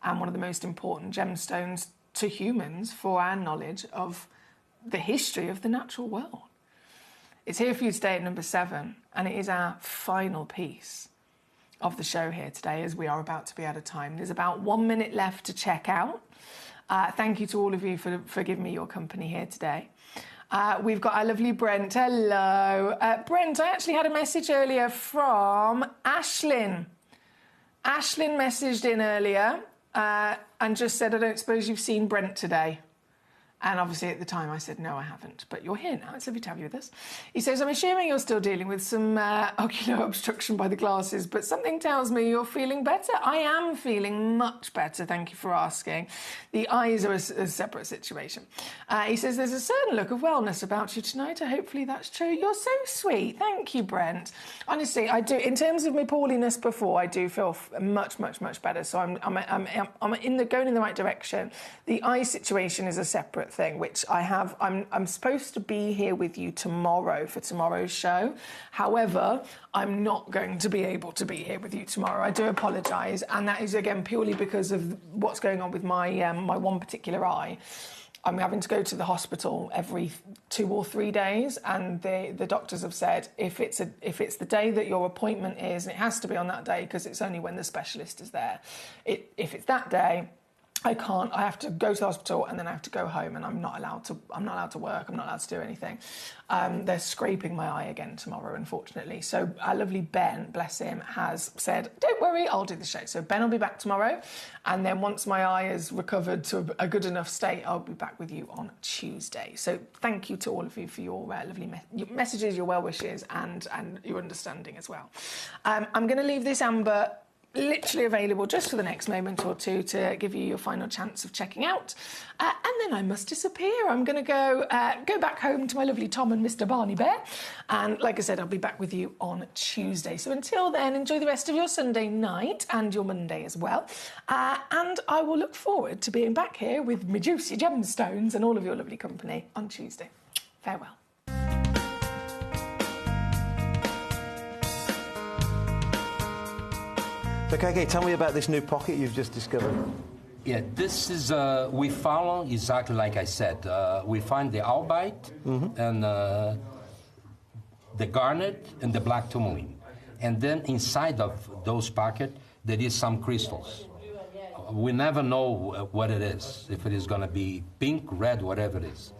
and one of the most important gemstones to humans for our knowledge of the history of the natural world. It's here for you today at number 7, and it is our final piece of the show here today, as we are about to be out of time. There's about 1 minute left to check out. Thank you to all of you for giving me your company here today. We've got our lovely Brent. Hello. Brent, I actually had a message earlier from Ashlyn. Ashlyn messaged in earlier and just said, I don't suppose you've seen Brent today. And obviously at the time I said, no, I haven't. But you're here now. It's lovely to have you with us. He says, I'm assuming you're still dealing with some ocular obstruction by the glasses, but something tells me you're feeling better. I am feeling much better. Thank you for asking. The eyes are a separate situation. He says, there's a certain look of wellness about you tonight. Hopefully that's true. You're so sweet. Thank you, Brent. Honestly, I do. In terms of my poorliness before, I do feel much better. So I'm going in the right direction. The eye situation is a separate thing, which I'm supposed to be here with you tomorrow for tomorrow's show. However, I'm not going to be able to be here with you tomorrow. I do apologise, and that is again purely because of what's going on with my my one particular eye. I'm having to go to the hospital every 2 or 3 days, and the doctors have said if it's the day that your appointment is, and it has to be on that day because it's only when the specialist is there. If it's that day, I can't. I have to go to the hospital and then I have to go home, and I'm not allowed to work. I'm not allowed to do anything. They're scraping my eye again tomorrow, unfortunately. So our lovely Ben, bless him, has said, "Don't worry, I'll do the show." So Ben will be back tomorrow, and then once my eye is recovered to a good enough state, I'll be back with you on Tuesday. So thank you to all of you for your lovely messages, your well wishes, and your understanding as well. I'm going to leave this amber literally available just for the next moment or two to give you your final chance of checking out, and then I must disappear. I'm going to go back home to my lovely Tom and Mr. Barney Bear, and like I said, I'll be back with you on Tuesday. So until then, enjoy the rest of your Sunday night and your Monday as well, and I will look forward to being back here with my juicy gemstones and all of your lovely company on Tuesday. Farewell. Okay, tell me about this new pocket you've just discovered. Yeah, this is, we follow exactly like I said. We find the albite and the garnet and the black tourmaline. And then inside of those pockets, there is some crystals. We never know what it is, if it is going to be pink, red, whatever it is.